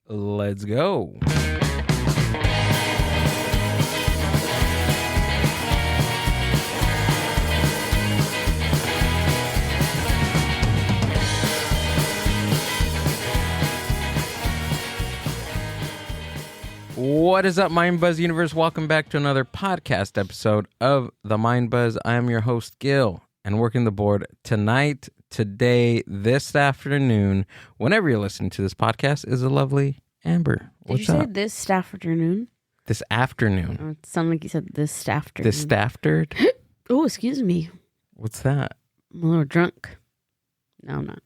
Let's go. What is up, Mind Buzz Universe? Welcome back to another podcast episode of the Mind Buzz. I am your host, GILL, and working the board tonight, today, this afternoon, whenever you're listening to this podcast, is a lovely Amber. Did you say this afternoon? This afternoon. Oh, it sounded like you said this afternoon. This aftered? Oh, excuse me. What's that? I'm a little drunk. No, I'm not.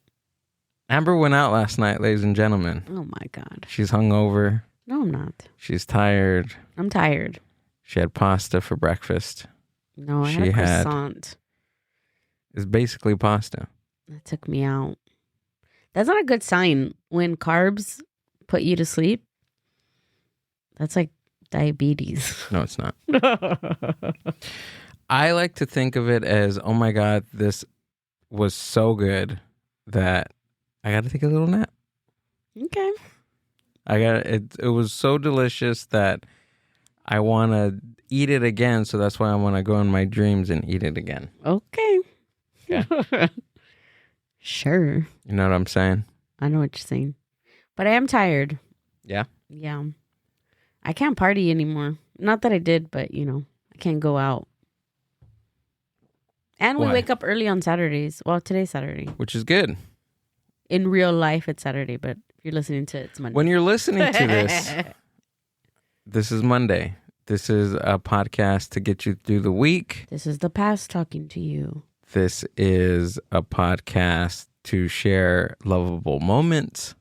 Amber went out last night, ladies and gentlemen. Oh, my God. She's hungover. No, I'm not. She's tired. I'm tired. She had pasta for breakfast. No, I had a croissant. It's basically pasta. That took me out. That's not a good sign when carbs put you to sleep. That's like diabetes. No, it's not. I like to think of it as, oh my God, this was so good that I got to take a little nap. Okay. It was so delicious that I want to eat it again. So that's why I want to go in my dreams and eat it again. Okay. Yeah. Sure. You know what I'm saying? I know what you're saying. But I am tired. Yeah? Yeah. I can't party anymore. Not that I did, but, I can't go out. And we wake up early on Saturdays. Well, today's Saturday. Which is good. In real life, it's Saturday, but if you're listening to it, it's Monday. When you're listening to this, this is Monday. This is a podcast to get you through the week. This is the past talking to you. This is a podcast to share lovable moments.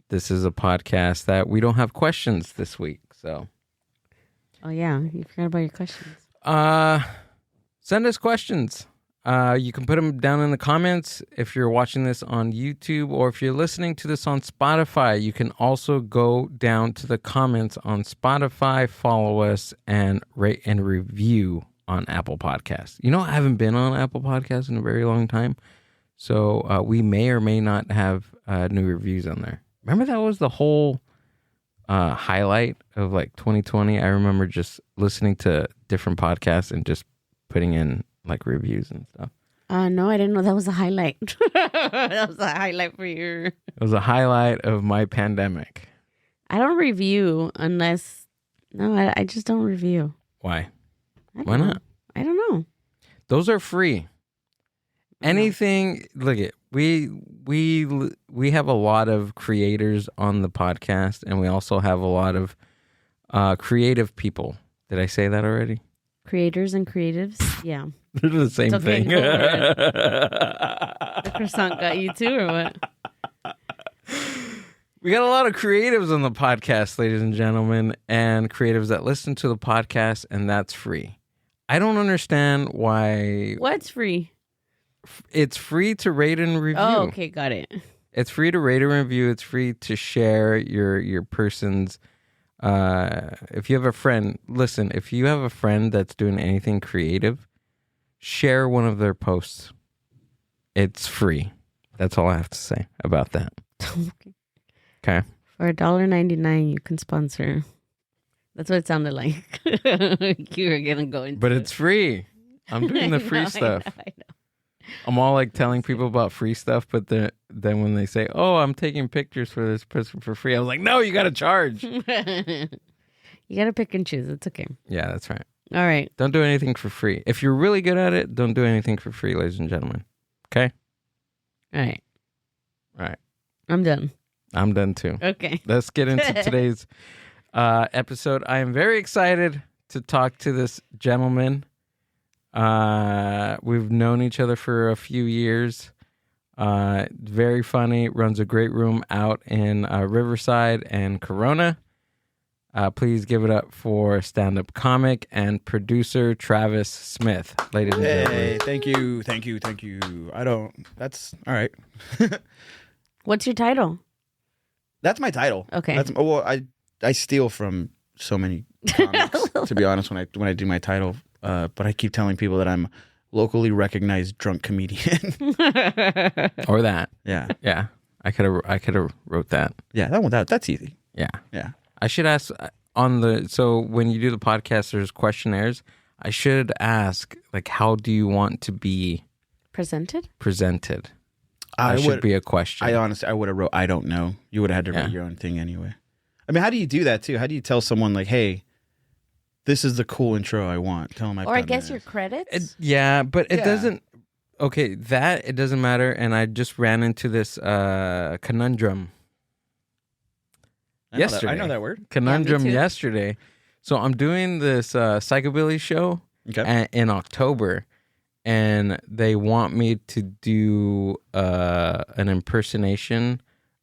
This is a podcast that we don't have questions this week, so. Oh, yeah. You forgot about your questions. Send us questions. You can put them down in the comments if you're watching this on YouTube, or if you're listening to this on Spotify, you can also go down to the comments on Spotify, follow us, and rate and review on Apple Podcasts. I haven't been on Apple Podcasts in a very long time, so we may or may not have new reviews on there. Remember that was the whole highlight of like 2020? I remember just listening to different podcasts and just putting in like reviews and stuff. No, I didn't know that was a highlight. That was a highlight for you. It was a highlight of my pandemic. I don't review unless... No, I just don't review. Why? Why not? I don't know. Those are free. Anything, look at we have a lot of creators on the podcast, and we also have a lot of creative people. Did I say that already? Creators and creatives, yeah. They're the same thing. The croissant got you too, or what? We got a lot of creatives on the podcast, ladies and gentlemen, and creatives that listen to the podcast, and that's free. I don't understand why... What's free? It's free to rate and review. Oh, okay, got it. It's free to rate and review. It's free to share your person's... if you have a friend, listen, if you have a friend that's doing anything creative, share one of their posts. It's free. That's all I have to say about that. Okay. For $1.99, you can sponsor. That's what it sounded like. You were going to go into But it's free. I'm doing the free stuff. I know. I'm all like telling people about free stuff, but then when they say, oh, I'm taking pictures for this person for free, I was like, no, you got to charge. You got to pick and choose. It's okay. Yeah, that's right. All right. Don't do anything for free. If you're really good at it, don't do anything for free, ladies and gentlemen. Okay? All right. All right. I'm done. I'm done too. Okay. Let's get into today's episode. I am very excited to talk to this gentleman. We've known each other for a few years. Very funny. Runs a great room out in Riverside and Corona. Please give it up for stand-up comic and producer Travis Smith, ladies and gentlemen. Hey, thank you. That's all right. What's your title? That's my title. Okay. I steal from so many comics, to be honest, when I do my title. But I keep telling people that I'm locally recognized drunk comedian. Or that. Yeah. Yeah. I could have wrote that. Yeah, that's easy. Yeah. Yeah. I should ask on the so when you do the podcast, there's questionnaires. I should ask like, how do you want to be Presented? presented? That should be a question. I honestly, I would have wrote, I don't know. You would have had to write your own thing anyway. I mean, how do you do that too? How do you tell someone like, hey, this is the cool intro I want? Tell them Or I guess your credits? Yeah, but it doesn't. Okay, it doesn't matter. And I just ran into this conundrum yesterday. I know that word. Conundrum Yeah, me too. yesterday. So I'm doing this psychobilly show in October, and they want me to do an impersonation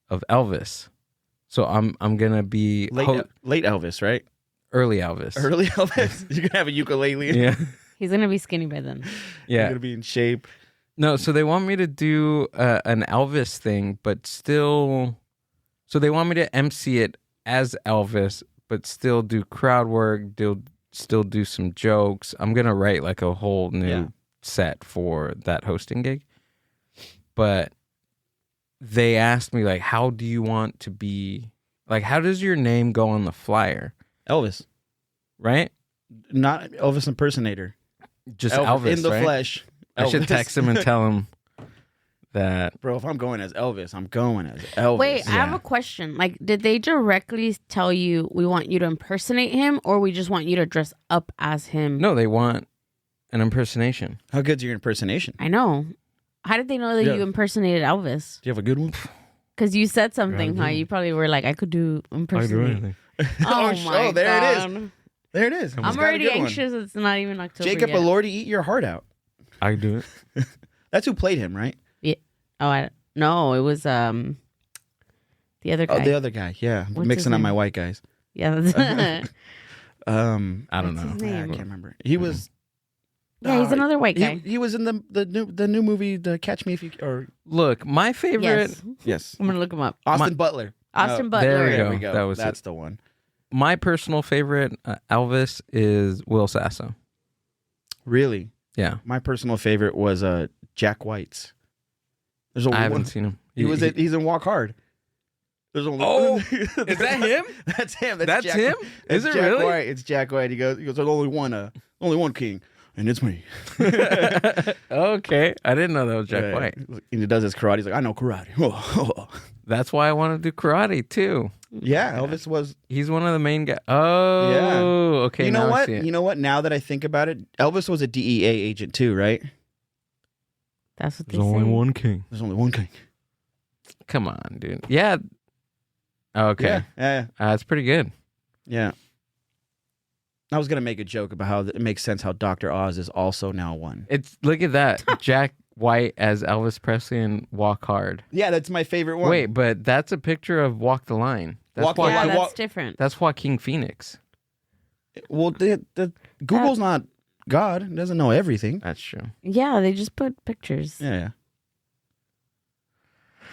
of Elvis. So I'm gonna be late Elvis, right? early Elvis. Early Elvis. You're gonna have a ukulele. Yeah. He's going to be skinny by then. You're Yeah. gonna be in shape. No, so they want me to do an Elvis thing, but still. So they want me to MC it as Elvis, but still do crowd work, still do some jokes. I'm going to write like a whole new set for that hosting gig. But they asked me, like, how do you want to be, like, how does your name go on the flyer? Elvis, Right? not Elvis impersonator. Just Elvis, in the right? flesh. I should Elvis. text him and tell him that. Bro, if I'm going as Elvis, I'm going as Elvis. Wait, I have a question. Like, did they directly tell you we want you to impersonate him, or we just want you to dress up as him? No, they want an impersonation. How good's your impersonation? I know. How did they know that you impersonated Elvis? Do you have a good one? Because you said something, huh? You probably were like, I could do impersonate. Oh, my there God. it is. There it is. I'm already anxious. It's not even October Jacob yet. Elordi, eat your heart out. I do it. That's who played him, right? Yeah. Oh, no, it was the other guy. Oh, the other guy. Yeah, What's mixing his up my name? white guys. Yeah. That's I don't What's know. his I name? can't remember. He was. Yeah, he's another white guy. He was in the new movie, the Catch Me If You or Look, my favorite. Yes. yes, I'm gonna look him up. Austin Butler. Austin Oh, Butler. There we go. That was That's the one. My personal favorite Elvis is Will Sasso. Really, Yeah, my personal favorite was Jack White's. There's only I haven't one. seen him. He's in Walk Hard. There's only Oh, one. is that him? That's him. That's Jack, him? That's Is it Jack really? White. It's Jack White. He goes. There's only one king, and it's me. Okay, I didn't know that was Jack Yeah. White. And he does his karate. He's like, I know karate. That's why I want to do karate too. Yeah, Elvis was. He's one of the main guys. Oh, okay. You know now I what? see it. You know what? Now that I think about it, Elvis was a DEA agent too, right? That's what they There's only say. one king. There's only one king. Come on, dude. Yeah. Okay. Yeah. That's pretty good. Yeah. I was gonna make a joke about how it makes sense how Dr. Oz is also now one. It's look at that. Jack White as Elvis Presley in Walk Hard. Yeah, that's my favorite one. Wait, but that's a picture of Walk the Line. That's Walk the Yeah, Line. that's different. That's Joaquin Phoenix. Well, the Google's not God. It doesn't know everything. That's true. Yeah, they just put pictures. Yeah.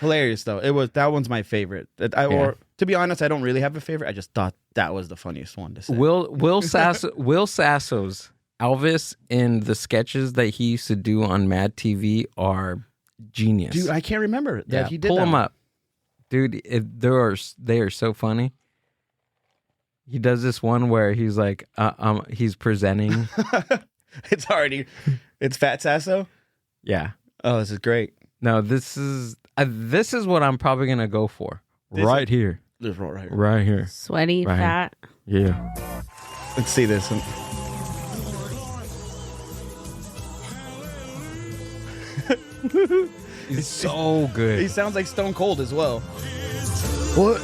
Hilarious though. That one's my favorite. Or to be honest, I don't really have a favorite. I just thought that was the funniest one to say. Will Sasso's Elvis in the sketches that he used to do on Mad TV are genius. Dude, I can't remember that he did pull that them one. up, dude. They are so funny. He does this one where he's like, he's presenting. It's Fat Sasso. Yeah. Oh, this is great. No, this is what I'm probably gonna go for right here, This is right here. right here. Sweaty, Right. fat. Yeah. Let's see this. He's so He good. sounds like Stone Cold as well. What?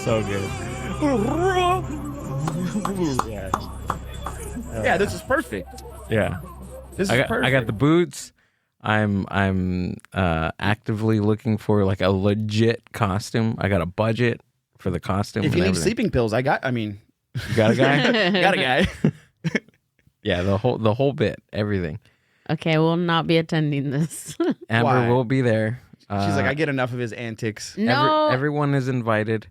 So good. Yeah, this is perfect. Yeah. This is I perfect. got the boots. I'm actively looking for like a legit costume. I got a budget for the costume. If you and need everything. sleeping pills, You got a guy? got a guy. Yeah, the whole bit, everything. Okay, we'll not be attending this. Amber Why? will be there. She's like, I get enough of his antics. No, Everyone is invited.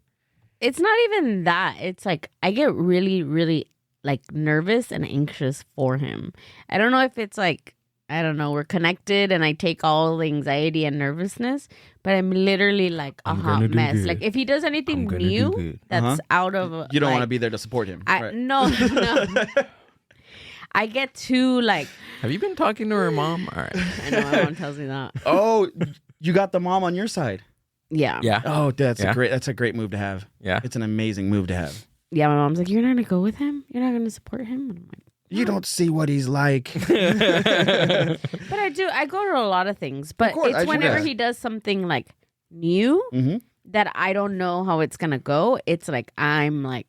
it's not even that. It's like I get really, really like nervous and anxious for him. I don't know if it's like, I don't know, we're connected and I take all the anxiety and nervousness, but I'm literally like a hot mess. Like if he does anything new that's out of You don't like, want to be there to support him. Right. No. I get too like. Have you been talking to her mom? All right. I know my mom tells me that. Oh, you got the mom on your side. Yeah. Yeah. Oh, that's a great move to have. Yeah. It's an amazing move to have. Yeah, my mom's like, you're not gonna go with him? You're not gonna support him? And I'm like, You don't see what he's like. but I do. I go to a lot of things, but course, it's whenever he does something like new that I don't know how it's gonna go. It's like I'm like,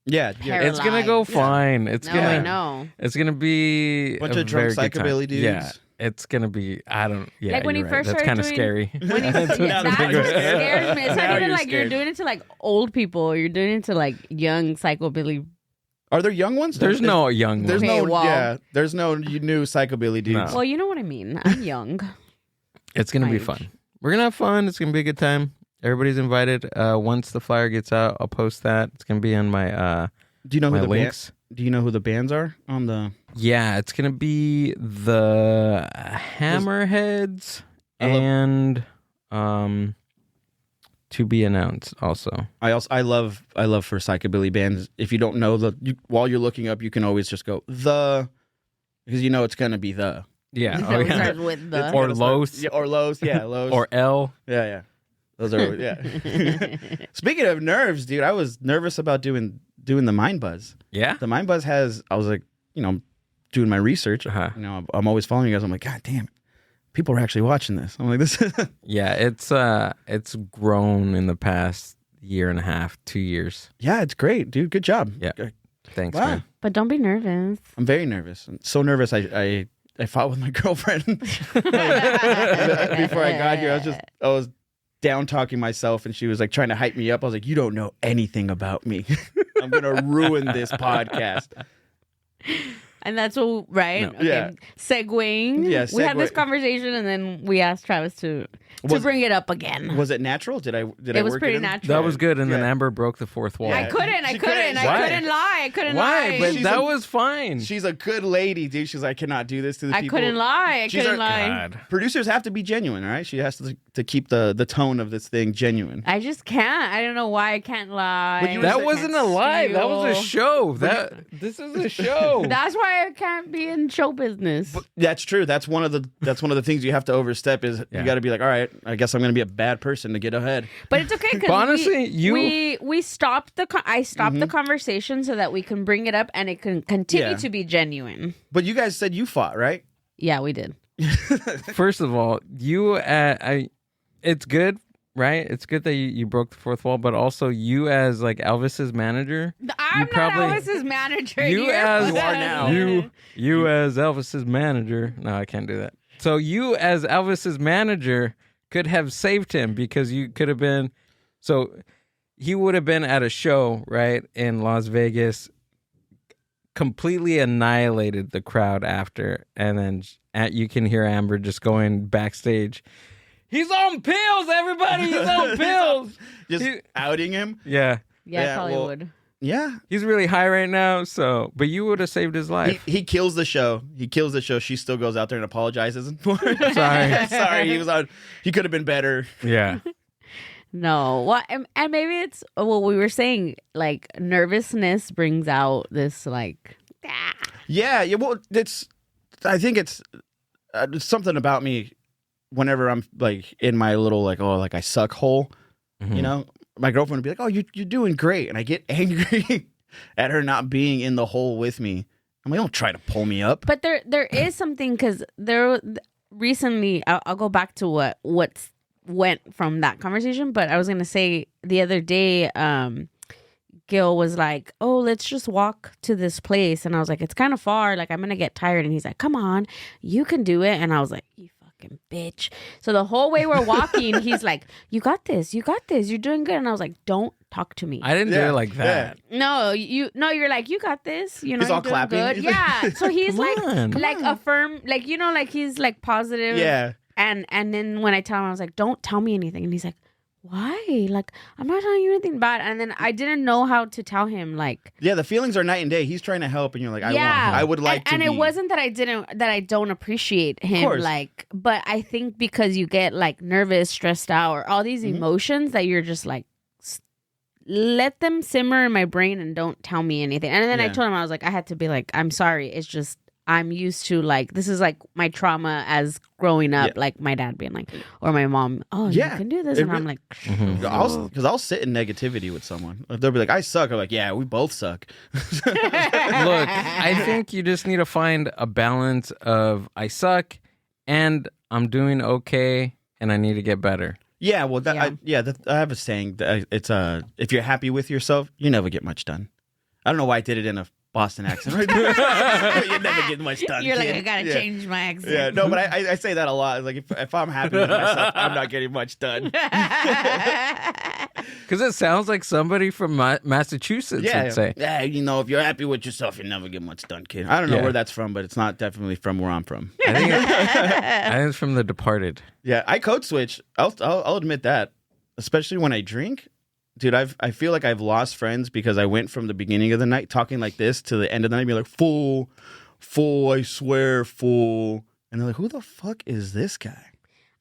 Yeah. It's gonna go fine. It's no, gonna. I know. It's gonna be Bunch a of drunk very good time. psychobilly dudes. Yeah. It's gonna be. I don't. Yeah. Like when you're he right. first That's started kind of doing- scary. When he's, that's what scares me. It's Now not even you're like you're scared. doing it to like old people. You're doing it to like young psychobilly. Are there young ones? There's no young. There's one. Okay, no. well- Yeah. There's no new psychobilly dudes. No. Well, you know what I mean. I'm young. It's gonna be Age. fun. We're gonna have fun. It's gonna be a good time. Everybody's invited. Once the flyer gets out, I'll post that. It's gonna be on my Do you know my who the links. Do you know who the bands are on the? Yeah, it's gonna be the Hammerheads and to be announced also. I love for psychobilly bands. If you don't know while you're looking up, you can always just go because you know it's gonna be the. Yeah. That Oh, was yeah. ours with the. Or Los. Yeah, or Los. Yeah, Los. Or L. yeah. Those are Speaking of nerves, dude, I was nervous about doing the Mind Buzz. Yeah. The Mind Buzz I was like, doing my research. Uh-huh. I'm always following you guys. I'm like, God damn, people are actually watching this. I'm like, this. Yeah, it's grown in the past year and a half, 2 years. Yeah, it's great, dude. Good job. Yeah. Thanks, Wow. man. But don't be nervous. I'm very nervous. I'm so nervous. I fought with my girlfriend before I got here. I was down talking myself, and she was like trying to hype me up. I was like, you don't know anything about me. I'm gonna ruin this podcast. And that's what, right? No. Okay. Yeah. Segueing. Yeah, We had this segue. conversation and then we asked Travis to bring it up again. Was it natural? Did I It was work pretty in? natural. That was good, and then Yeah. Amber broke the fourth wall. I couldn't Why? lie. I couldn't Why? lie. But She's that a- was fine. She's a good lady, dude. She's like, I cannot do this to the I people. couldn't lie. I She's couldn't a- lie. God. Producers have to be genuine, all right? She has to keep the tone of this thing genuine. I just can't. I don't know why I can't lie. But you That Can't wasn't a lie. That was a steal. show. This is a show. That's why I can't be in show business. That's true. That's one of the things you have to overstep is Yeah. you got to be like, all right, I guess I'm going to be a bad person to get ahead. But it's okay But because honestly, we stopped I stopped the conversation so that we can bring it up and it can continue Yeah. to be genuine. But you guys said you fought, right? Yeah, we did. First of all, it's good, right? It's good that you broke the fourth wall, but also you as like Elvis's manager. I'm not probably- Elvis's manager. You You're as You are now. You as Elvis's manager. No, I can't do that. So you as Elvis's manager could have saved him because you could have been. So he would have been at a show, right, in Las Vegas, completely annihilated the crowd after, and then you can hear Amber just going backstage. He's on pills, everybody. He's on pills. Just He- outing him. Yeah. Yeah, Yeah, I probably well- would. Yeah. He's really high right now, but you would have saved his life. He kills the show. She still goes out there and apologizes for it. Sorry. Sorry, he could have been better. Yeah. No. Well, and maybe it's what we were saying, like nervousness brings out this like Yeah, well, I think it's something about me whenever I'm like in my little like I suck hole, you know, my girlfriend would be like, oh, you're doing great. And I get angry at her not being in the hole with me. I'm like, don't try to pull me up. But there is something because recently I'll go back to what's went from that conversation. But I was gonna say the other day, Gil was like, "Oh, let's just walk to this place," and I was like, "It's kind of far. Like I'm gonna get tired." And he's like, "Come on, you can do it." And I was like, "You fucking bitch!" So the whole way we're walking, he's like, "You got this. You got this. You're doing good." And I was like, "Don't talk to me." I didn't do Yeah, it like that. No, you're like, you got this. You know, He's all you're doing clapping. good. He's like- Yeah. So he's Come on. like affirm, like, you know, like he's like positive. Yeah. And then when I tell him, I was like, don't tell me anything. And he's like, why? Like, I'm not telling you anything bad. And then I didn't know how to tell him, like, Yeah, the feelings are night and day. He's trying to help, and you're like, yeah. I would like to. And it wasn't that I don't appreciate him, course. like, but I think because you get like nervous, stressed out, or all these emotions that you're just like, let them simmer in my brain and don't tell me anything. And then I told him, I was like, I had to be like, I'm sorry. It's just, I'm used to like, this is like my trauma as growing up, like my dad being like, or my mom, oh, you can do this. And I'm like, because I'll sit in negativity with someone. They'll be like, I suck. I'm like, yeah, we both suck. Look, I think you just need to find a balance of I suck and I'm doing okay and I need to get better. Yeah, well, I have a saying that it's if you're happy with yourself, you never get much done. I don't know why I did it in a Boston accent. Right? You never get much done. You're kid. like, I gotta change my accent. Yeah, no, but I say that a lot. Like if I'm happy with myself, I'm not getting much done. Because it sounds like somebody from Massachusetts would say. Yeah, you know, if you're happy with yourself, you never get much done, kid. I don't know where that's from, but it's not definitely from where I'm from. I think it's from The Departed. Yeah, I code switch. I'll admit that, especially when I drink. Dude, I feel like I've lost friends because I went from the beginning of the night talking like this to the end of the night being like, fool, I swear, fool. And they're like, who the fuck is this guy?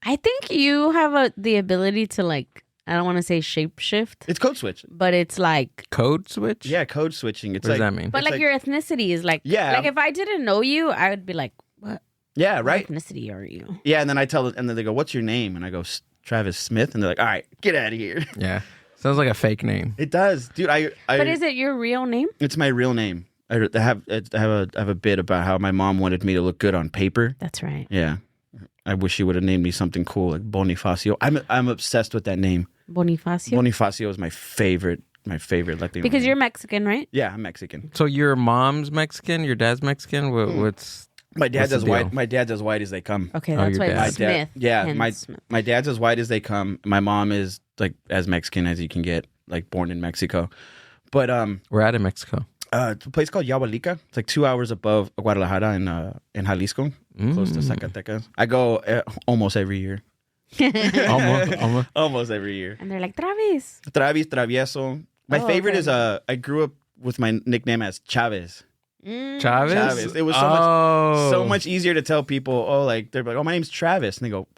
I think you have the ability to like, I don't want to say shapeshift. It's code switch. But it's like... Code switch? Yeah, code switching. It's what does that mean? But like your ethnicity is like... Yeah. Like if I didn't know you, I would be like, what? Yeah, right? What ethnicity are you? Yeah, and then and then they go, what's your name? And I go, Travis Smith. And they're like, all right, get out of here. Yeah. Sounds like a fake name. It does, dude. But is it your real name? It's my real name. I have a bit about how my mom wanted me to look good on paper. That's right. Yeah, I wish she would have named me something cool like Bonifacio. I'm obsessed with that name. Bonifacio. Bonifacio is my favorite Latino. Because name. you're Mexican, right? Yeah, I'm Mexican. So your mom's Mexican, your dad's Mexican. What's my dad's what's as the white? deal? My dad's as white as they come. Okay, that's your why dad. it's Smith. My dad's as white as they come. My mom is like as Mexican as you can get, like born in Mexico. But we're out of Mexico. It's a place called Yahualica. It's like 2 hours above Guadalajara in Jalisco, close to Zacatecas. I go almost every year. Almost every year. And they're like, Travis. Travieso. My favorite is I grew up with my nickname as Chavez. Chavez? It was so much easier to tell people, they're like, my name's Travis. And they go,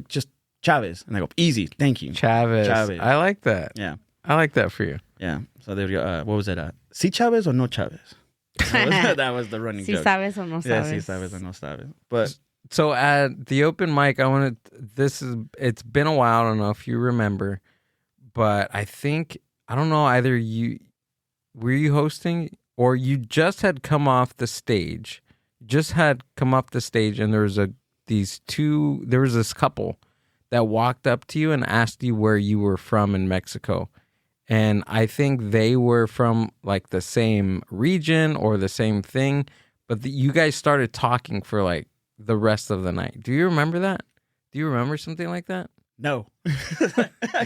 just Chavez. And I go, easy, thank you. Chavez. I like that. Yeah. I like that for you. Yeah. So they go, what was it? Si Chavez or no Chavez? That was the running joke. Si sabes o no sabes. Yeah, si sabes o no sabes. But so at the open mic, it's been a while. I don't know if you remember, but I don't know, either were you hosting or you just had come off the stage, and there was this couple that walked up to you and asked you where you were from in Mexico. And I think they were from like the same region or the same thing, but you guys started talking for like the rest of the night. Do you remember that? Do you remember something like that? no.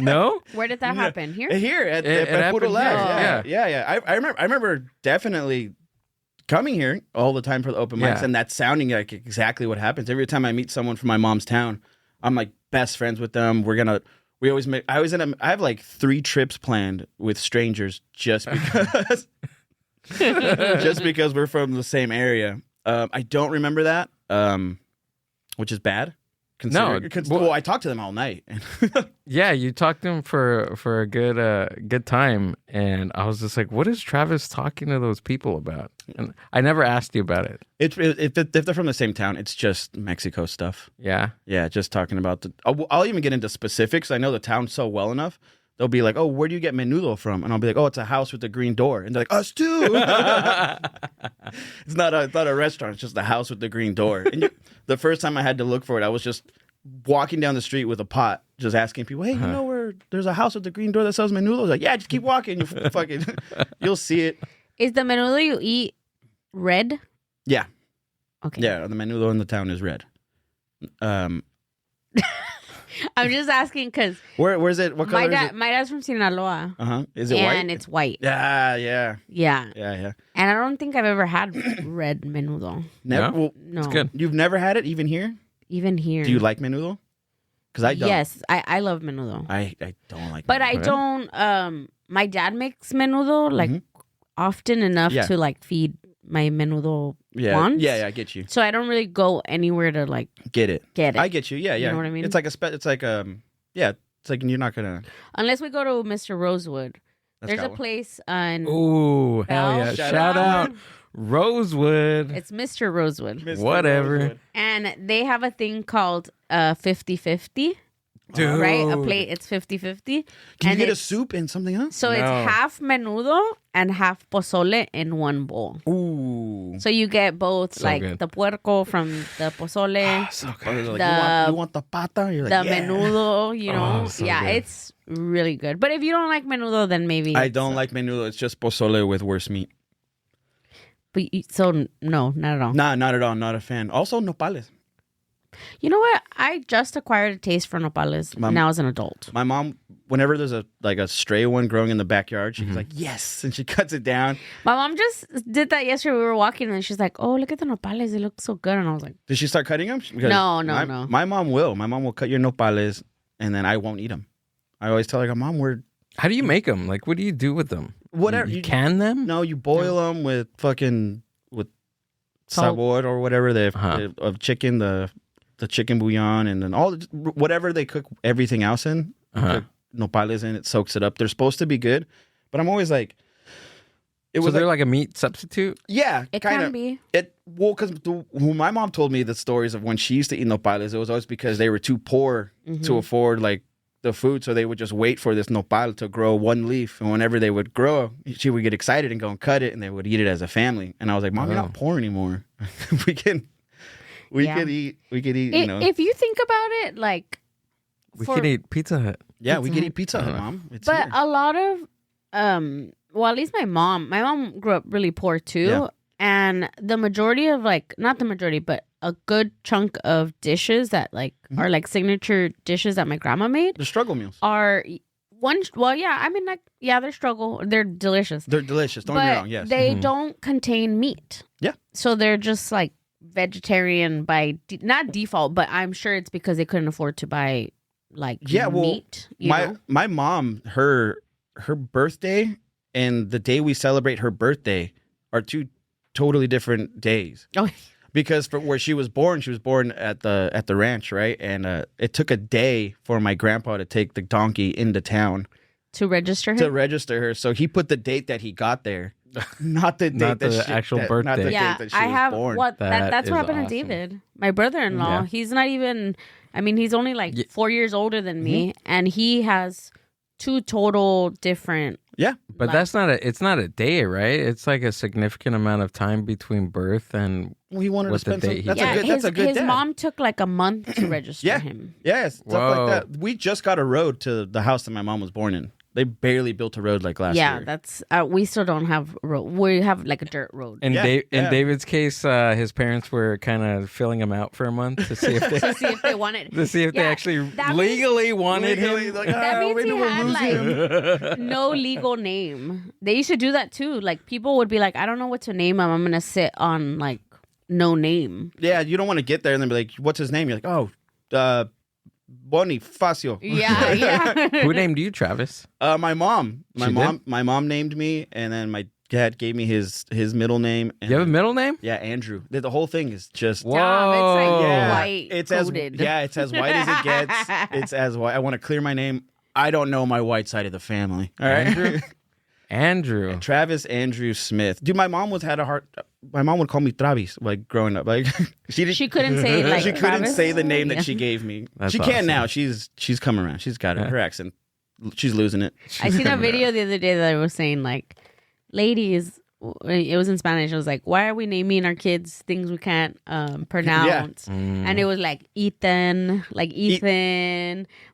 No? Where did that happen? Here? Here at happened Puro Labs. here. Yeah. I remember definitely coming here all the time for the open mics, and that sounding like exactly what happens. Every time I meet someone from my mom's town, I'm like best friends with them. We always make. I have like 3 trips planned with strangers just because, we're from the same area. I don't remember that, which is bad. I talked to them all night. Yeah, you talked to them for a good time, and I was just like, "What is Travis talking to those people about?" And I never asked you about it. If they're from the same town, it's just Mexico stuff. Yeah, just talking about I'll even get into specifics. I know the town so well enough. They'll be like, "Oh, where do you get menudo from?" And I'll be like, "Oh, it's a house with a green door." And they're like, "Us too." It's not a restaurant. It's just a house with the green door. And the first time I had to look for it, I was just walking down the street with a pot, just asking people, "Hey, you know where there's a house with the green door that sells menudo?" I was like, "Yeah, just keep walking. You'll see it." Is the menudo you eat red? Yeah. Okay. Yeah, the menudo in the town is red. I'm just asking because where's it? What color is it? My dad's from Sinaloa. Is it white? And it's white. Yeah. Yeah. And I don't think I've ever had red menudo. Never. No? Well, No. It's good. you've never had it, even here? even here. Do you like menudo? Because I don't. Yes, I love menudo. I don't like But menudo. I don't. My dad makes menudo like often enough Yeah. to like feed my menudo Yeah. wants. Yeah, I get you. So I don't really go anywhere to like Get it. get it. I get you. Yeah, yeah. You know what I mean? It's like yeah, it's like you're not gonna. Unless we go to Mr. Rosewood. That's There's got a one. place on. Ooh, hell Bell. yeah! Shout Shout out. out Rosewood. It's Mr. Rosewood. Mr. Whatever. Rosewood. And they have a thing called 50-50. Dude. Right? A plate, it's 50-50. Can you And get a it's- soup and something else? So it's No. half menudo and half pozole in one bowl. Ooh. So you get both So like good. the puerco from the pozole, So Or good. it's like, The- you want the pata? You're the like, yeah. menudo, you know? Oh, so yeah, good. it's really good. But if you don't like menudo, then maybe. I don't like menudo. It's just pozole with worse meat. So no, not at all. Nah, not at all. Not a fan. Also, nopales. You know what? I just acquired a taste for nopales now as an adult. My mom, whenever there's a stray one growing in the backyard, she's like, yes, and she cuts it down. My mom just did that yesterday. We were walking and she's like, "Oh, look at the nopales. They look so good." And I was like, Did she start cutting them? No. My mom will. My mom will cut your nopales, and then I won't eat them. I always tell her, Mom, we're How do you make them? Like, what do you do with them? whatever. You can them? No, you boil them with Salt. sabor or whatever Uh-huh. of chicken, the chicken bouillon, and then all whatever they cook everything else in. Uh-huh. Cook nopales in, it soaks it up. They're supposed to be good, but I'm always like, it So was they're like, like a meat substitute? yeah, "It kind can of. be." Because my mom told me the stories of when she used to eat nopales, it was always because they were too poor to afford like the food, so they would just wait for this nopal to grow one leaf, and whenever they would grow, she would get excited and go and cut it, and they would eat it as a family. And I was like, Mom, you're not poor anymore. we can Yeah. eat. You know, If you think about it, like, We for- could eat Pizza Hut. yeah, we Pizza can Hut. eat Pizza Hut, Mom. It's but here. a lot of, well, at least my mom grew up really poor too. Yeah. And the majority of like, not the majority, but a good chunk of dishes that like Mm-hmm. are like signature dishes that my grandma made The struggle meals. are well, yeah, I mean, like, yeah, they're delicious. They're delicious. Don't get me But wrong. Yes. they Mhm. don't contain meat. Yeah. So they're just like vegetarian by not default, but I'm sure it's because they couldn't afford to buy like meat. You know? my mom, her birthday and the day we celebrate her birthday are two totally different days. Oh, Because for where she was born at the ranch, right? And it took a day for my grandpa to take the donkey into town to register to him. register her. So he put the date that he got there, not the date Not that the she, actual Not birthday. the Yeah, date that she I was have born. what That that's what is happened to awesome. David, my brother-in-law. Yeah. He's not even. I mean, he's only like Ye- 4 years older than me, Mm-hmm. and he has two total different. Yeah, But Like- that's it's not a day, right? It's like a significant amount of time between birth and well, he wanted to With the spend some. date he That's got. a good. That's a good his dad. mom took like a month to register Yeah. him. Yes, stuff Whoa. like that. We just got a road to the house that my mom was born in. They barely built a road like last Yeah, year. that's we still don't have road. We have like a dirt road. in Yeah, in yeah. David's case, his parents were kind of filling him out for a month to see if they to see if they wanted. to see if they Yeah, actually that means- legally wanted Legally, him. like, That means maybe he we'll had, lose like- him. No legal name. They used to do that too. Like people would be like, I don't know what to name him. I'm gonna sit on like no name. Yeah, you don't want to get there and then be like, "What's his name?" You're like, "Oh, Bonifacio." Yeah, yeah. Who named you, Travis? My mom. She did? My mom named me, and then my dad gave me his middle name. And You have a then- middle name? Yeah, Andrew. The whole thing is just. Whoa. Stop, it's like Yeah. white It's coded. it's as white as it gets. It's as white. I want to clear my name. I don't know my white side of the family. All right, Andrew? Andrew. Travis Andrew Smith. Dude, my mom had a hard. My mom would call me Travis like growing up. Like She couldn't say like she couldn't Travis. say the name Yeah. that she gave me. That's she can awesome. now. She's come around. She's got it. Yeah. Her accent. She's losing it. I seen a video the other day that was saying like, ladies. It was in Spanish. It was like, why are we naming our kids things we can't pronounce? Mm. And it was like Ethan,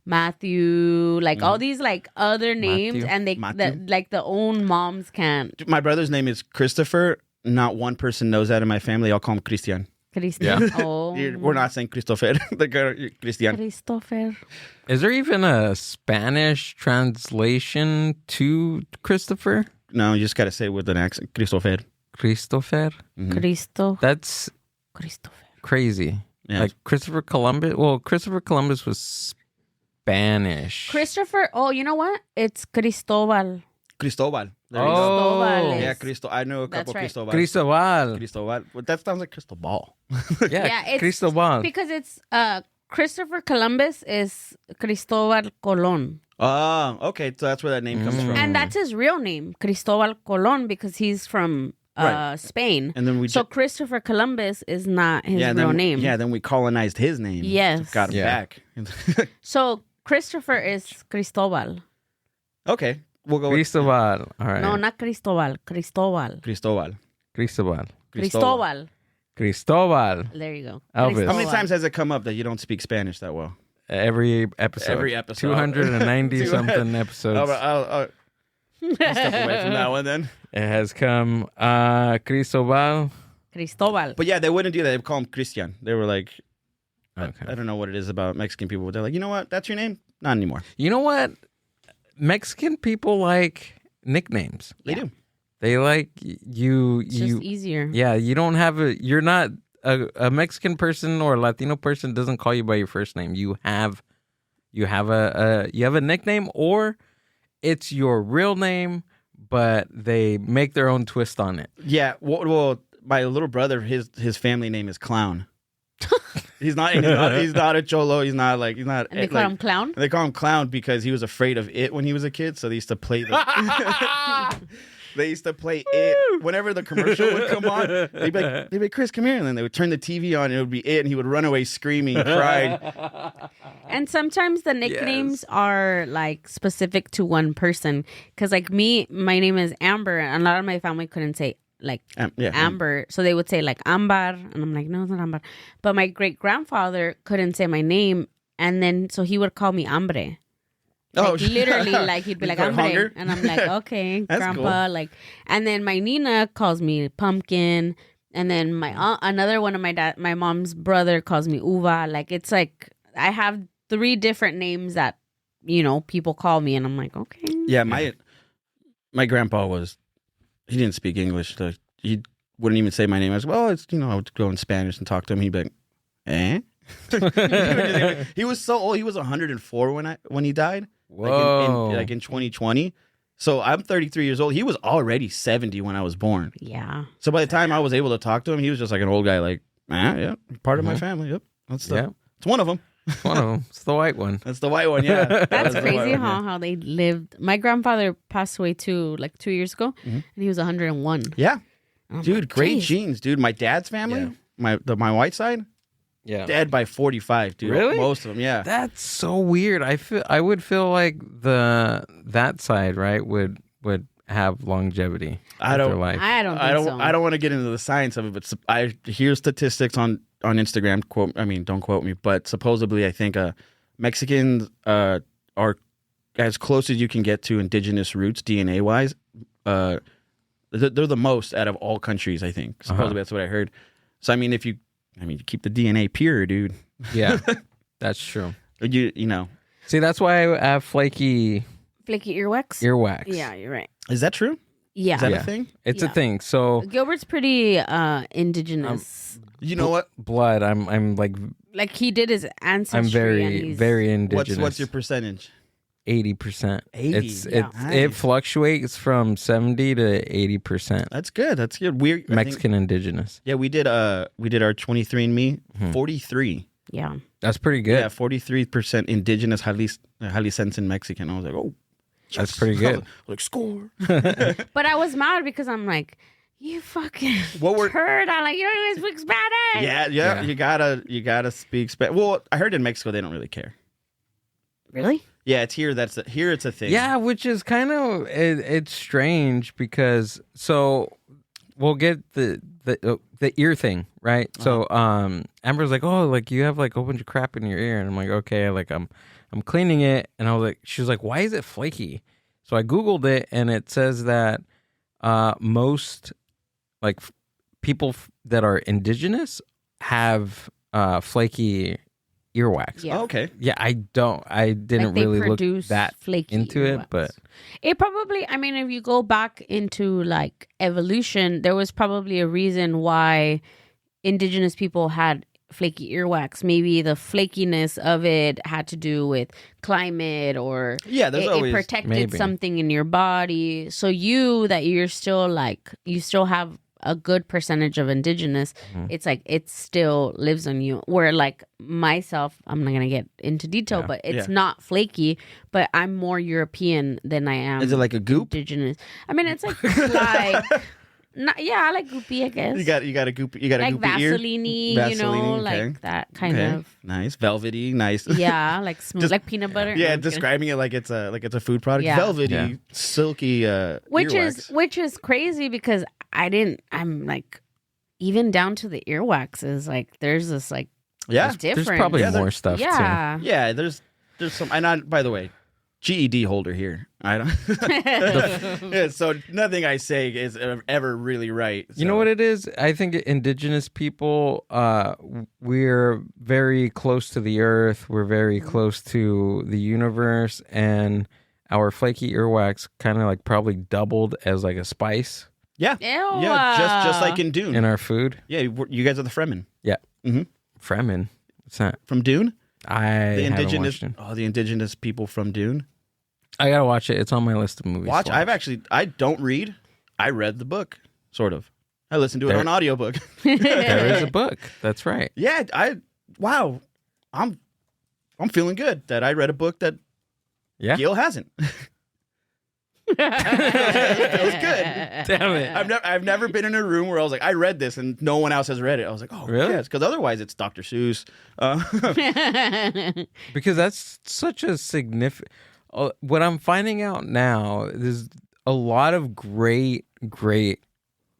Matthew, like all these like other names, Matthew. and Matthew. the own moms can't. My brother's name is Christopher. Not one person knows that in my family. I'll call him Christian. Christian. Yeah. Oh, We're not saying Christopher. The girl, Christian. Christopher. Is there even a Spanish translation to Christopher? No, you just got to say it with an accent. Christopher. Christopher? Mhm. Cristo. That's Christopher. crazy. Yeah. Like Christopher Columbus. Well, Christopher Columbus was Spanish. Christopher. Oh, you know what? It's Cristobal. Cristobal. There you go. Cristobal is- Yeah, I know a couple That's right. Cristobal. Cristobal. Cristobal. Well, that sounds like crystal ball. Yeah, it's Cristobal. because it's Christopher Columbus is Cristobal Colon. Oh, okay. So that's where that name comes from. And that's his real name, Cristobal Colon, because he's from Right. Spain. And then we So Christopher Columbus is not his real then, name. Yeah, then we colonized his name. Yes. Got him Yeah. back. So Christopher is Cristobal. Okay. We'll go with Cristobal. All right. No, not Cristobal. Cristobal. Cristobal. Cristobal. Cristobal. Cristobal. There you go. Elvis. How many Cristobal. times has it come up that you don't speak Spanish that well? Every episode. Every episode. 290 something episodes. I'll step away from that one then. It has come. Cristobal. Cristobal. But yeah, they wouldn't do that. They would call him Christian. They were like, Okay. I don't know what it is about Mexican people. But they're like, you know what? That's your name? Not anymore. You know what? Mexican people like nicknames. They Yeah. do. They like you. It's You. just easier. Yeah. You don't have a. You're not a Mexican person or a Latino person doesn't call you by your first name. You have a nickname, or it's your real name, but they make their own twist on it. Yeah. Well, my little brother, his family name is Clown. He's not a cholo. He's not. And they call him Clown? They call him Clown because he was afraid of it when he was a kid. So they used to play They used to play it whenever the commercial would come on. They'd be like, Chris, come here. And then they would turn the TV on and it would be it. And he would run away screaming, crying. And sometimes the nicknames are like specific to one person. Because like me, my name is Amber. And a lot of my family couldn't say like Amber. So they would say like Ambar. And I'm like, no, it's not Ambar. But my great grandfather couldn't say my name. And then so he would call me Hambre. Like, literally, like he'd be like, "Hambre," Hunger? and I'm like, "Okay, That's grandpa." cool. Like, and then my Nina calls me Pumpkin, and then my another one of my mom's brother calls me Uva. Like, it's like I have 3 different names that people call me, and I'm like, okay. Yeah, my grandpa he didn't speak English. So he wouldn't even say my name. I was, well, it's, I would go in Spanish and talk to him. He'd be like, eh? He was so old. He was 104 when he died. Whoa. Like in 2020. So I'm 33 years old. He was already 70 when I was born. Yeah. So by the time I was able to talk to him, he was just like an old guy. Like, yeah, part of my family. Yep, it's one of them. One of them. It's the white one. That's the white one. Yeah, That's the white crazy, one, huh? yeah. How they lived. My grandfather passed away too, like 2 years ago, and he was 101. Yeah, I'm dude, like, great "Jeez." genes, dude. My dad's family, my white side, dead by 45, dude. Really? Most of them, yeah. That's so weird. I would feel like that side, right, would have longevity. I don't- with their life. I don't think so. I don't want to get into the science of it, but I hear statistics on Instagram. Don't quote me, but supposedly I think Mexicans are as close as you can get to indigenous roots DNA wise. They're the most out of all countries. I think supposedly that's what I heard. So you keep the DNA pure, dude. Yeah, that's true. You know, See, that's why I have flaky Flaky earwax? earwax. Yeah, you're right. is that true? Yeah. Is that Yeah. a thing? It's a Yeah. thing. So Gilbert's pretty indigenous. You know what? blood, I'm like Like he did his ancestry. I'm and very he's- very indigenous. What's your percentage? 80%? 80, It's yeah. it Nice. fluctuates from 70 to 80%. That's good. That's good. We're Mexican indigenous. Yeah, we did our 23andMe 43. Yeah. That's pretty good. Yeah, 43% indigenous Jalisciense Mexican. I was like, oh, That's pretty good. like score. But I was mad because I'm like, you fucking turd. I'm like, you don't even speak Spanish. Yeah, Yeah. you gotta speak Spanish. Well, I heard in Mexico they don't really care. Really? Yeah, it's here. Here it's a thing. Yeah, which is kind of it's strange because so we'll get the ear thing, right? So Amber's like, "Oh, like you have like a whole bunch of crap in your ear." And I'm like, "Okay, like I'm cleaning it." And I was like, she was like, "Why is it flaky?" So I googled it and it says that most like people that are indigenous have flaky earwax. Yeah. Oh, okay. Yeah, I didn't Like they really look produce that flaky into it, earwax. but It probably, I mean, if you go back into like evolution, there was probably a reason why indigenous people had flaky earwax. Maybe the flakiness of it had to do with climate, or Yeah, there's it always protected maybe. something in your body. So you're still like, you still have a good percentage of indigenous. It's like it still lives on you. Where like myself, I'm not gonna get into detail, but it's not flaky. But I'm more European than I am. Is it like a goop? Indigenous? I mean, it's like I like goopy, I guess. You got a goop. You got a like goopy ear. Vaseline-y, you Vaseline-y, know, okay. like that kind Okay. of. Nice, velvety, nice. Yeah, like smooth, Just- like peanut butter. No, Yeah, I'm kidding. describing it like it's a food product. Yeah. Velvety, Yeah. silky. Earwax. Which is crazy because I'm like, even down to the earwax is like, there's this like Yeah, difference. There's probably Yeah, more stuff Yeah. yeah. There's some. And I, by the way, GED holder here. I don't. Yeah, so nothing I say is ever really right. You know what it is? I think indigenous people, we're very close to the earth. We're very close to the universe, and our flaky earwax kind of like probably doubled as like a spice Yeah, Ew. yeah. Just like in Dune. in our food. Yeah, you guys are the Fremen Fremen. What's that? from Dune. I The haven't indigenous. watched it. Oh, the indigenous people from Dune. I gotta watch it. It's on my list of movies. Watch. to I don't read. I read the book, sort of. I listened to it There- on audiobook. There is a book. That's right. Yeah, wow. I'm feeling good that I read a book that Yeah. Gil hasn't. Feels good. Damn it. I've never been in a room where I was like, I read this and no one else has read it. I was like, oh, Really? yes, because otherwise it's Dr. Seuss. Because that's such a significant. What I'm finding out now, there's a lot of great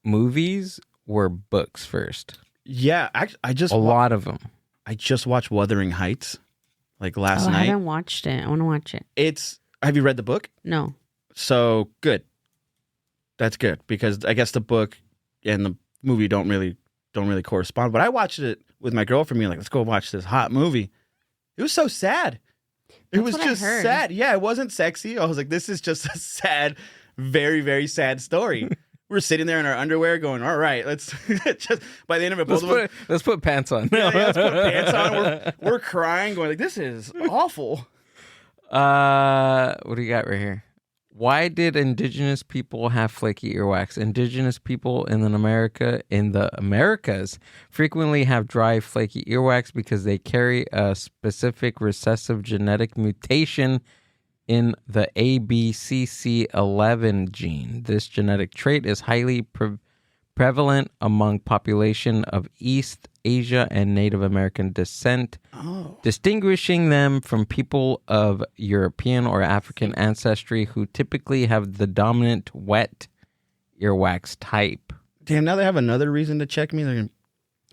movies were books first. Yeah, I just A lot of them. I just watched Wuthering Heights like last I night. haven't watched it. I want to watch it. Have you read the book? No. So good. That's good because I guess the book and the movie don't really correspond. But I watched it with my girlfriend. Being like, let's go watch this hot movie. It was so sad. It was what I just heard. sad. Yeah, it wasn't sexy. I was like, this is just a sad, very, very sad story. We're sitting there in our underwear going, all right, let's just by the end of it, both of us, Let's put pants on. yeah, let's put pants on. We're crying, going like, this is awful. What do you got right here? Why did indigenous people have flaky earwax? Indigenous people in the Americas frequently have dry, flaky earwax because they carry a specific recessive genetic mutation in the ABCC11 gene. This genetic trait is highly prevalent among population of East Asia and Native American descent, distinguishing them from people of European or African ancestry who typically have the dominant wet earwax type. Damn, now they have another reason to check me. They're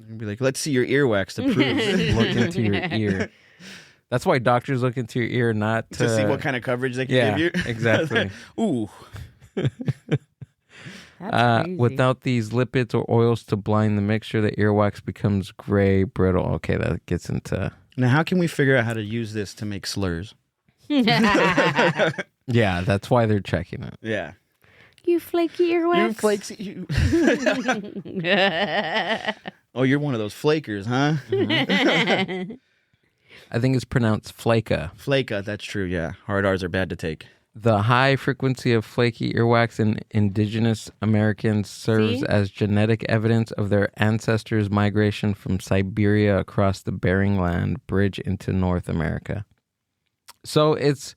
gonna be like, let's see your earwax to prove Look into your ear. That's why doctors look into your ear, not to see what kind of coverage they can Yeah, give you. exactly. Ooh. That's crazy. Without these lipids or oils to blind the mixture, the earwax becomes gray, brittle. Okay, that gets into... Now, how can we figure out how to use this to make slurs? Yeah, that's why they're checking it. Yeah. You flaky earwax. You flakes. You. Oh, you're one of those flakers, huh? I think it's pronounced flaka. Flaka, that's true, yeah. Hard R's are bad to take. The high frequency of flaky earwax in indigenous Americans serves See? as genetic evidence of their ancestors' migration from Siberia across the Bering Land Bridge into North America. So it's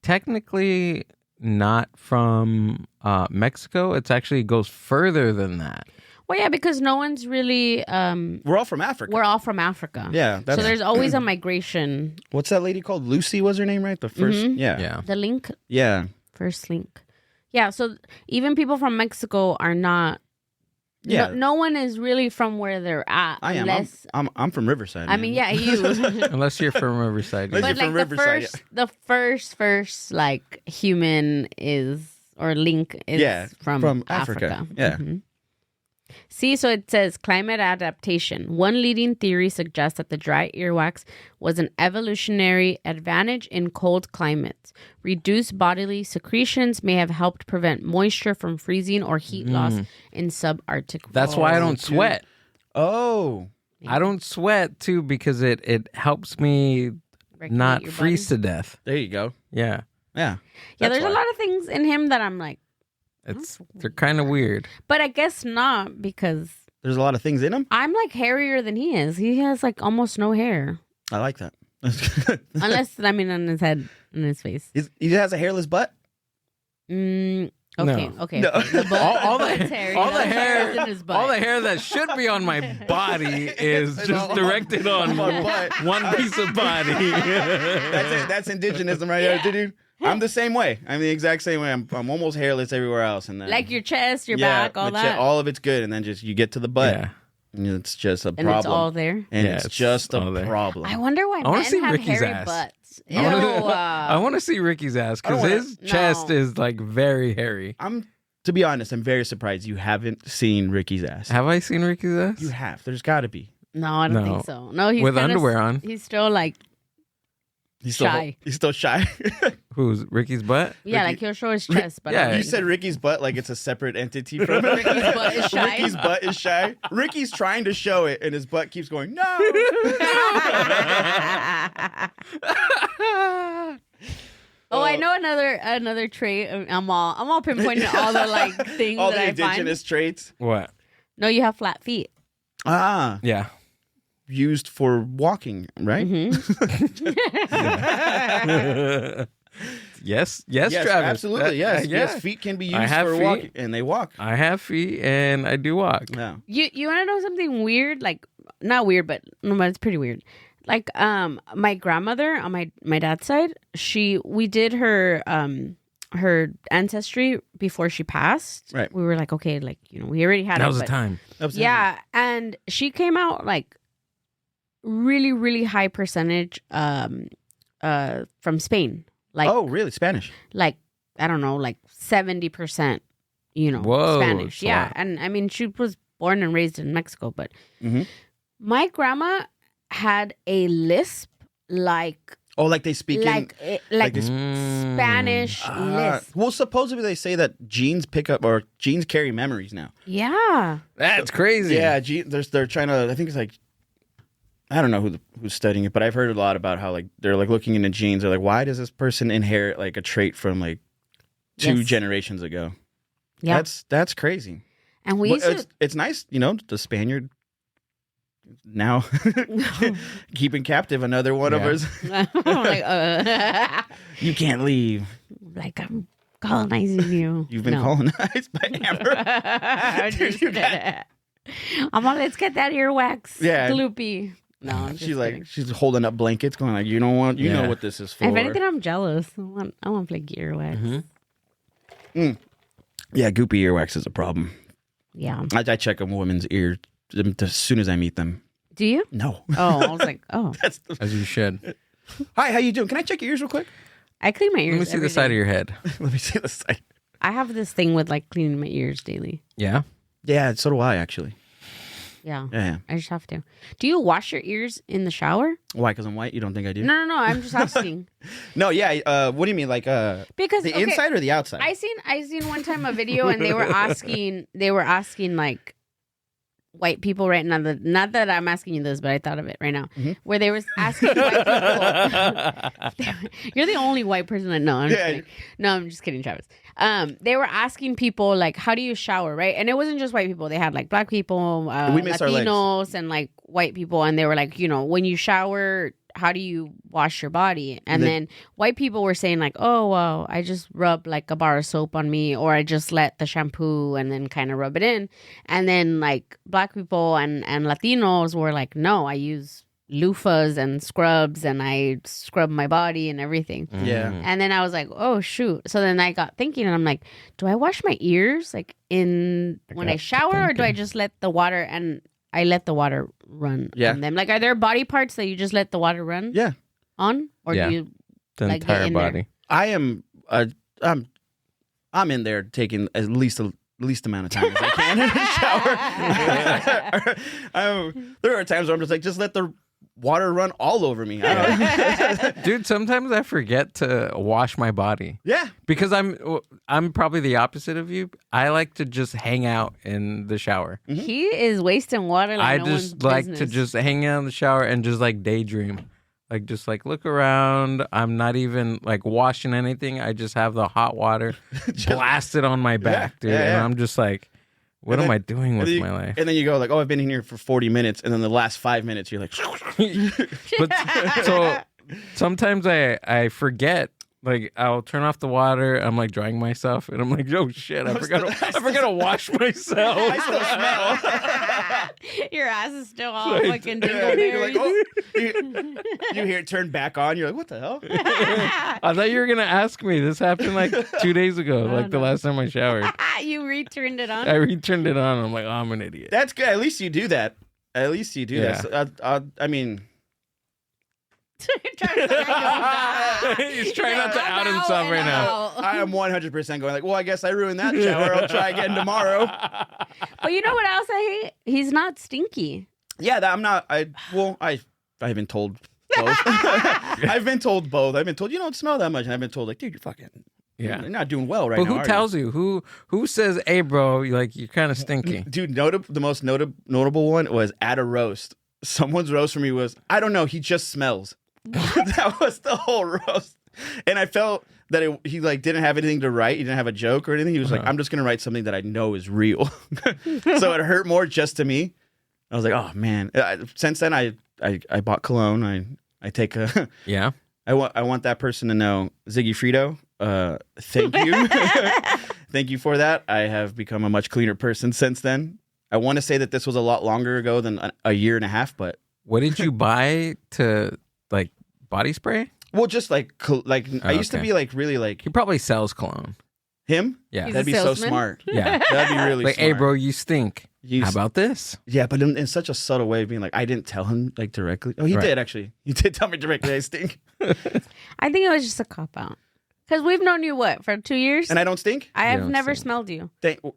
technically not from Mexico. It actually goes further than that. Well, yeah, because no one's really. We're all from Africa. We're all from Africa. Yeah, So that's there's always a migration. what's that lady called? Lucy was her name, right? The first, yeah, Yeah. The link, yeah. first link. Yeah, so even people from Mexico are not. Yeah. No one is really from where they're at. I am. Unless, I'm from Riverside. I mean, man. yeah, you. Unless you're from Riverside. Unless But you're like from the Riverside, first like human is or link is Yeah, from from Africa. Yeah. Mhm. See, so it says climate adaptation. One leading theory suggests that the dry earwax was an evolutionary advantage in cold climates. Reduced bodily secretions may have helped prevent moisture from freezing or heat loss in subarctic. That's why I don't worlds. sweat. Oh, I don't sweat too because it helps me Regulate not your freeze body. to death. There you go. Yeah. Yeah. Yeah, That's there's why. a lot of things in him that I'm like, They're kind of weird. but I guess not because There's a lot of things in him. I'm like hairier than he is. He has like almost no hair. I like that. Unless, I mean, on his head and his face. He has a hairless butt. Okay, No. okay. No. The butt, All the butt's hairy, all the the hair, is in his butt. all the hair that should be on my body is just directed on my butt. one piece of body. That's it. That's indigenism right there, dude. I'm the same way. I'm the exact same way. I'm almost hairless everywhere else, and then Like your chest, your back, all my that. all of it's good, and then just you get to the butt, Yeah. and it's just a and problem. it's all there. And Yeah, it's it's just all a there. problem. I wonder why I wanna men see have Ricky's hairy ass. butts. Ew. I want to see Ricky's ass I don't because wanna- his chest No. is like very hairy. To be honest, I'm very surprised you haven't seen Ricky's ass. Have I seen Ricky's ass? You have. There's got to be. No, I don't No. think so. No, he's With kinda underwear on. He's still like, He's still Shy. He's still shy. Who's Ricky's butt? yeah, Ricky- like he'll show his chest, but yeah. You said Ricky's butt like it's a separate entity from it. Ricky's butt is shy. Ricky's butt is shy. Ricky's trying to show it, and his butt keeps going, no. Oh, I know another trait. I'm all pinpointing all the like things All that the I indigenous traits. What? No, you have flat feet. Ah, Yeah. used for walking, right? Yes, Yes, Travis. absolutely. Yes, yeah. yes. Feet can be I used have for feet. walking, and they walk. I have feet and I do walk. Yeah. You want to know something weird? Like not weird, but no, but it's pretty weird. Like my grandmother on my dad's side, we did her ancestry before she passed. Right. We were like, okay, like we already had That it, was the but- time. Absolutely. Yeah, and she came out like really, really high percentage from Spain. Like Oh, really? Spanish? like I don't know, like 70%, Whoa, Spanish. so- Yeah. And I mean she was born and raised in Mexico, but Mhm. my grandma had a lisp like Oh, like they speak like this- Spanish in. lisp. Well, supposedly they say that genes pick up or genes carry memories now. Yeah. That's crazy. Yeah, they're trying to. I think it's like. I don't know who's studying it, but I've heard a lot about how like they're like looking into genes. They're like, why does this person inherit like a trait from like 2 Yes. generations ago? Yeah. That's crazy. And we Well, used to it's nice, the Spaniard now keeping captive another one of Yeah. us. like, You can't leave. like I'm colonizing you. You've been No. colonized by Amber. I'm Dude, you got- let's get that earwax. Yeah. Gloopy. No, I'm just She's like kidding. she's holding up blankets, going like, you know Yeah. what this is for. If anything, I'm jealous. I want flaky earwax. Yeah, goopy earwax is a problem. Yeah. I check a woman's ear as soon as I meet them. Do you? No. Oh, I was like, oh, That's As you should. Hi, how you doing? Can I check your ears real quick? I clean my ears. Let me see every the side day. of your head. Let me see the side. I have this thing with like cleaning my ears daily. Yeah. Yeah, so do I actually. Yeah. Yeah. I just have to. Do you wash your ears in the shower? Why? Because I'm white? You don't think I do? No. I'm just asking. No, yeah. What do you mean? Like Because the okay, inside or the outside? I seen one time a video and they were asking like white people right now. Not that I'm asking you this, but I thought of it right now. Mhm. Where they was asking white people. You're the only white person I know. I'm just Yeah. kidding. No, I'm just kidding, Travis. They were asking people like, how do you shower, right? And it wasn't just white people. They had like black people, We miss our legs. Latinos, and like white people, and they were like, when you shower, how do you wash your body? And then white people were saying like, oh, well, I just rub like a bar of soap on me, or I just let the shampoo and then kind of rub it in. And then like black people and Latinos were like, no, I use loofahs and scrubs and I scrub my body and everything. Yeah. And then I was like, oh shoot. So then I got thinking and I'm like, do I wash my ears like when I shower, or do I just let the water run Yeah. on them? Like, are there body parts that you just let the water run Yeah. on? Or Yeah. do you The Like, get entire in there. body. I am. I'm in there taking at least the least amount of time as I can in the shower. There are times where I'm just like, just let the water run all over me. I don't know. Dude, sometimes I forget to wash my body. Yeah. Because I'm probably the opposite of you. I like to just hang out in the shower. He is wasting water like I no just one's like business. to just hang out in the shower and just like daydream. Like just like look around. I'm not even like washing anything. I just have the hot water blasted on my back, dude. yeah, And yeah. I'm just like, what am I doing with my life? And then you go like, oh, I've been in here for 40 minutes. And then the last 5 minutes, you're like, But so sometimes I forget. Like I'll turn off the water. I'm like drying myself, and I'm like, oh shit! I forgot to wash myself. I still smell. Your ass is still all Like, fucking Yeah, you're like, dingleberries. oh. You hear it turn back on. You're like, what the hell? I thought you were gonna ask me. This happened like 2 days ago, like the last time I showered. You returned it on. I returned it on. I'm like, oh, I'm an idiot. That's good. At least you do that. At least you do Yeah. that. So, I mean, He's trying not to out himself right now. I am 100% going like, well, I guess I ruined that shower. I'll try again tomorrow. But you know what else I hate? He's not stinky. Yeah, I'm not. I've been told both. I've been told both. I've been told you don't smell that much, and I've been told like, dude, you're fucking. Yeah. You're not doing well right But now. who tells you? Who says, hey, bro, you're kind of stinky? Dude, the most notable one was at a roast. Someone's roast for me was, I don't know, he just smells. That was the whole roast. And I felt that he like didn't have anything to write. He didn't have a joke or anything. He was like, I'm just going to write something that I know is real. So it hurt more just to me. I was like, oh, man. Since then, I bought cologne. I take a... Yeah. I want that person to know, Ziggy Frito, thank you. Thank you for that. I have become a much cleaner person since then. I want to say that this was a lot longer ago than a year and a half, but... What did you buy to, like, body spray? Well, just like I used to okay. be like really like He probably sells cologne. him. Yeah. He's That'd a be so salesman? smart. Yeah. That'd be really Like, smart. hey, bro, you stink. How about this? Yeah, but in such a subtle way of being like, I didn't tell him like directly. Oh, he Right. did actually. He did tell me directly I stink. I think it was just a cop out. Because we've known you, what, for 2 years? And I don't stink? I have don't never stink. smelled you.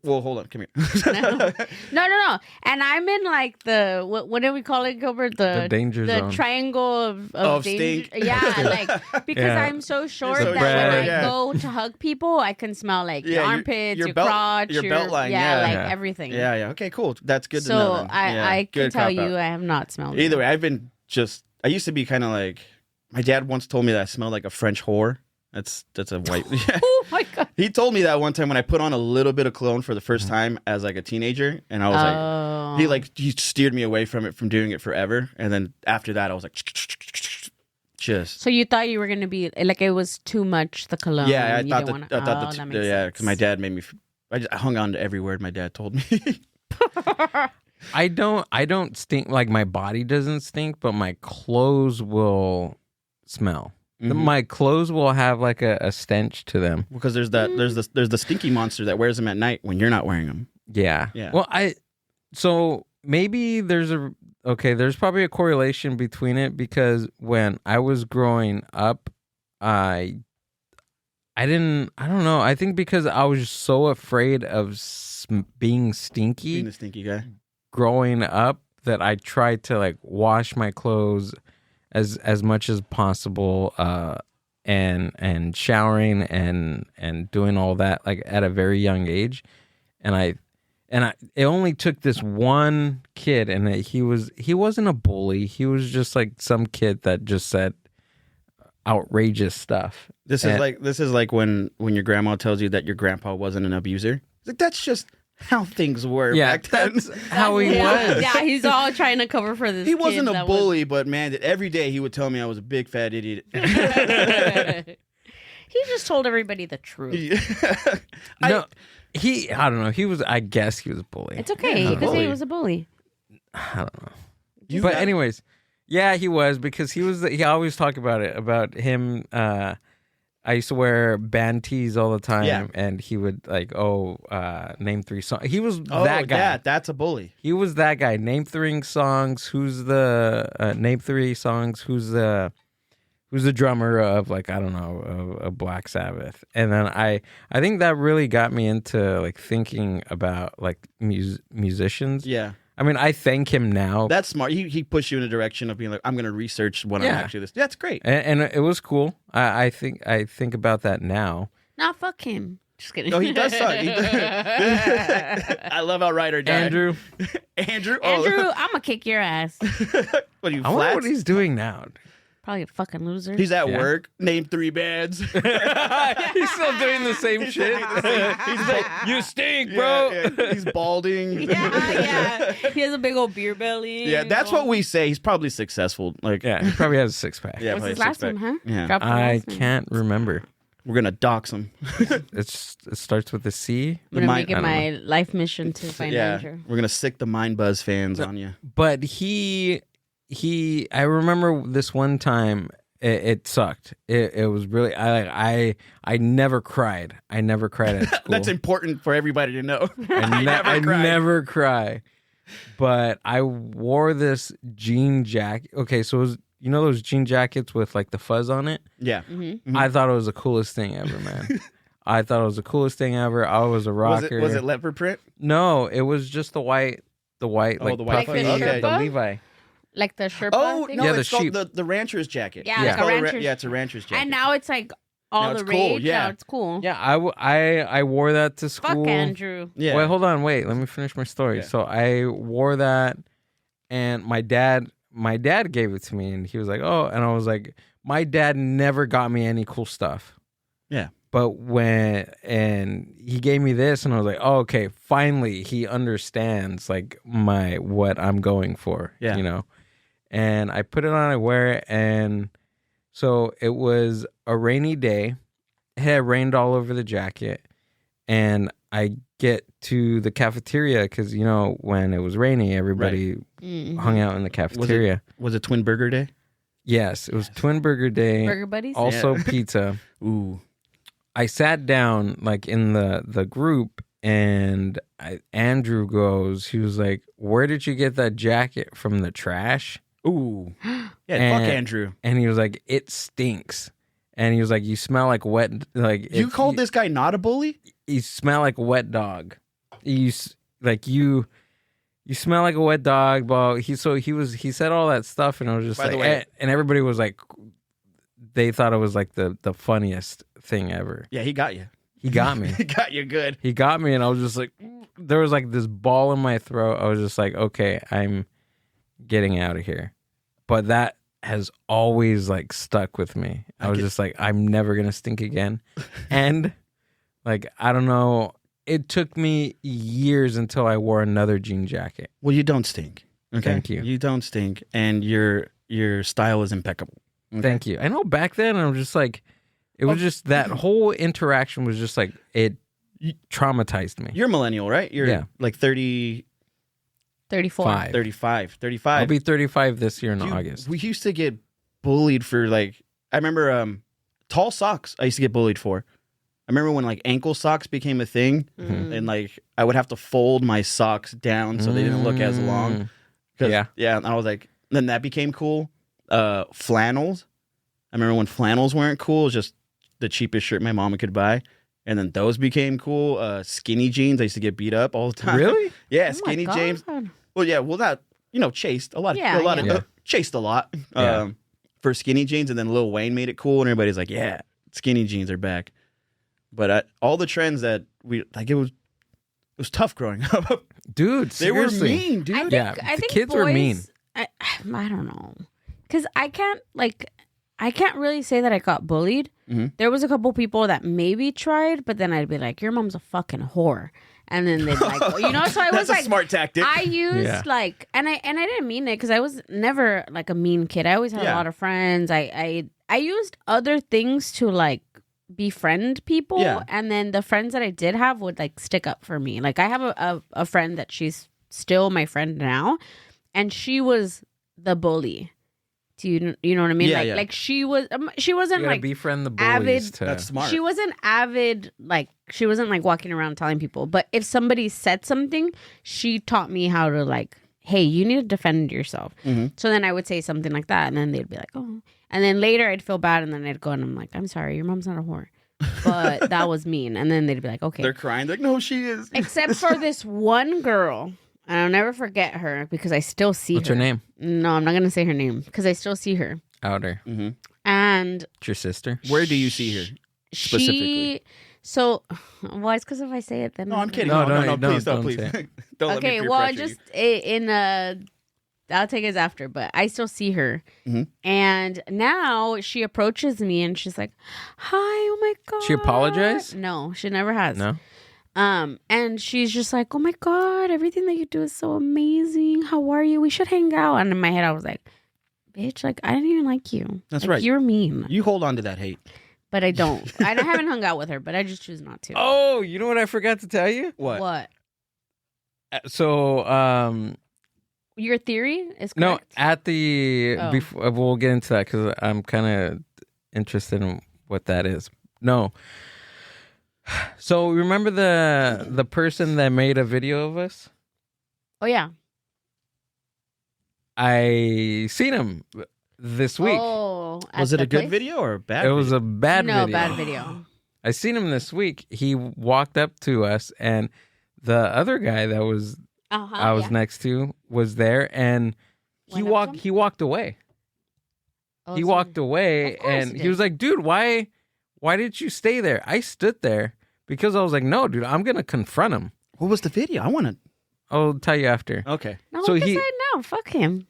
Well, hold on. Come here. No. And I'm in like the, what do we call it, Gilbert? The danger the zone. triangle of danger. stink. Yeah, like, because Yeah. I'm so short so that bread, when I yeah. go to hug people, I can smell like your Yeah, armpits, your belt- crotch, your belt line, yeah. like Yeah. everything. Yeah. Okay, cool. That's good to know. So then. Yeah, I can good tell cop out. you I have not smelled Either you. way, I've been I used to be kind of like, my dad once told me that I smelled like a French whore. That's a white. Yeah. Oh my God. He told me that one time when I put on a little bit of cologne for the first time as like a teenager, and I was like, he steered me away from it, from doing it forever, and then after that, I was like, just So you thought you were going to be, like it was too much, the cologne. yeah. I and you thought didn't that, wanna- that makes yeah, sense. because my dad made me. I hung on to every word my dad told me. I don't stink. Like, my body doesn't stink, but my clothes will smell. Mhm. My clothes will have like a stench to them. Because there's the stinky monster that wears them at night when you're not wearing them. Yeah. Yeah. Well, so maybe there's probably a correlation between it, because when I was growing up, I don't know. I think because I was so afraid of being stinky Being the stinky guy. growing up that I tried to like wash my clothes as much as possible, and showering and doing all that like at a very young age, and it only took this one kid, and he wasn't a bully. He was just like some kid that just said outrageous stuff. This is like when your grandma tells you that your grandpa wasn't an abuser. It's like, that's just how things were Yeah, back then. that's how he was. Yeah, he's all trying to cover for this He kid wasn't a that bully, but man, every day he would tell me I was a big fat idiot. He just told everybody the truth. No, I don't know. I guess he was a bully. It's okay. Yeah, You could say bully. he was a bully. I don't know. You But got- anyways, yeah, he was, because he always talked about him. I used to wear band tees all the time, Yeah. and he would like, name 3 songs. He was Oh, that guy. that's a bully. He was that guy. Name 3 songs. Who's the name 3 songs? Who's the drummer of, like, I don't know, of Black Sabbath? And then I think that really got me into like thinking about like musicians. Yeah. I mean, I thank him now. That's smart. He pushed you in a direction of being like, I'm going to research what I'm actually this. That's great. And it was cool. I think about that now. Nah, fuck him. Just kidding. No, he does suck. I love how Ryder died. Andrew. Andrew, I'm gonna kick your ass. What are you, I wonder what flats? he's doing now. Probably a fucking loser. He's at work. Name 3 bands. He's still doing the same shit. He's like, you stink, bro. Yeah. He's balding. yeah. He has a big old beer belly. Yeah, that's what we say. He's probably successful. Like, Yeah, he probably has a 6-pack. yeah, What's probably his a last six-pack. name, huh? Yeah. Drop the I last name. can't remember. We're gonna dox him. It starts with a C. I'm gonna mind- make it I don't my life mission to find Andrew. We're gonna sick the Mind Buzz fans on you. But I remember this one time it sucked. It was really I never cried. I never cried at school. That's important for everybody to know. I cried. never cry. But I wore this jean jacket. Okay, so it was, you know those jean jackets with like the fuzz on it? Yeah. Mm-hmm. I thought it was the coolest thing ever, man. I thought it was the coolest thing ever. I was a rocker. Was it leopard print? No, it was just the white Oh, like the white puffy, fuzz. Like the the Sherpa? Levi. Like the Sherpa Oh thing? no, Yeah, it's the called sheep. the rancher's jacket. Yeah, Yeah. like a Called rancher's. yeah, it's a rancher's jacket. And now it's like all Now the it's cool, rage. yeah. Now it's cool. Yeah, I wore that to school. Fuck Andrew. yeah. Wait, hold on, wait. Let me finish my story. Yeah. So I wore that, and my dad gave it to me, and he was like, "Oh," and I was like, "My dad never got me any cool stuff." Yeah. But and he gave me this, and I was like, "Oh, okay, finally he understands like what I'm going for." Yeah. You know, and I put it on, I wear it, and so it was a rainy day. It had rained all over the jacket, and I get to the cafeteria because, you know, when it was raining, everybody Mhm. hung out in the cafeteria. Was it Twin Burger Day? Yes, it was Twin Burger Day. Burger buddies? Also pizza. Ooh. I sat down like in the group, and Andrew goes, he was like, "Where did you get that jacket, from the trash?" Ooh. Yeah, And- fuck Andrew. And he was like, "It stinks." And he was like, "You smell like wet." Like You called this guy not a bully? You smell like a wet dog. You smell like a wet dog. But he said all that stuff, and I was just By the like, way- and everybody was like, they thought it was like the funniest thing ever. Yeah, he got you. He got me. He got you good. He got me, and I was just like, there was like this ball in my throat. I was just like, okay, I'm getting out of here. But that has always like stuck with me. I was just like, I'm never gonna stink again. And like, I don't know. It took me years until I wore another jean jacket. Well, you don't stink. Okay? Thank you. You don't stink, and your style is impeccable. Okay? Thank you. I know back then I was just like, it was just that whole interaction was just like, it traumatized me. You're a millennial, right? You're Yeah. like 30, 34. 35. I'll be 35 this year in Dude, August. We used to get bullied for like, I remember tall socks I used to get bullied for. I remember when like ankle socks became a thing, Mm. and like I would have to fold my socks down so they didn't look as long. 'Cause- Yeah. Yeah. And I was like, then that became cool. Flannels. I remember when flannels weren't cool. It was just the cheapest shirt my mom could buy. And then those became cool. Skinny jeans. I used to get beat up all the time. Really? Yeah, Oh my skinny God. jeans. Well, yeah, well, that, chased a lot. Yeah, yeah. Chased a lot Yeah. for skinny jeans, and then Lil Wayne made it cool, and everybody's like, "Yeah, skinny jeans are back." But all the trends that we like, it was tough growing up. Dude, They were seriously. mean, dude. I think, Yeah, I the think kids were mean. I don't know. Because I can't really say that I got bullied. Mhm. There was a couple people that maybe tried, but then I'd be like, your mom's a fucking whore. And then they'd like, so I was That's like, a smart tactic. I used Yeah. like, and I didn't mean it because I was never like a mean kid. I always had Yeah. a lot of friends. I used other things to like befriend people, Yeah. and then the friends that I did have would like stick up for me. Like I have a friend that she's still my friend now, and she was the bully. Do you know what I mean? Yeah, like yeah. like she wasn't You gotta like befriend the avid- bullies. That's smart. she wasn't avid, like she wasn't like walking around telling people, but if somebody said something, she taught me how to like, hey, you need to defend yourself. Mhm. So then I would say something like that, and then they'd be like, oh, and then later I'd feel bad, and then I'd go and I'm like, I'm sorry, your mom's not a whore, but that was mean. And then they'd be like, okay. They're crying. They're like, no, she is. Except for this one girl. And I'll never forget her because I still see What's her. her name? No, I'm not going to say her name because I still see her. Outer. Mm-hmm. And It's your sister. Where do you see her specifically? So, well, it's because if I say it, then No, I'm kidding. No, No, don't please, don't, please. say it. Don't let me okay, peer well, pressure just you. in I'll take it after, but I still see her. Mhm. And now she approaches me and she's like, "Hi, oh my god." She apologized? No, she never has. No. And she's just like, "Oh my god, everything that you do is so amazing. How are you? We should hang out." And in my head, I was like, "Bitch, like I didn't even like you. That's Like, right. You're mean." You hold on to that hate. But I don't. I haven't hung out with her, but I just choose not to. Oh, you know what I forgot to tell you? What? So, Your theory is no, correct? at the Oh. before we'll get into that because I'm kind of interested in what that is. No. So remember the person that made a video of us? Oh yeah. I seen him this week. Oh, Was it a good video or a bad? It was video? a bad no, video. bad video. I seen him this week. He walked up to us, and the other guy that was I was next to was there, and he Went up to walked. him? He walked away. Oh, He so- walked away, Of course and he he did. was like, "Dude, why did you stay there?" I stood there because I was like, "No, dude, I'm gonna confront him." What was the video? I want to. I'll tell you after. Okay. No, So we he- decide now. Fuck him.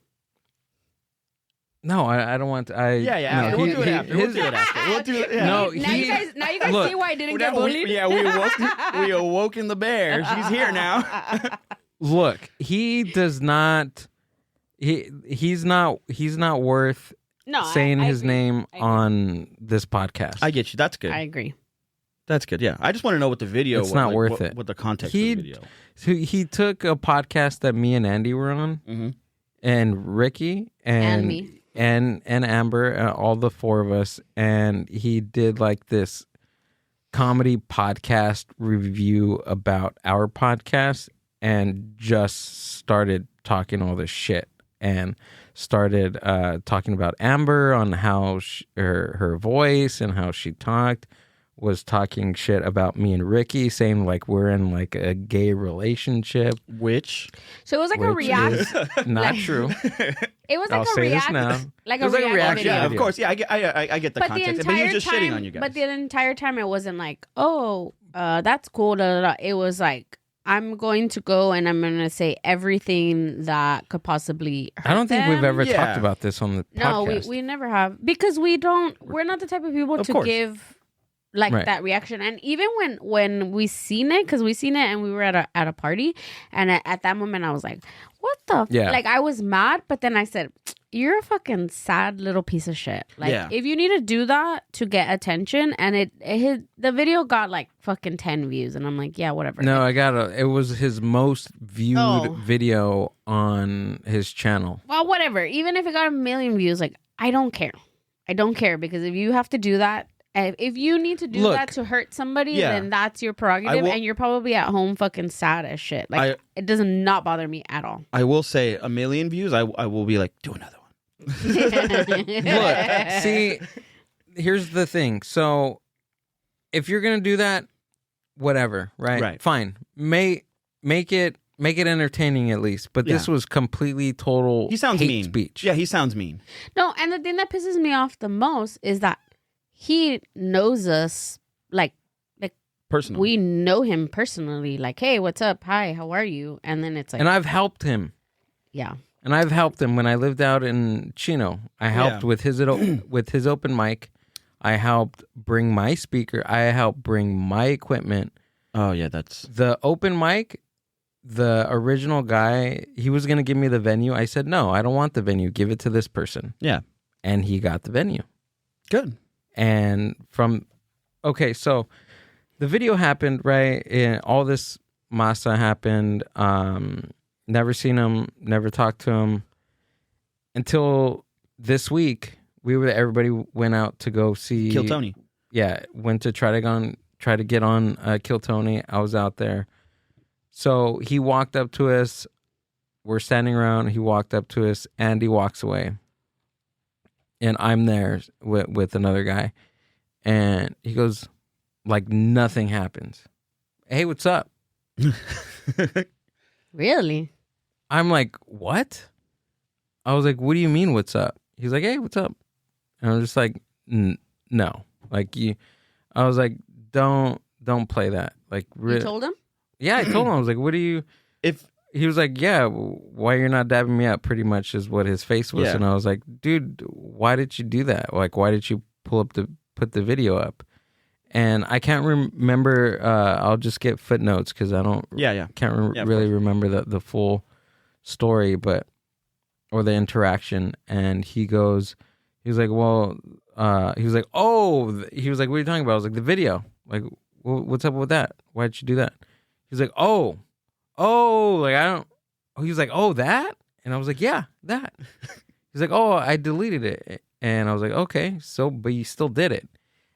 No, I don't want. Yeah. no, we'll he- do it he- after. his- We'll do it after. We'll do it. Yeah. No, now he- you guys Look, see why I didn't Well, get bullied. we awoke in the bear. She's here now. Look, he does not. He's not worth No, saying I his agree. name I agree. on this podcast. I get you. That's good. I agree. That's good. Yeah. I just want to know what the video It's was. not like, worth what, it. What the context He- of the video. So he took a podcast that me and Andy were on, Mm-hmm. and Ricky and me. and Amber, all the four of us, and he did like this comedy podcast review about our podcast, and just started talking all this shit, and started talking about Amber on how her voice and how she talked, was talking shit about me and Ricky, saying like we're in like a gay relationship, Which So it was like a which react. is not true. It was I'll like a say this react. now. Like It a was like a react reaction video. yeah, of video. course. Yeah, I get the But the context. But he entire was just shitting time, on you guys. but the entire time it wasn't like, oh, that's cool. Da, da, da. It was like, I'm going to go and I'm going to say everything that could possibly hurt I don't think we've them. ever Yeah. talked about this on the No, podcast. we never have, because we're not the type of people Of to course. give like Right. that reaction. And even when we seen it, because we seen it and we were at a party, and at that moment I was like, what the Yeah. like, I was mad, but then I said, you're a fucking sad little piece of shit. Like, Yeah. if you need to do that to get attention, and the video got like fucking 10 views, and I'm like, yeah, whatever. No, it was his most viewed Oh. video on his channel. Well, whatever. Even if it got 1 million views, like, I don't care. I don't care, because if you have to do that, if you need to do Look. that to hurt somebody, Yeah. then that's your prerogative, will- and you're probably at home fucking sad as shit. Like, it does not bother me at all. I will say 1 million views. I will be like, do another one. Look, see, here's the thing. So, if you're gonna do that, whatever, right? Right. Fine. Make it entertaining at least. But this Yeah. was completely total. He sounds hate mean. speech. Yeah, he sounds mean. No, and the thing that pisses me off the most is that he knows us, like Personally. we know him personally. Like, hey, what's up? Hi, how are you? And then it's like, And I've helped him. yeah. And I've helped him when I lived out in Chino. I helped Yeah. with his open mic. I helped bring my speaker. I helped bring my equipment. Oh yeah, that's The open mic, the original guy, he was going to give me the venue. I said, no, I don't want the venue. Give it to this person. yeah, And he got the venue. good. And so the video happened, right? And all this masa happened. Never seen him, never talked to him until this week. Everybody went out to go see Kill Tony. Yeah, went to try to get on Kill Tony. I was out there. So he walked up to us. We're standing around. He walked up to us. Andy walks away. And I'm there with another guy. And he goes, like nothing happens. Hey, what's up? Really? I'm like, what? I was like, what do you mean, what's up? He's like, hey, what's up? And I'm just like, no. Like, I was like, don't play that. Like, You told him? Yeah, I told him. I was like, what do you... If He was like, yeah, why you're not dabbing me up, pretty much is what his face was. Yeah. And I was like, dude, why did you do that? Like, why did you put the video up? And I can't remember. I'll just get footnotes because I don't. Yeah. Can't Yeah, of really course. remember the full story, or the interaction. And he was like, well, he was like, oh, he was like, what are you talking about? I was like, the video. Like, what's up with that? Why did you do that? He's like, oh, like I don't. Oh, he was like, oh, that, and I was like, yeah, that. He's like, oh, I deleted it, and I was like, okay, so but you still did it,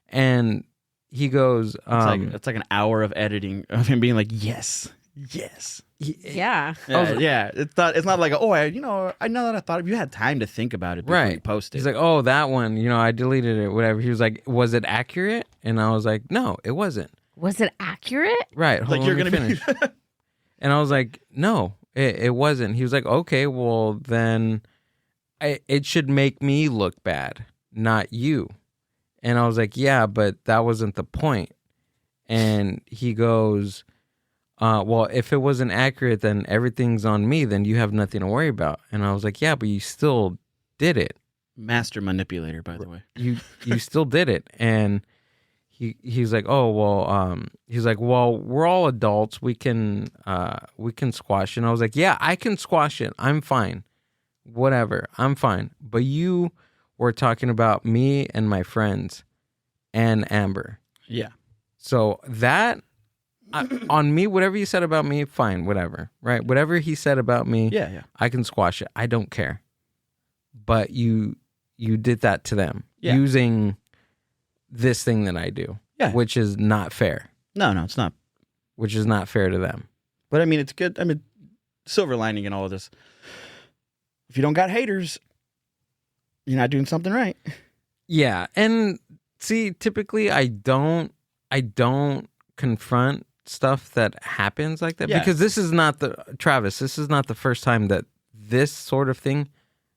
and he goes, it's like an hour of editing of him being like, yes. Yeah. Yeah. It's not like, oh, I know that I thought of you had time to think about it before you posted. He's like, oh, that one, I deleted it, whatever. He was like, was it accurate? And I was like, no, it wasn't. Was it accurate? Right. Hold like on, you're let me gonna finish. And I was like, no, it wasn't. He was like, okay, well then it should make me look bad, not you. And I was like, yeah, but that wasn't the point. And he goes, well, if it wasn't accurate, then everything's on me. Then you have nothing to worry about. And I was like, yeah, but you still did it. Master manipulator, by the way. You still did it. And he's like, oh, well, he's like, well, we're all adults. We can squash it. And I was like, yeah, I can squash it. I'm fine. Whatever. I'm fine. But you were talking about me and my friends and Amber. Yeah. So that, on me, whatever you said about me, fine, whatever, right? Whatever he said about me, Yeah. I can squash it. I don't care. But you did that to them using this thing that I do, which is not fair. No, it's not. Which is not fair to them. But I mean, it's good. I mean, silver lining in all of this. If you don't got haters, you're not doing something right. Yeah, and see, typically I don't confront stuff that happens like that because this is not Travis. This is not the first time that this sort of thing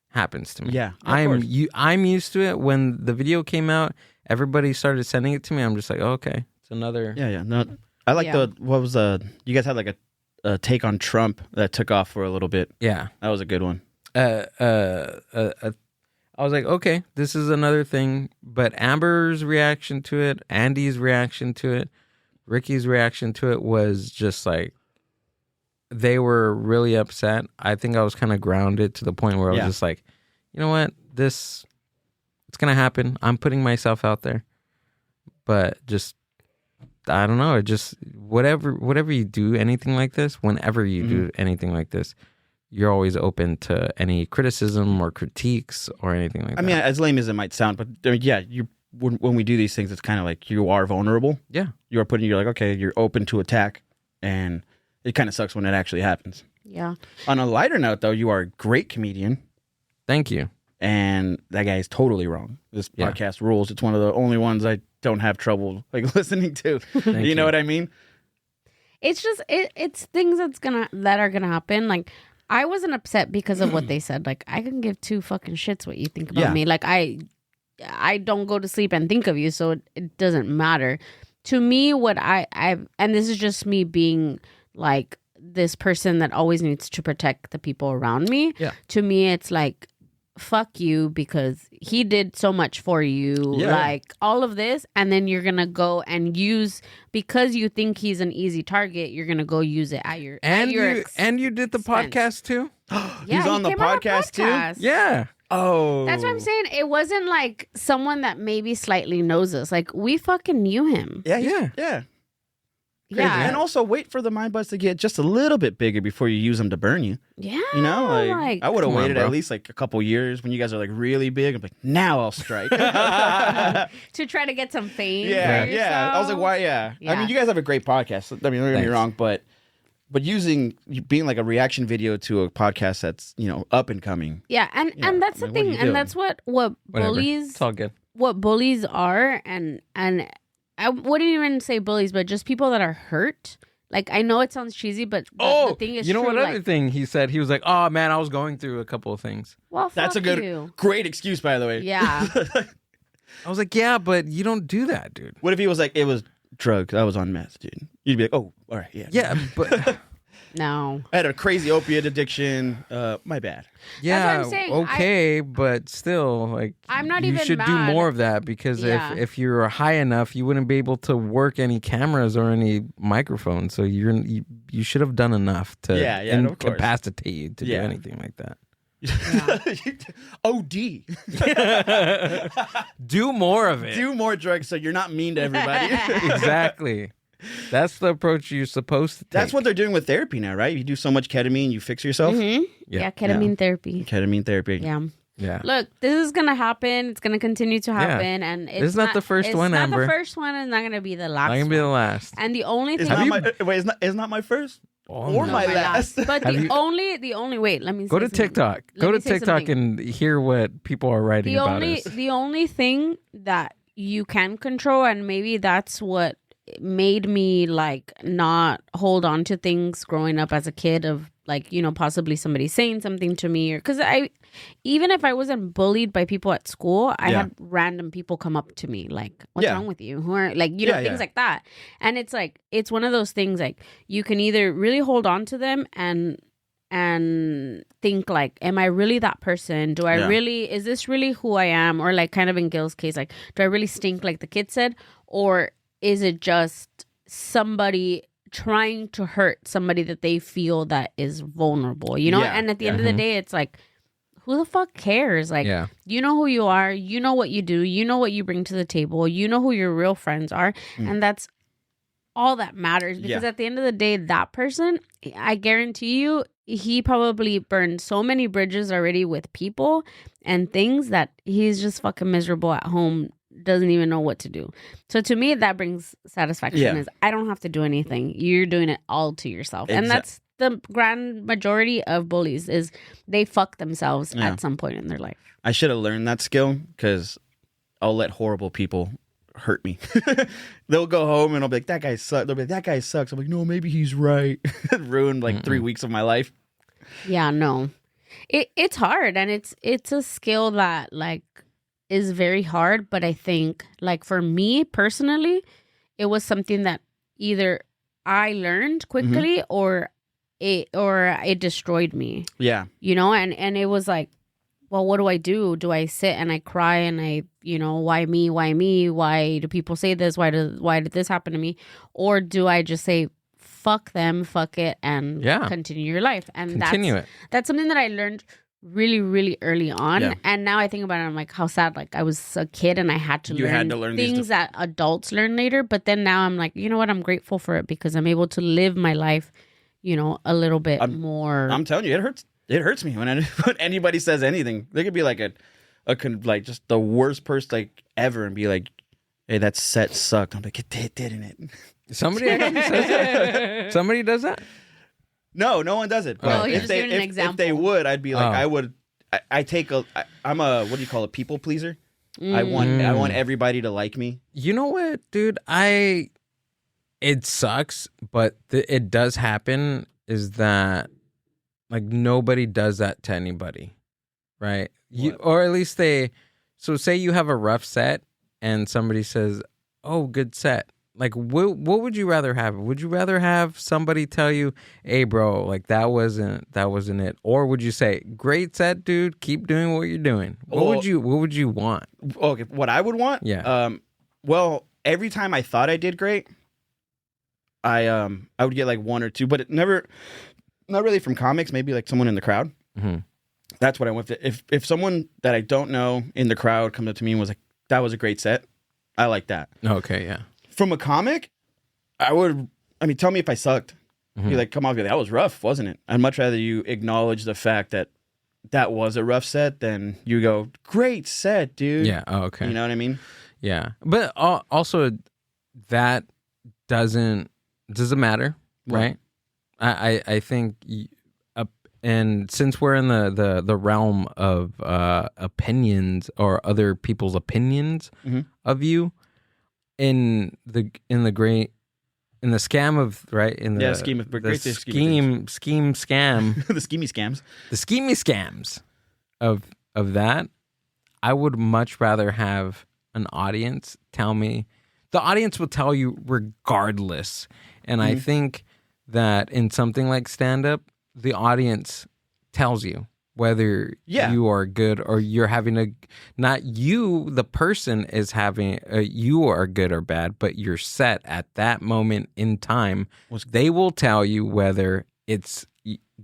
happens to me. Yeah, I'm used to it. When the video came out, everybody started sending it to me. I'm just like, oh, okay, it's another. Yeah. No, I like you guys had like a take on Trump that took off for a little bit. Yeah, that was a good one. I was like, okay, this is another thing. But Amber's reaction to it, Andy's reaction to it, Ricky's reaction to it was just like, they were really upset. I think I was kind of grounded to the point where I was just like, you know what, it's going to happen. I'm putting myself out there. But just, I don't know. It just, whatever you do, anything like this, whenever you do anything like this, you're always open to any criticism or critiques or anything like that. I mean, as lame as it might sound, but I mean, when we do these things, it's kind of like you are vulnerable. Yeah. You're like, okay, you're open to attack, and it kind of sucks when it actually happens. Yeah. On a lighter note, though, you are a great comedian. Thank you. And that guy is totally wrong. This podcast rules. It's one of the only ones I don't have trouble like listening to. You know what I mean? It's just it's things that are gonna happen. Like, I wasn't upset because of what they said. Like, I can give two fucking shits what you think about me. Like, I don't go to sleep and think of you, so it doesn't matter. To me, what I've, and this is just me being like this person that always needs to protect the people around me. Yeah. To me, it's like, fuck you, because he did so much for you, like all of this, and then you're gonna go and use, because you think he's an easy target, you're gonna go use it at your and you did the podcast too. He's on the podcast too. Yeah. Oh, that's what I'm saying. It wasn't like someone that maybe slightly knows us. Like, we fucking knew him. Yeah. Crazy. Yeah. And also wait for the mind buzz to get just a little bit bigger before you use them to burn you. Yeah. You know, like I would have waited bro. at least like a couple years when you guys are like really big. I'm like, now I'll strike. To try to get some fame. Yeah. I was like, why? Yeah. I mean, you guys have a great podcast. I mean, don't get me wrong, but being like a reaction video to a podcast that's, up and coming. Yeah, and that's the thing, and that's what bullies. It's all good. What bullies are, and I wouldn't even say bullies, but just people that are hurt. Like, I know it sounds cheesy, but the thing is you know true, what other like, thing he said? He was like, "Oh man, I was going through a couple of things." well, That's a fuck good, you. great excuse, by the way. Yeah. I was like, "Yeah, but you don't do that, dude." What if he was like, it was drugs, I was on meth, dude? You'd be like, oh, all right, yeah. Yeah, but No. I had a crazy opiate addiction. My bad. yeah, I'm saying. okay, but still, like, I'm not you even should do mad. more of that because Yeah. if you're high enough, you wouldn't be able to work any cameras or any microphones. So you should have done enough to Yeah, of course. incapacitate you to do Yeah. anything like that. OD. Do more of it. Do more drugs so you're not mean to everybody. Exactly. That's the approach you're supposed to take. That's what they're doing with therapy now, right? You do so much ketamine, you fix yourself. Mm-hmm. Yeah. Yeah, ketamine therapy. Ketamine therapy. Yeah. Yeah. Look, this is gonna happen. It's gonna continue to happen, and it's not the first one, It's Amber. not the first one, and it's not gonna be the last. Not gonna be the one. last. And the only It's thing. not my, wait, it's not my first or no. my last. But Have the you- only wait. Let me Go say to something. TikTok. Let Go me to say TikTok something. and hear what people are writing about us. The only thing that you can control, and maybe that's what made me like not hold on to things growing up as a kid, of like, you know, possibly somebody saying something to me, or because even if I wasn't bullied by people at school, I Yeah. had random people come up to me like, what's Yeah. wrong with you? Who are, like, you know, Yeah, things yeah. like that. And it's like, it's one of those things, like, you can either really hold on to them and think like, am I really that person? Do I Yeah. really, is this really who I am? Or like, kind of in Gil's case, like, do I really stink like the kid said? Or is it just somebody trying to hurt somebody that they feel that is vulnerable, you know? Yeah, And at the yeah. end of the day, it's like, who the fuck cares? Like, Yeah. you know who you are, you know what you do, you know what you bring to the table, you know who your real friends are, and that's all that matters. Because Yeah. at the end of the day, that person, I guarantee you, he probably burned so many bridges already with people and things that he's just fucking miserable at home, doesn't even know what to do. So to me, that brings satisfaction. Yeah. Is I don't have to do anything. You're doing it all to yourself. And that's the grand majority of bullies, is they fuck themselves Yeah. at some point in their life. I should have learned that skill because I'll let horrible people hurt me. They'll go home and I'll be like, that guy sucks. They'll be like, that guy sucks. I'm like, no, maybe he's right. Ruined like 3 weeks of my life. Yeah, no. It's hard, and it's a skill that like is very hard, but I think like for me personally, it was something that either I learned quickly or it destroyed me. Yeah. You know, and it was like, well, what do I do? Do I sit and I cry and I, you know, why me? Why me? Why do people say this? Why did this happen to me? Or do I just say, fuck them, fuck it, and continue your life? And that's something that I learned really, really early on. Yeah. And now I think about it, I'm like, how sad. Like, I was a kid and I had to learn things that adults learn later. But then now I'm like, you know what? I'm grateful for it because I'm able to live my life, you know, a little bit more. I'm telling you, it hurts. It hurts me when anybody says anything. They could be like like just the worst person like ever and be like, hey, that set sucked. I'm like, it did, didn't it? Somebody actually says that? Somebody does that? No one does it. Oh, But he's just giving an if example. they would, I'd be like, I'm a, what do you call it, people pleaser. I want everybody to like me. You know what, dude? It sucks, but it does happen, is that like nobody does that to anybody, right? Or at least so say you have a rough set and somebody says, oh, good set. Like, what would you rather have? Would you rather have somebody tell you, hey, bro, like that wasn't it? Or would you say, great set, dude, keep doing what you're doing? What would you want? Okay, what I would want? Yeah. Well, every time I thought I did great, I would get like one or two, but it never, not really from comics, maybe like someone in the crowd. Mm-hmm. That's what I want. If someone that I don't know in the crowd comes up to me and was like, that was a great set, I like that. Okay, yeah. From a comic, tell me if I sucked. Mm-hmm. You're like, come on, that was rough, wasn't it? I'd much rather you acknowledge the fact that was a rough set than you go, great set, dude. Yeah, oh, okay. You know what I mean? Yeah. But also that doesn't matter, right? I think, and since we're in the realm of opinions or other people's opinions Mm-hmm. of you, in the great in the scam of in the scheme of the great scheme of scam the schemy scams. the schemy scams of that, I would much rather have an audience tell me. The audience will tell you regardless, and I think that in something like stand-up, the audience tells you whether you are good or you're having a, not you, the person is having you are good or bad, but you're set at that moment in time. They will tell you whether it's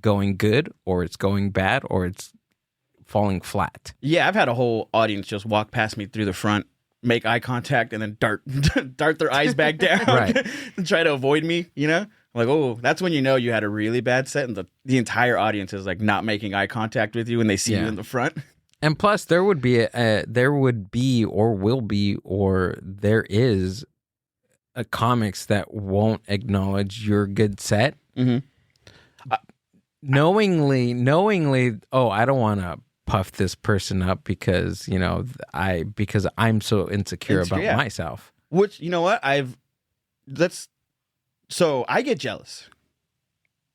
going good or it's going bad or it's falling flat. Yeah, I've had a whole audience just walk past me through the front, make eye contact, and then dart their eyes back down and try to avoid me, you know? Like, oh, that's when you know you had a really bad set, and the entire audience is like not making eye contact with you when they see you in the front. And plus, there would be or will be or there is a comics that won't acknowledge your good set, knowingly. Oh, I don't want to puff this person up because because I'm so insecure about myself. Which, you know what, So I get jealous.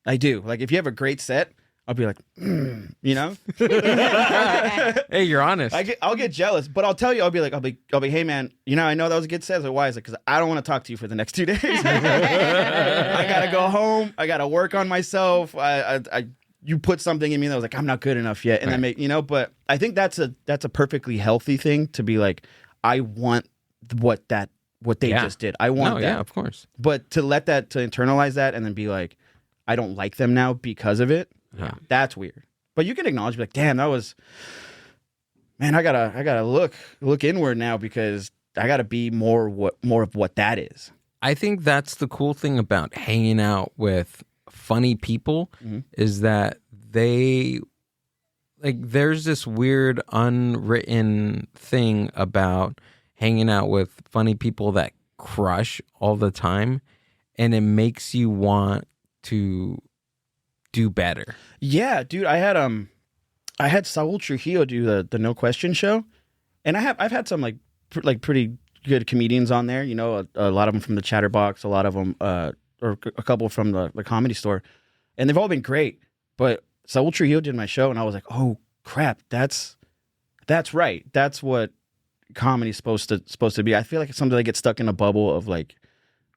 I do. Like, if you have a great set, I'll be like, you know. Hey, you're honest. I'll get jealous, but I'll tell you, I'll be, hey man, I know that was a good set. So why is it? Because I don't want to talk to you for the next 2 days. I gotta go home. I gotta work on myself. You put something in me that was like, I'm not good enough yet, and then But I think that's a perfectly healthy thing to be like, I want what they just did. I want that. Yeah, of course. But to internalize that and then be like, I don't like them now because of it. Yeah. That's weird. But you can acknowledge, be like, damn, that was, man, I gotta look inward now because I gotta be more of what that is. I think that's the cool thing about hanging out with funny people is that they there's this weird unwritten thing about hanging out with funny people that crush all the time, and it makes you want to do better. Yeah, dude, I had Saul Trujillo do the No Question show, and I've had some pretty good comedians on there. A lot of them from the Chatterbox, a lot of them or a couple from the Comedy Store, and they've all been great. But Saul Trujillo did my show, and I was like, oh crap, that's right. That's what comedy's supposed to be. I feel like sometimes I get stuck in a bubble of like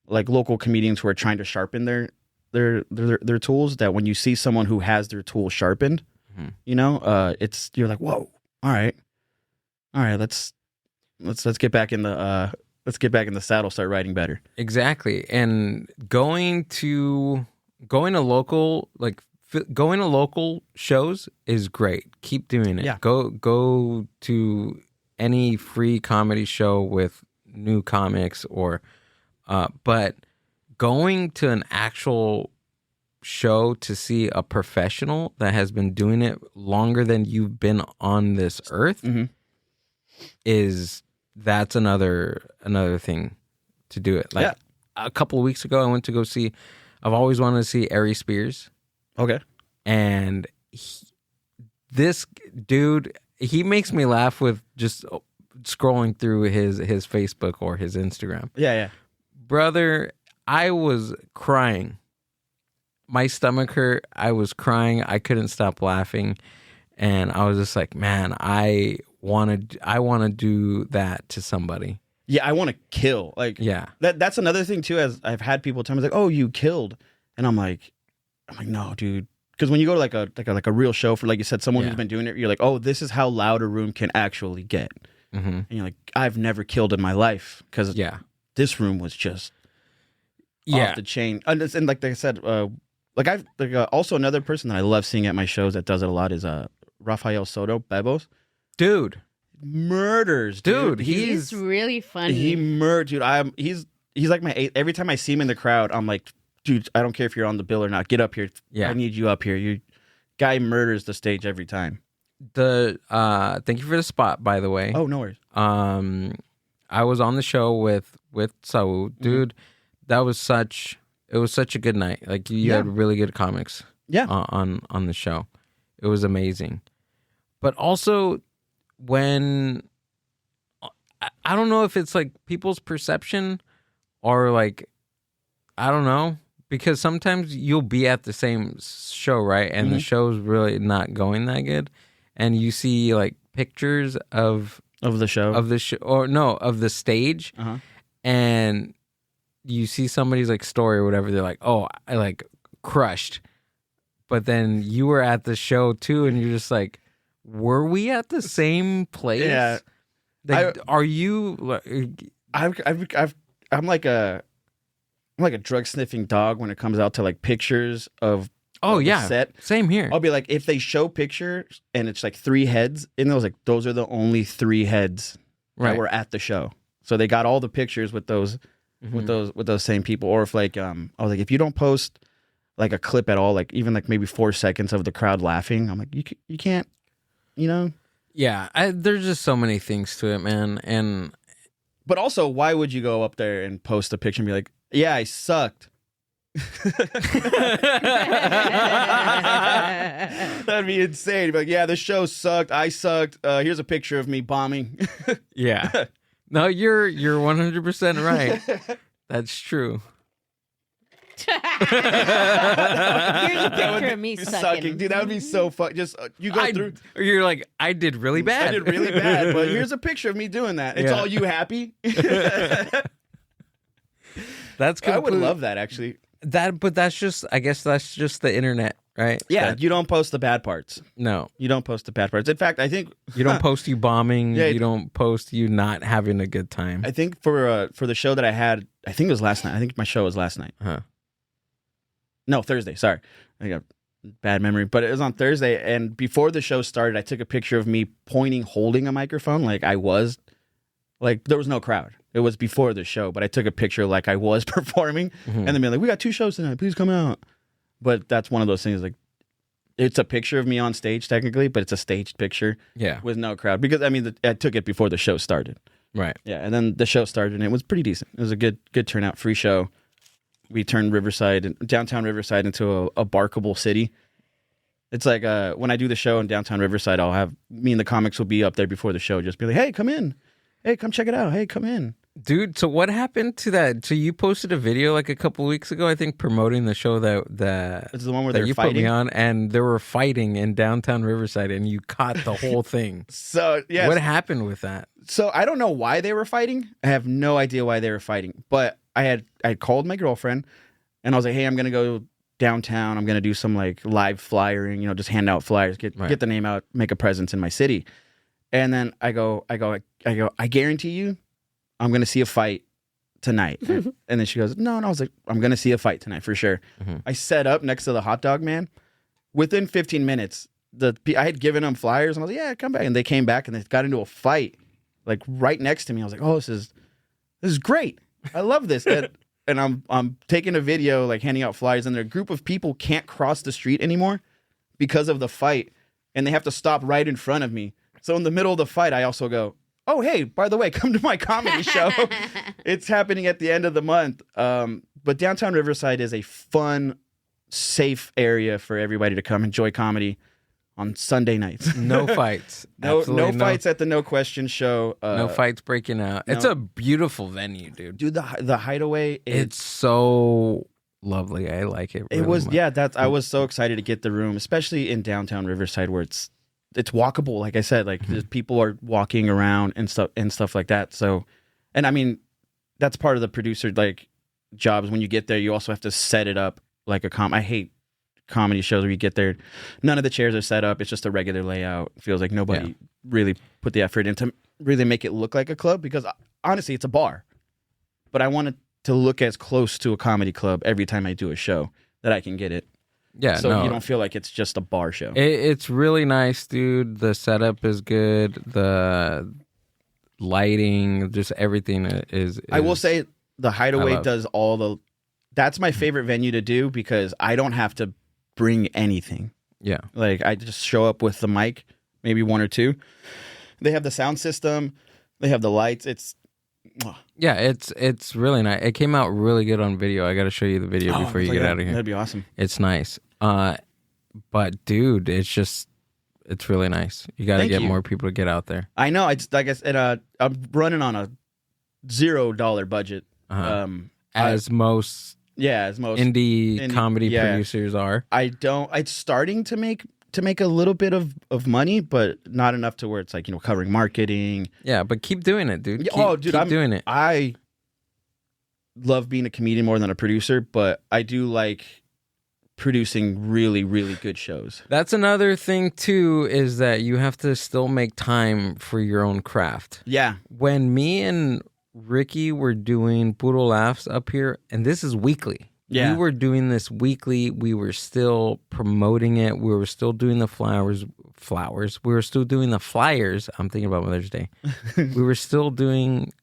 local comedians who are trying to sharpen their tools, that when you see someone who has their tools sharpened, you're like, whoa, all right, let's get back in the saddle, start writing better. Exactly. And going to local shows is great. Keep doing it. Yeah. Go to any free comedy show with new comics but going to an actual show to see a professional that has been doing it longer than you've been on this earth that's another thing to do it. A couple of weeks ago, I went to go see, I've always wanted to see Ari Spears. Okay. And this dude, he makes me laugh with just scrolling through his Facebook or his Instagram. Yeah. Brother, I was crying. My stomach hurt. I was crying. I couldn't stop laughing. And I was just like, man, I want to do that to somebody. Yeah, I want to kill. That's another thing too, as I've had people tell me, like, oh, you killed. And I'm like, no, dude. Because when you go to like a real show for, like you said, someone who's been doing it, you're like, oh, this is how loud a room can actually get. And you're like, I've never killed in my life because this room was just off the chain. And like I said, also another person that I love seeing at my shows that does it a lot is Rafael Soto, Bebos. Dude. Murders, dude. He's really funny. Dude, he's like my eighth. Every time I see him in the crowd, I'm like, dude, I don't care if you're on the bill or not. Get up here. Yeah. I need you up here. Guy murders the stage every time. Thank you for the spot, by the way. Oh, no worries. I was on the show with Saul. Dude, it was such a good night. Like, you had really good comics on the show. It was amazing. But also, when I don't know if it's like people's perception or like I don't know, because sometimes you'll be at the same show, right? And the show's really not going that good. And you see like pictures of the show. of the stage. And you see somebody's like story or whatever. They're like, oh, I like crushed. But then you were at the show too. And you're just like, were we at the same place? Yeah. Like, are you? I'm like a drug sniffing dog when it comes out to like pictures of the set. Same here. I'll be like, if they show pictures and it's like 3 heads, and those are the only 3 heads that were at the show. So they got all the pictures with those with those same people. Or if like I was like, if you don't post like a clip at all, like even like maybe 4 seconds of the crowd laughing, I'm like, you can't, you know. Yeah, there's just so many things to it, man. And but also, why would you go up there and post a picture and be like, yeah, I sucked? That'd be insane. You'd be like, yeah, the show sucked. I sucked. Here's a picture of me bombing. Yeah. No, you're 100% right. That's true. Here's a picture of me sucking. Dude, that would be so fun. Just you go through. You're like, I did really bad. I did really bad, but here's a picture of me doing that. It's all you happy. That's I would love that actually. But that's just, I guess that's just the internet, right? Yeah, you don't post the bad parts. No, you don't post the bad parts. In fact, I think you don't post you bombing. You don't post you not having a good time. I think for the show that I had, I think it was last night. I think my show was last night. No, Thursday. Sorry, I got bad memory, but it was on Thursday. And before the show started, I took a picture of me holding a microphone, like I was, like there was no crowd. It was before the show, but I took a picture like I was performing, and then being like, "We got 2 shows tonight. Please come out." But that's one of those things. Like, it's a picture of me on stage technically, but it's a staged picture. Yeah, with no crowd because I mean, I took it before the show started. Right. Yeah, and then the show started, and it was pretty decent. It was a good turnout, free show. We turned downtown Riverside into a barkable city. It's like when I do the show in downtown Riverside, I'll have me and the comics will be up there before the show, just be like, "Hey, come in. Hey, come check it out. Hey, come in." Dude, so what happened to that? So you posted a video like a couple weeks ago, I think, promoting the show that it's the one where you fighting? Put me on, and they were fighting in downtown Riverside, and you caught the whole thing. So yeah, what happened with that? So I don't know why they were fighting. I have no idea why they were fighting. But I called my girlfriend, and I was like, "Hey, I'm gonna go downtown. I'm gonna do some like live flyering, just hand out flyers, get the name out, make a presence in my city." And then I go, "I guarantee you, I'm going to see a fight tonight." And then she goes, no. And I was like, "I'm going to see a fight tonight for sure." I set up next to the hot dog man. Within 15 minutes, I had given them flyers and I was like, "Yeah, come back." And they came back and they got into a fight like right next to me. I was like, "Oh, this is great. I love this." And I'm taking a video, like handing out flyers, and a group of people can't cross the street anymore because of the fight. And they have to stop right in front of me. So in the middle of the fight, I also go, "Oh, hey, by the way, come to my comedy show." It's happening at the end of the month. But downtown Riverside is a fun, safe area for everybody to come enjoy comedy on Sunday nights. No fights. No fights at the No Question show. No fights breaking out. No. It's a beautiful venue, dude. Dude, the Hideaway. It's so lovely. I like it. It was, much. I was so excited to get the room, especially in downtown Riverside where it's walkable. Like I said, like people are walking around and stuff like that. So, and I mean, that's part of the producer like jobs. When you get there, you also have to set it up like I hate comedy shows where you get there, none of the chairs are set up. It's just a regular layout. It feels like nobody really put the effort into really make it look like a club because honestly, it's a bar. But I want it to look as close to a comedy club every time I do a show that I can get it. Yeah, so you don't feel like it's just a bar show. It's really nice, dude. The setup is good. The lighting, just everything is I will say the Hideaway does all the. That's my favorite venue to do because I don't have to bring anything. Yeah, like I just show up with the mic, maybe 1 or 2. They have the sound system. They have the lights. It's really nice. It came out really good on video. I got to show you the video before you get out of here. That'd be awesome. It's nice. But dude, it's really nice. You got to get more people to get out there. I know. It's like I said, I'm running on a $0 budget. As most as most indie comedy producers are. It's starting to make a little bit of money, but not enough to where it's like, covering marketing. Yeah, but keep doing it, dude. Keep doing it. I love being a comedian more than a producer, but I do like producing really, really good shows. That's another thing too, is that you have to still make time for your own craft. Yeah. When me and Ricky were doing Puro Laughs up here, and this is weekly. Yeah. We were doing this weekly. We were still promoting it. We were still doing the flowers. We were still doing the flyers. I'm thinking about Mother's Day. We were still doing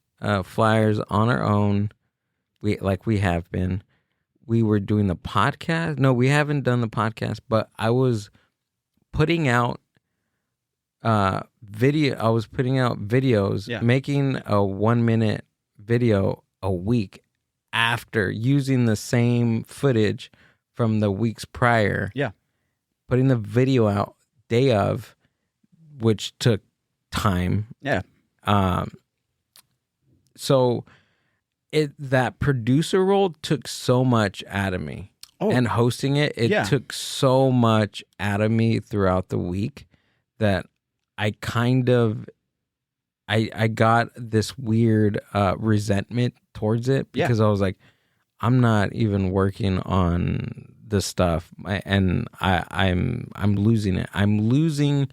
flyers on our own. We have been. We were doing the podcast. No, we haven't done the podcast, but I was putting out video. I was putting out videos, making a 1-minute video a week after using the same footage from the weeks prior. Yeah. Putting the video out day of, which took time. Yeah. So that producer role took so much out of me. Oh. And hosting it took so much out of me throughout the week that I kind of I got this weird resentment towards it because I was like, I'm not even working on the stuff, and I'm losing it. I'm losing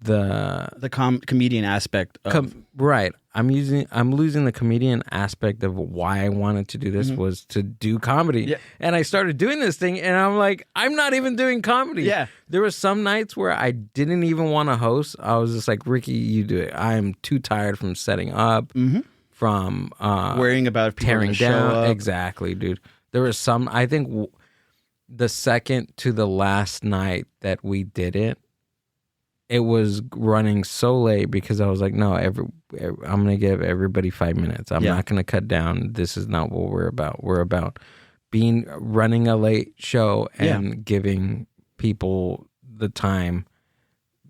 the comedian aspect of right. I'm losing the comedian aspect of why I wanted to do this was to do comedy. Yeah. And I started doing this thing and I'm like, I'm not even doing comedy. Yeah. There were some nights where I didn't even want to host. I was just like, Ricky, you do it. I am too tired from setting up, from worrying about people tearing down. Show up. Exactly, dude. There was some, I think the second to the last night that we did it, it was running so late because I was like, no, I'm going to give everybody 5 minutes. I'm not going to cut down. This is not what we're about. We're about running a late show and giving people the time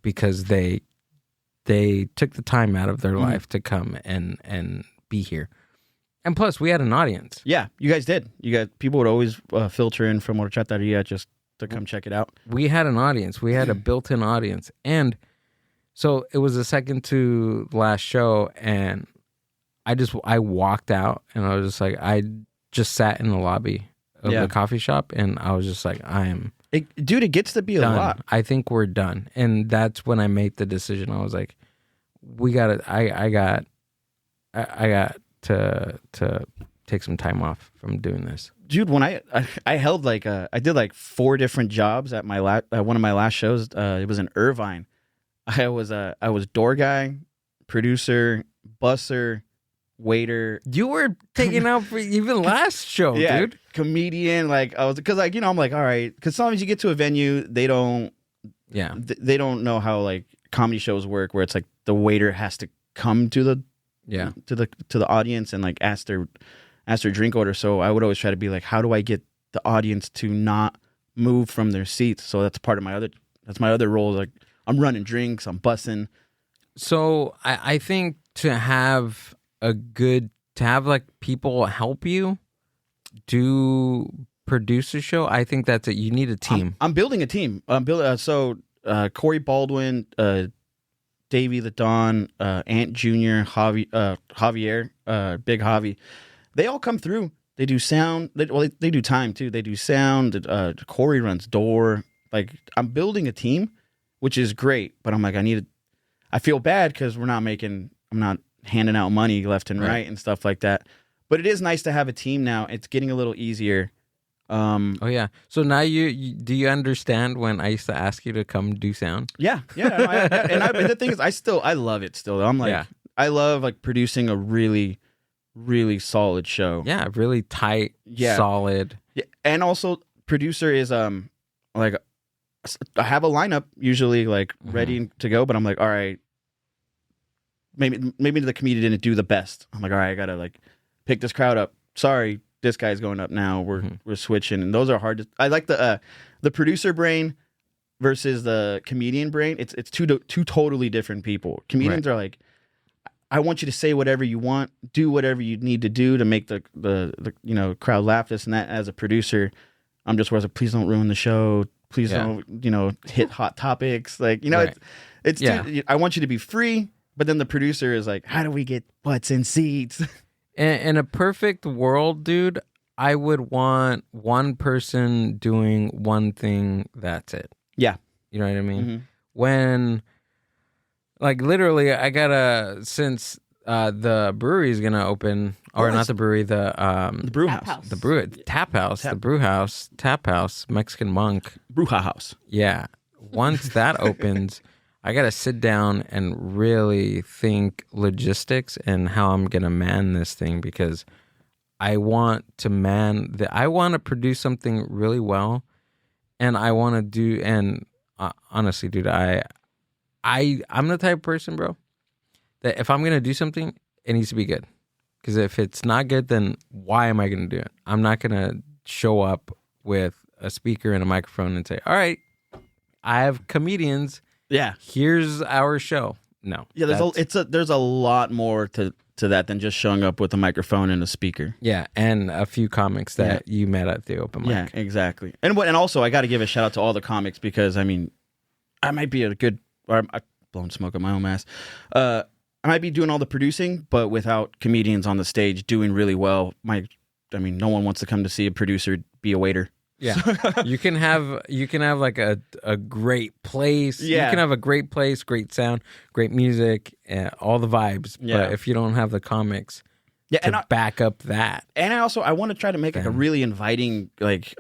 because they took the time out of their life to come and be here. And plus, we had an audience. Yeah, you guys did. People would always filter in from Horchataria just to come check it out. We had an audience. We had a built-in audience. And so it was the second to last show, and I walked out, and I was just like, I just sat in the lobby of the coffee shop, and I was just like, dude, it gets to be done. A lot. I think we're done. And that's when I made the decision. I was like, I got to take some time off from doing this. Dude, when I held I did like 4 different jobs at my one of my last shows. It was in Irvine. I was door guy, producer, busser, waiter. You were taking out for even last show, dude. Comedian. Like I was, because I'm like, all right, because sometimes you get to a venue, they don't know how like comedy shows work, where it's like the waiter has to come to the audience and like ask their drink order. So I would always try to be like, how do I get the audience to not move from their seats? So that's my other role. Like I'm running drinks, I'm bussing. So I think to have like people help you produce a show, I think that's it. You need a team. I'm building a team. I'm building. Corey Baldwin, Davey the Don, Ant Jr., Javier, Big Javi. They all come through. They do sound. They do time too. They do sound. Corey runs door. Like I'm building a team, which is great. But I'm like, I feel bad because I'm not handing out money left and right and stuff like that. But it is nice to have a team now. It's getting a little easier. Oh yeah. So now you do you understand when I used to ask you to come do sound? Yeah. And the thing is, I love it still. I'm like, I love like producing a really, really solid show. Yeah, really tight, solid. Yeah, and also producer is like I have a lineup usually like ready to go, but I'm like, all right, maybe the comedian didn't do the best. I'm like, all right, I gotta like pick this crowd up. Sorry, this guy's going up now. We're switching, and those are hard. I like the producer brain versus the comedian brain. It's two totally different people. Comedians are like, I want you to say whatever you want, do whatever you need to do to make the crowd laugh, this and that. As a producer, I'm just like, please don't ruin the show. Please don't, hit hot topics. Like, Right. it's I want you to be free. But then the producer is like, how do we get butts in seats? In a perfect world, dude, I would want one person doing one thing. That's it. Yeah. You know what I mean? Mm-hmm. When, like, literally, I gotta, since the brewery is gonna open, or not the brewery, the brew Tap house. house. the brew tap house, the brew house, tap house, Mexican Monk. Bruja house. Yeah. Once that opens, I got to sit down and really think logistics and how I'm going to man this thing, because I want to I want to produce something really well, and I want to do, and honestly, dude, I'm the type of person, bro, that if I'm going to do something, it needs to be good. Because if it's not good, then why am I going to do it? I'm not going to show up with a speaker and a microphone and say, all right, I have comedians. Yeah. Here's our show. No. Yeah, there's a lot more to that than just showing up with a microphone and a speaker. Yeah, and a few comics that you met at the open mic. Yeah, exactly. And also I got to give a shout out to all the comics, because I mean, I might be I'm blowing smoke up my own ass. I might be doing all the producing, but without comedians on the stage doing really well. No one wants to come to see a producer be a waiter. Yeah. you can have like a great place. Yeah. You can have a great place, great sound, great music, all the vibes. Yeah. But if you don't have the comics to back up that. And I want to try to make like a really inviting like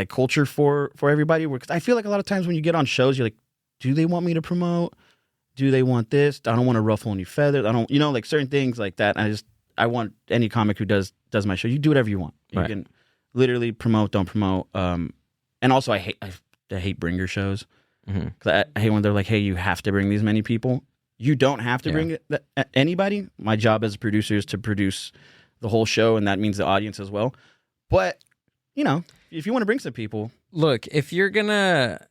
culture for everybody, because I feel like a lot of times when you get on shows, you're like, do they want me to promote? Do they want this? I don't want to ruffle any feathers. I don't, like certain things like that. I want any comic who does my show, you do whatever you want. You can literally promote, don't promote. And also I hate bringer shows. Because I hate when they're like, hey, you have to bring these many people. You don't have to bring anybody. My job as a producer is to produce the whole show, and that means the audience as well. But, if you want to bring some people. Look, if you're gonna,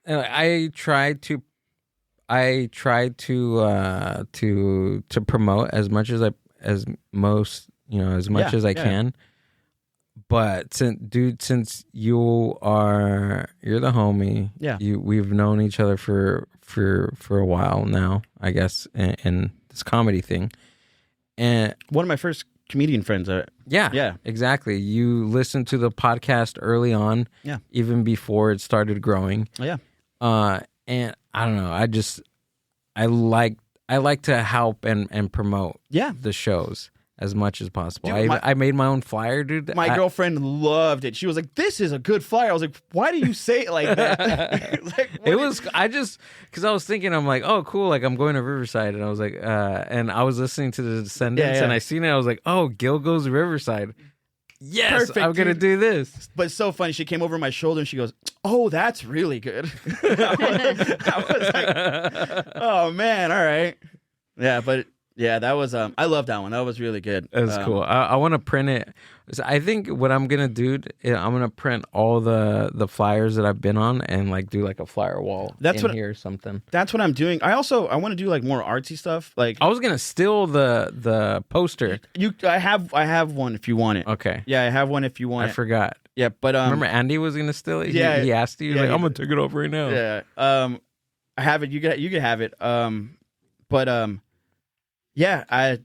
I try to promote as much as I can. But since you're the homie, we've known each other for a while now, I guess, in this comedy thing. And one of my first comedian friends. Yeah, exactly. You listened to the podcast early on, even before it started growing. Yeah. And I don't know. I like to help and promote the shows as much as possible. Dude, I made my own flyer, dude. My girlfriend loved it. She was like, "This is a good flyer." I was like, "Why do you say it like that?" Because I was thinking, I'm like, "Oh, cool!" Like I'm going to Riverside, and I was like, and I was listening to the Descendants, and I seen it. I was like, "Oh, Gil goes to Riverside. Yes, perfect, I'm gonna do this." But it's so funny. She came over my shoulder and she goes, "Oh, that's really good." I was like, "Oh man, all right." Yeah, but. Yeah, that was I love that one. That was really good. That's cool. I want to print it. I think what I'm gonna do, I'm gonna print all the flyers that I've been on and like do like a flyer wall here or something. That's what I'm doing. I want to do like more artsy stuff. Like I was gonna steal the poster. I have one if you want it. Okay. Yeah, I have one if you want it. I forgot. Yeah, but remember Andy was gonna steal it. Yeah, he asked you. Like, I'm gonna take it off right now. Yeah. I have it. You can have it. Yeah, I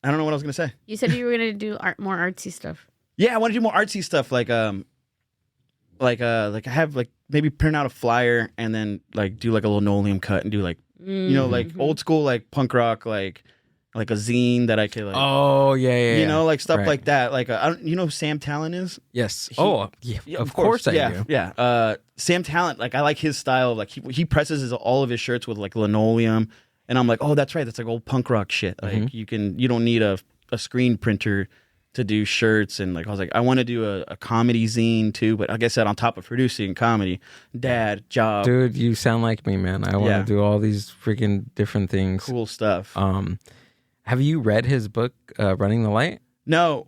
don't know what I was gonna say. You said you were gonna do more artsy stuff. Yeah, I want to do more artsy stuff, like I have like maybe print out a flyer and then like do like a linoleum cut and do like like old school like punk rock like a zine that I could like. Oh yeah. Like stuff like that. Like who Sam Talent is? Yes. Of course I do. Yeah. Sam Talent, like I like his style. Like he presses all of his shirts with like linoleum. And I'm like, oh, that's right. That's like old punk rock shit. Like you don't need a screen printer to do shirts. And like, I was like, I want to do a comedy zine too. But like I said, on top of producing comedy, dad, job. Dude, you sound like me, man. I want to do all these freaking different things. Cool stuff. Have you read his book, Running the Light? No,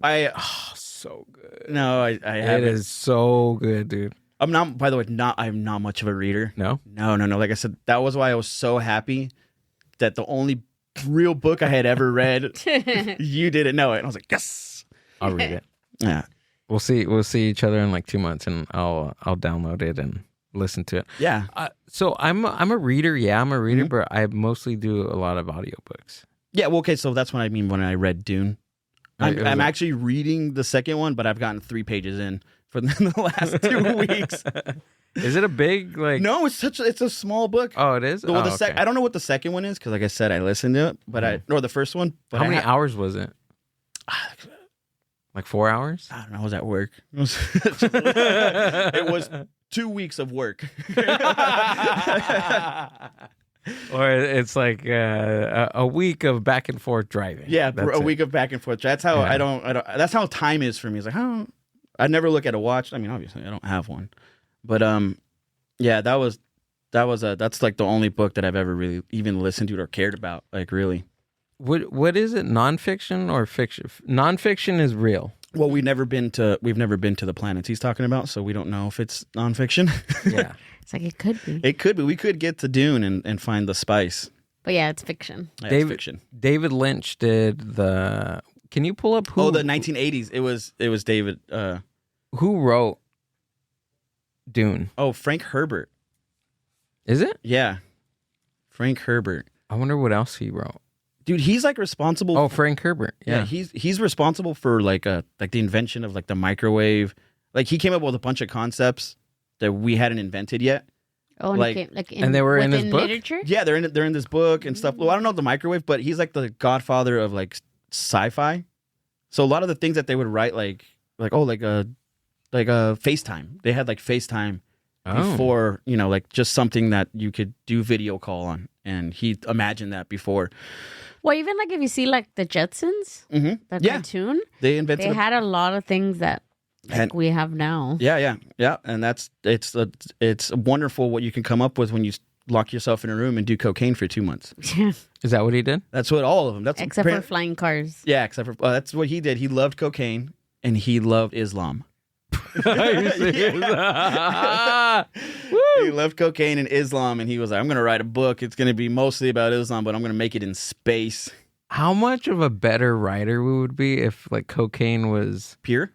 so good. No, I haven't. It is so good, dude. I'm not, by the way, I'm not much of a reader. No? No. Like I said, that was why I was so happy that the only real book I had ever read. You didn't know it. And I was like, yes. I'll read it. Yeah. We'll see each other in like 2 months, and I'll download it and listen to it. Yeah. So I'm a reader. Yeah, I'm a reader, Mhm. but I mostly do a lot of audiobooks. Yeah. Well, okay. So that's what I mean when I read Dune. I'm actually reading the second one, but I've gotten 3 pages in for the last 2 weeks. Is it a big like? No, it's a small book. Oh, it is. Well, Oh, okay. I don't know what the second one is because, like I said, I listened to it, but or the first one. But How many hours was it? Like 4 hours? I don't know. I was at work. It was 2 weeks of work. Or it's like a week of back and forth driving. Yeah, That's a it. week of back and forth. That's how I don't. That's how time is for me. It's like I never look at a watch. I mean, obviously, I don't have one, but yeah, that's like the only book that I've ever really even listened to or cared about. Like really. What is it? Nonfiction or fiction? Nonfiction is real. Well, we've never been to the planets he's talking about, so we don't know if it's nonfiction. Yeah. It's like it could be. It could be. We could get to Dune and find the spice. But yeah, it's fiction. Yeah, it's fiction. David Lynch did the. Can you pull up who? Oh, the 1980s. It was David. Who wrote Dune? Oh, Frank Herbert. Is it? Yeah, Frank Herbert. I wonder what else he wrote. Dude, he's like responsible. Oh, Frank Herbert. Yeah. he's responsible for like the invention of like the microwave. Like he came up with a bunch of concepts that we hadn't invented yet. Oh, and Like- and they were in this within book? literature. Yeah, they're in this book and stuff. Well, I don't know the microwave, but he's like the godfather of like sci-fi. So a lot of the things that they would write, like a FaceTime. They had like FaceTime before, like just something that you could do video call on, and he imagined that before. Well, even like if you see like the Jetsons, Mm-hmm. the Yeah. cartoon, They invented. they had a lot of things that And- we have now. Yeah, and it's wonderful what you can come up with when you lock yourself in a room and do cocaine for 2 months. Is that what he did? That's what all of them. That's Except for flying cars. yeah, except for that's what he did. He loved cocaine and he loved Islam. Are you serious? He loved cocaine and Islam, and he was like, "I'm going to write a book. It's going to be mostly about Islam, but I'm going to make it in space." How much of a better writer we would be if like cocaine was Pure.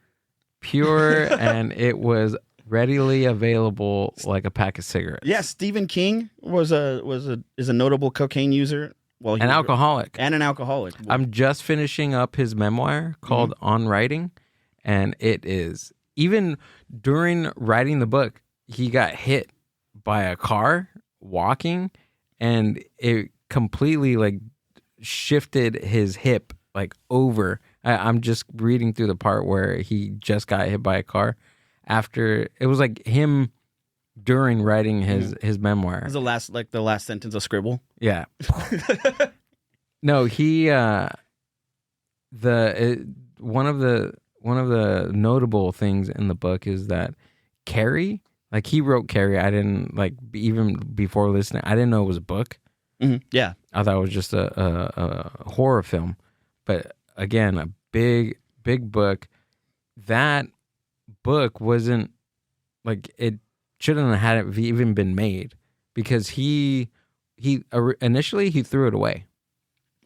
and it was readily available like a pack of cigarettes? Yeah, Stephen King is a notable cocaine user. Well, An alcoholic. and an alcoholic. I'm just finishing up his memoir called On Writing, and it is, even during writing the book, he got hit by a car walking, and it completely like shifted his hip like over. I'm just reading through the part where he just got hit by a car. After it was like him during writing his memoir. It's the last sentence of Scribble. Yeah. No, he one of the notable things in the book is that Carrie, like he wrote Carrie. I didn't like even before listening. I didn't know it was a book. Mm-hmm. Yeah, I thought it was just a horror film. But again, a big book. That book wasn't like it shouldn't have had it even been made because he initially he threw it away.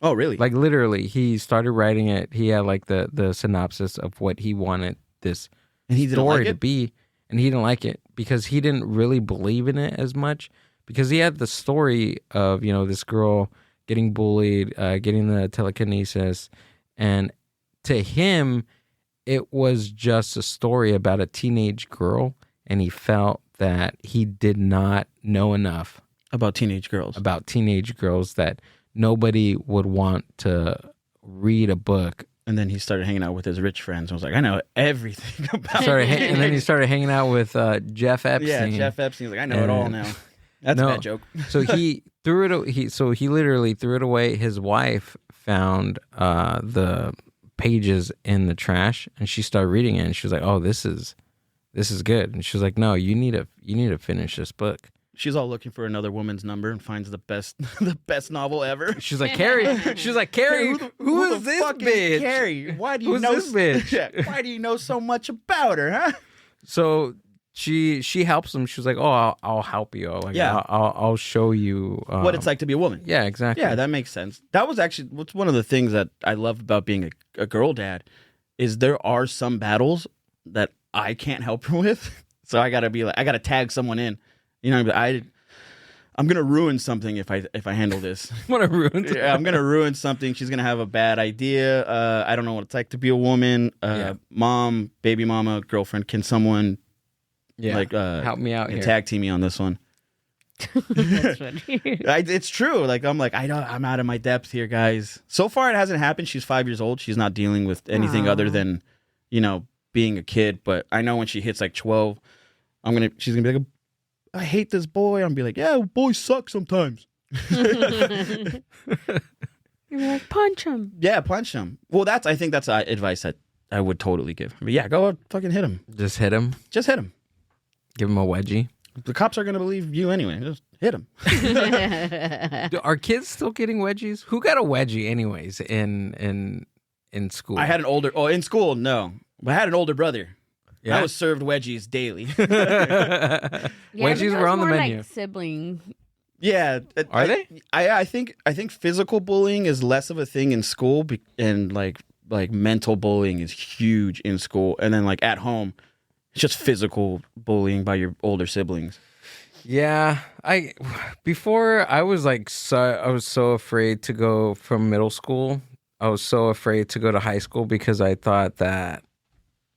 Oh, really? Like literally, he started writing it. He had like the synopsis of what he wanted this and he didn't story like to it? be, and he didn't like it because he didn't really believe in it as much. Because he had the story of this girl getting bullied, getting the telekinesis, and to him, it was just a story about a teenage girl, and he felt that he did not know enough About teenage girls. that nobody would want to read a book. And then he started hanging out with his rich friends. I was like, I know everything about And then he started hanging out with Jeff Epstein. Yeah, Jeff Epstein. He's like, I know it all now. That's No. a bad joke. So he threw it. He literally threw it away. His wife found the pages in the trash, and she started reading it. And she was like, "Oh, this is good." And she was like, "No, you need to finish this book." She's all looking for another woman's number and finds the best novel ever. She's like, "Carrie." She's like, "Carrie, who is the this fuck bitch? Is Carrie? Why do you Who's know this bitch? Yeah, why do you know so much about her, huh? So she helps him. She was like, "Oh, I'll help you. Like, Yeah. I'll show you what it's like to be a woman. Yeah, exactly. Yeah, that makes sense. That was actually what's one of the things that I love about being a girl dad is there are some battles that I can't help her with. So I gotta be like, I gotta tag someone in. You know, I'm gonna ruin something if I handle this. I'm gonna ruin. Yeah, I'm gonna ruin something. She's gonna have a bad idea. I don't know what it's like to be a woman. Mom, baby mama, girlfriend. Can someone help me out here? Tag team me on this one. That's funny. It's true. Like I'm out of my depth here, guys. So far, it hasn't happened. She's 5 years old. She's not dealing with anything other than, being a kid. But I know when she hits like 12, she's gonna be like, I hate this boy. I'm gonna be like, yeah, boys suck sometimes. You're like, punch him. Yeah, punch him. Well, I think that's advice that I would totally give. But yeah, go fucking hit him. Just hit him. Just hit him. Give him a wedgie. The cops are gonna believe you anyway. Just hit him. Are kids still getting wedgies? Who got a wedgie anyways in school? I had an older. Oh, in school, no. But I had an older brother. Yeah? I was served wedgies daily. Wedgies were on the menu. Like sibling. Yeah, Are they? I think physical bullying is less of a thing in school, and like mental bullying is huge in school, and then like at home, it's just physical bullying by your older siblings. Yeah, before I was I was so afraid to go from middle school. I was so afraid to go to high school because I thought that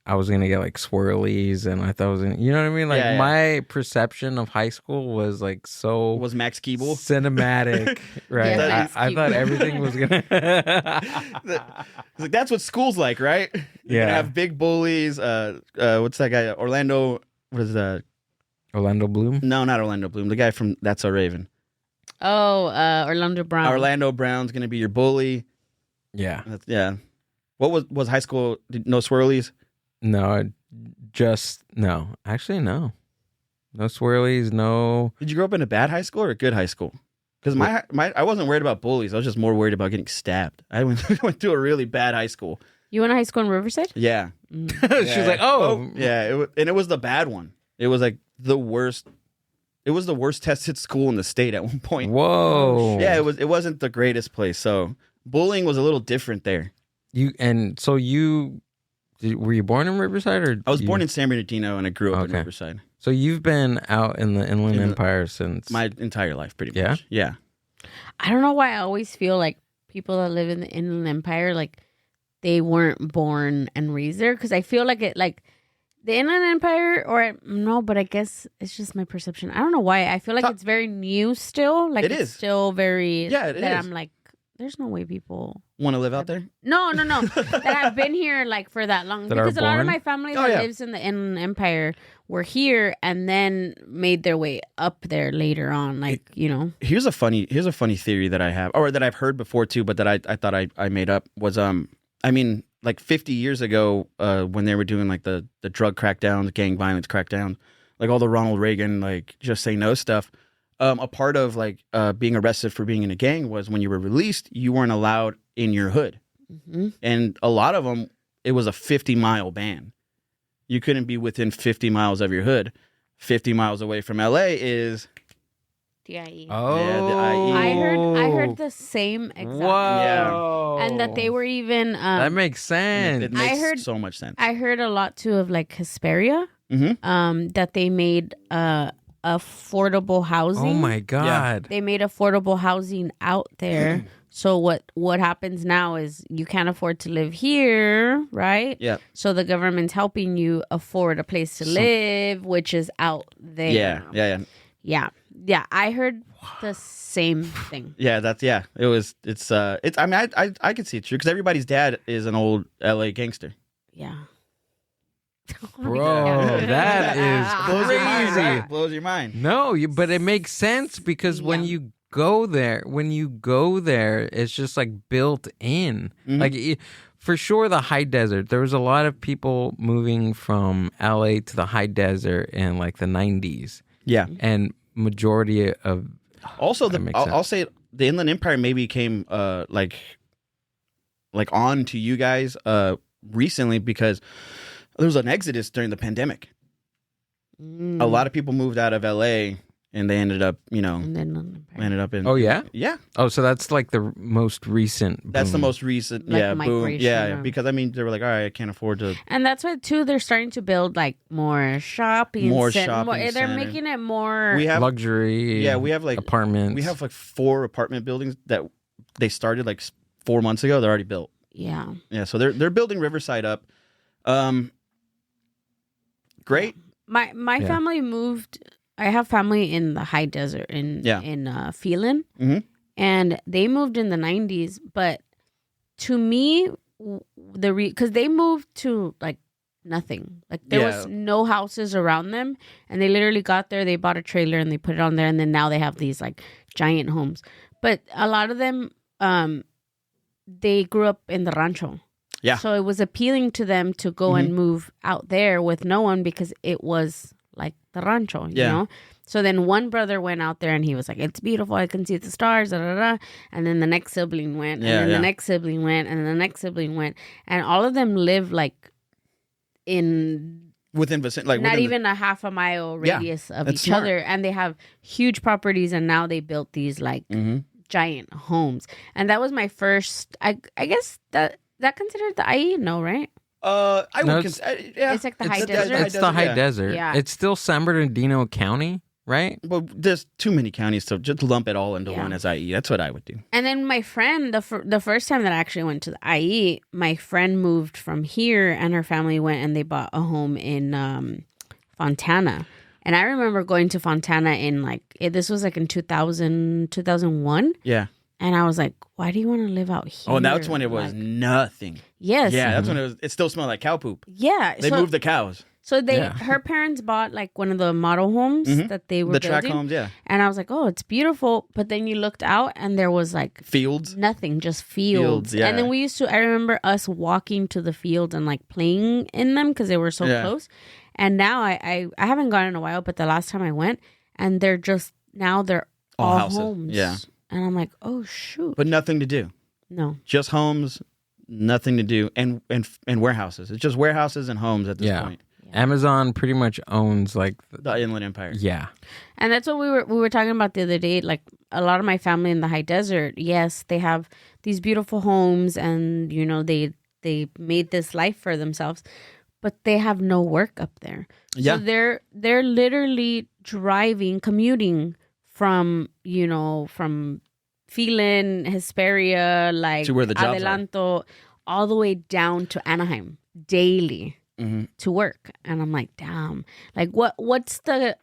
I was gonna get like swirlies, and I thought I was gonna, you know what I mean? Like my perception of high school was like was Max Keeble cinematic, right? Yeah, I thought everything was gonna. Like that's what school's like, right? You're gonna have big bullies. What's that guy? Orlando. What is that? Orlando Bloom? No, not Orlando Bloom. The guy from That's So Raven. Oh, Orlando Brown. Orlando Brown's gonna be your bully. Yeah. Yeah. What was high school? No swirlies. No, no. Actually, no. No swirlies, no. Did you grow up in a bad high school or a good high school? Because I wasn't worried about bullies. I was just more worried about getting stabbed. I went to a really bad high school. You went to high school in Riverside? Yeah. She was like, oh. Yeah, and it was the bad one. It was like the worst. It was the worst tested school in the state at one point. Whoa. Yeah, it wasn't the greatest place. So bullying was a little different there. Were you born in Riverside or? I was born in San Bernardino and I grew up in Riverside. So you've been out in the Inland Empire since my entire life, pretty much. Yeah. I don't know why I always feel like people that live in the Inland Empire, like they weren't born and raised there. Because I feel like it, like the Inland Empire, but I guess it's just my perception. I don't know why. I feel like it's very new still. Like it's still very. Yeah, it is. I'm like, there's no way people want to live out there. No. that have been here like for that long. Because a lot of my family that lives in the Inland Empire were here and then made their way up there later on. Like, Here's a funny theory that I have, or that I've heard before too, but that I thought I made up was like 50 years ago, when they were doing like the drug crackdowns, gang violence crackdowns, like all the Ronald Reagan like just say no stuff. A part of like being arrested for being in a gang was when you were released, you weren't allowed in your hood. Mm-hmm. And a lot of them, it was a 50-mile ban. You couldn't be within 50 miles of your hood. 50 miles away from LA is the IE. Oh, yeah, the IE. I heard the same exact. Whoa. And that they were even. That makes sense. It makes so much sense. I heard a lot too of like Hesperia. Mm-hmm. That they made affordable housing. Oh my God. They made affordable housing out there. So what happens now is you can't afford to live here, right? Yeah. So the government's helping you afford a place to live, which is out there. Yeah. I heard the same thing. Yeah, it's I mean, I could see it true because everybody's dad is an old LA gangster. Yeah. Bro, that is crazy. Blows your mind. No, but it makes sense because when you go there, it's just like built in. Mm-hmm. Like for sure, the high desert. There was a lot of people moving from LA to the high desert in like the 90s. Yeah, and majority of also I'll say the Inland Empire maybe came like on to you guys recently because there was an exodus during the pandemic. A lot of people moved out of LA and they ended up, And then ended up in. Oh, yeah? Yeah. Oh, so that's like the most recent. That's the boom. most recent. Like boom. migration Yeah. or- Because, they were like, all right, I can't afford to. And that's why too they're starting to build like more shopping. More cen- shopping They're center. making it more. We have luxury. Yeah, we have like apartments. We have like 4 apartment buildings that they started like 4 months ago. They're already built. yeah. Yeah, so they're building Riverside up. Great. My Yeah. family moved. I have family in the high desert in Phelan, Mhm. and they moved in the 90s. But to me, because they moved to like nothing, like there was no houses around them, and they literally got there. They bought a trailer and they put it on there, and then now they have these like giant homes. But a lot of them, they grew up in the rancho. Yeah. So it was appealing to them to go and move out there with no one because it was like the rancho, you know? So then one brother went out there and he was like, it's beautiful. I can see the stars, da, da, da. And then the next sibling went, and then the next sibling went, and then the next sibling went. And all of them live like in Within vicinity, like not within even a half a mile radius of that's each smart. other. And they have huge properties, and now they built these like giant homes. And that was my first, I guess that considered the IE? No, right? I No, would it's- yeah. It's like the high desert. It's the high yeah. desert. Yeah. It's still San Bernardino County, right? Well, there's too many counties to just lump it all into Yeah. one as IE. That's what I would do. And then my friend, the first time that I actually went to the IE, my friend moved from here, and her family went and they bought a home in Fontana. And I remember going to Fontana in this was like in 2001. Yeah. And I was like, why do you want to live out here? Oh, and that's when it was Like, nothing. yes. Yeah, that's when it still smelled like cow poop. Yeah. They moved the cows. So Yeah. her parents bought like one of the model homes that they were The building. track homes, yeah. And I was like, oh, it's beautiful. But then you looked out and there was like Fields. nothing, just fields. Fields, yeah. And then I remember us walking to the fields and like playing in them because they were so Yeah. close. And now I haven't gone in a while, but the last time I went, and they're All all houses, homes. yeah. And I'm like, oh shoot. But nothing to do. No. Just homes, nothing to do. And warehouses. It's just warehouses and homes at this point. Amazon pretty much owns like The Inland Empire. yeah. And that's what we were talking about the other day. Like a lot of my family in the high desert, yes, they have these beautiful homes, and they made this life for themselves, but they have no work up there. Yeah. So they're literally commuting from Phelan, Hesperia, like To where the jobs are. Adelanto, all the way down to Anaheim daily Mhm. to work. And I'm like, damn. Like what's the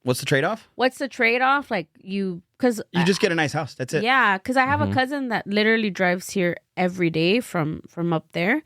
What's the trade-off? what's the trade-off? Like because You just get a nice house. That's it. yeah, because I have a cousin that literally drives here every day from up there,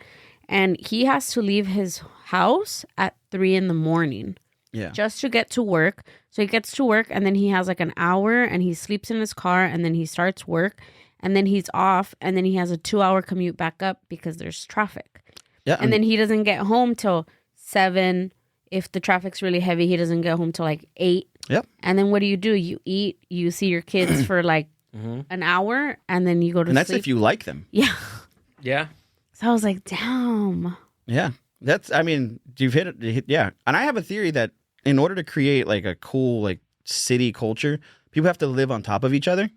and he has to leave his house at 3 a.m. Yeah. just to get to work. So he gets to work, and then he has like an hour, and he sleeps in his car, and then he starts work, and then he's off, and then he has a 2-hour commute back up because there's traffic. Yeah. And then he doesn't get home till 7. If the traffic's really heavy, he doesn't get home till like 8. Yep. And then what do? You eat, you see your kids for like an hour, and then you go to And that's sleep. if you like them. Yeah. Yeah. So I was like, damn. Yeah. You've hit it. Yeah. And I have a theory that in order to create like a cool like city culture, people have to live on top of each other.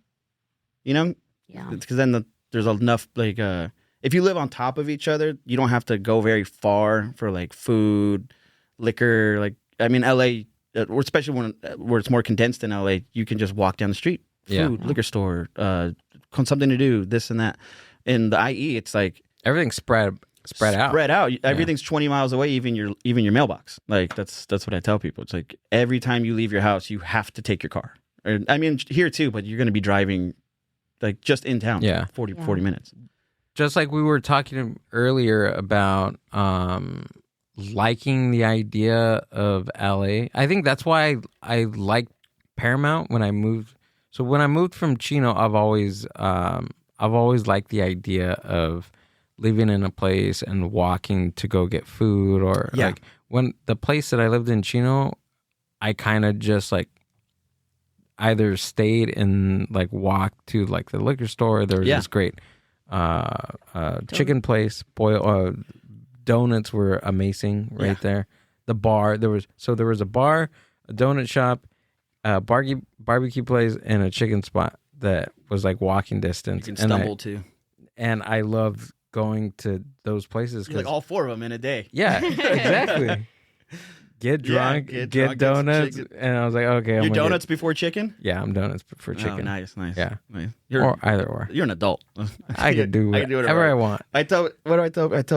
You know? Yeah. Because then there's enough like if you live on top of each other, you don't have to go very far for like food, liquor. Like LA, or especially where it's more condensed in LA, you can just walk down the street, food, Yeah. liquor store, something to do, this and that. In the IE, it's like Everything's spread out. Spread out. Everything's 20 miles away, even your mailbox. Like that's what I tell people. It's like every time you leave your house, you have to take your car. Or, here too, but you're going to be driving like just in town. Yeah. 40 minutes. Just like we were talking earlier about liking the idea of LA. I think that's why I like Paramount when I moved. So when I moved from Chino, I've always liked the idea of living in a place and walking to go get food, or like when the place that I lived in Chino, I kind of just like either stayed and like walked to like the liquor store. There was this great chicken place. Donuts were amazing right there. the bar. There was a bar, a donut shop, a barbecue place, and a chicken spot that was like walking distance. You can stumble to. And I loved going to those places. Like all 4 of them in a day. Yeah, exactly. Get drunk, get donuts, and I was like, okay. Your donuts before chicken? Yeah, I'm donuts for chicken. Oh, nice. Yeah, nice. Or either or. You're an adult. I can do whatever I want. I tell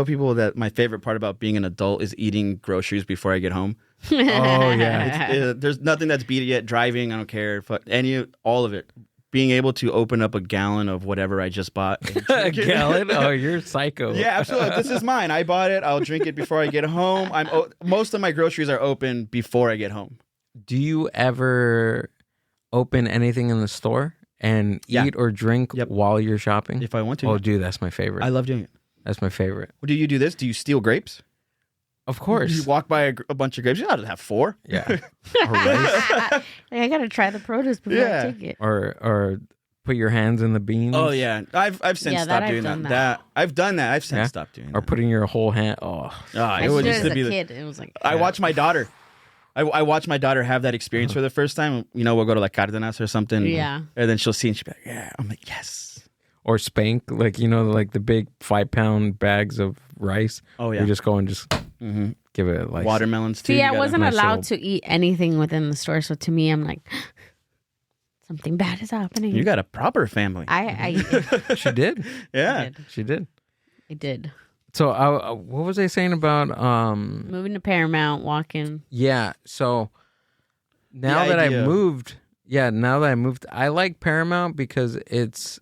people that my favorite part about being an adult is eating groceries before I get home. Oh yeah, there's nothing that's beat it yet. Driving, I don't care. All of it. Being able to open up a gallon of whatever I just bought. A gallon? Oh, you're psycho. Yeah, absolutely. This is mine. I bought it. I'll drink it before I get home. Most of my groceries are open before I get home. Do you ever open anything in the store and eat or drink while you're shopping? If I want to. Oh, dude, that's my favorite. I love doing it. That's my favorite. Well, do you do this? Do you steal grapes? Of course. You walk by a bunch of grapes. You don't have 4. Yeah. Or rice. I gotta try the produce before I take it. Or put your hands in the beans. Oh yeah, I've since stopped doing that. I've done that. I've since stopped doing that. Or putting your whole hand. I it did used it to as be a kid. It was like I watched my daughter. I watched my daughter have that experience for the first time. You know, we'll go to like Cardenas or something. Yeah. And then she'll see and she'll be like, yeah. I'm like, yes. Or spank, like, you know, like the big 5-pound bags of rice. Oh yeah. You just go and just give it like watermelons too. See, I wasn't nice allowed little- to eat anything within the store, so to me, I'm like, something bad is happening. You got a proper family. She did. Yeah. She did. I did. So what was I saying about Moving to Paramount, walking. yeah, so now that I moved, I like Paramount because it's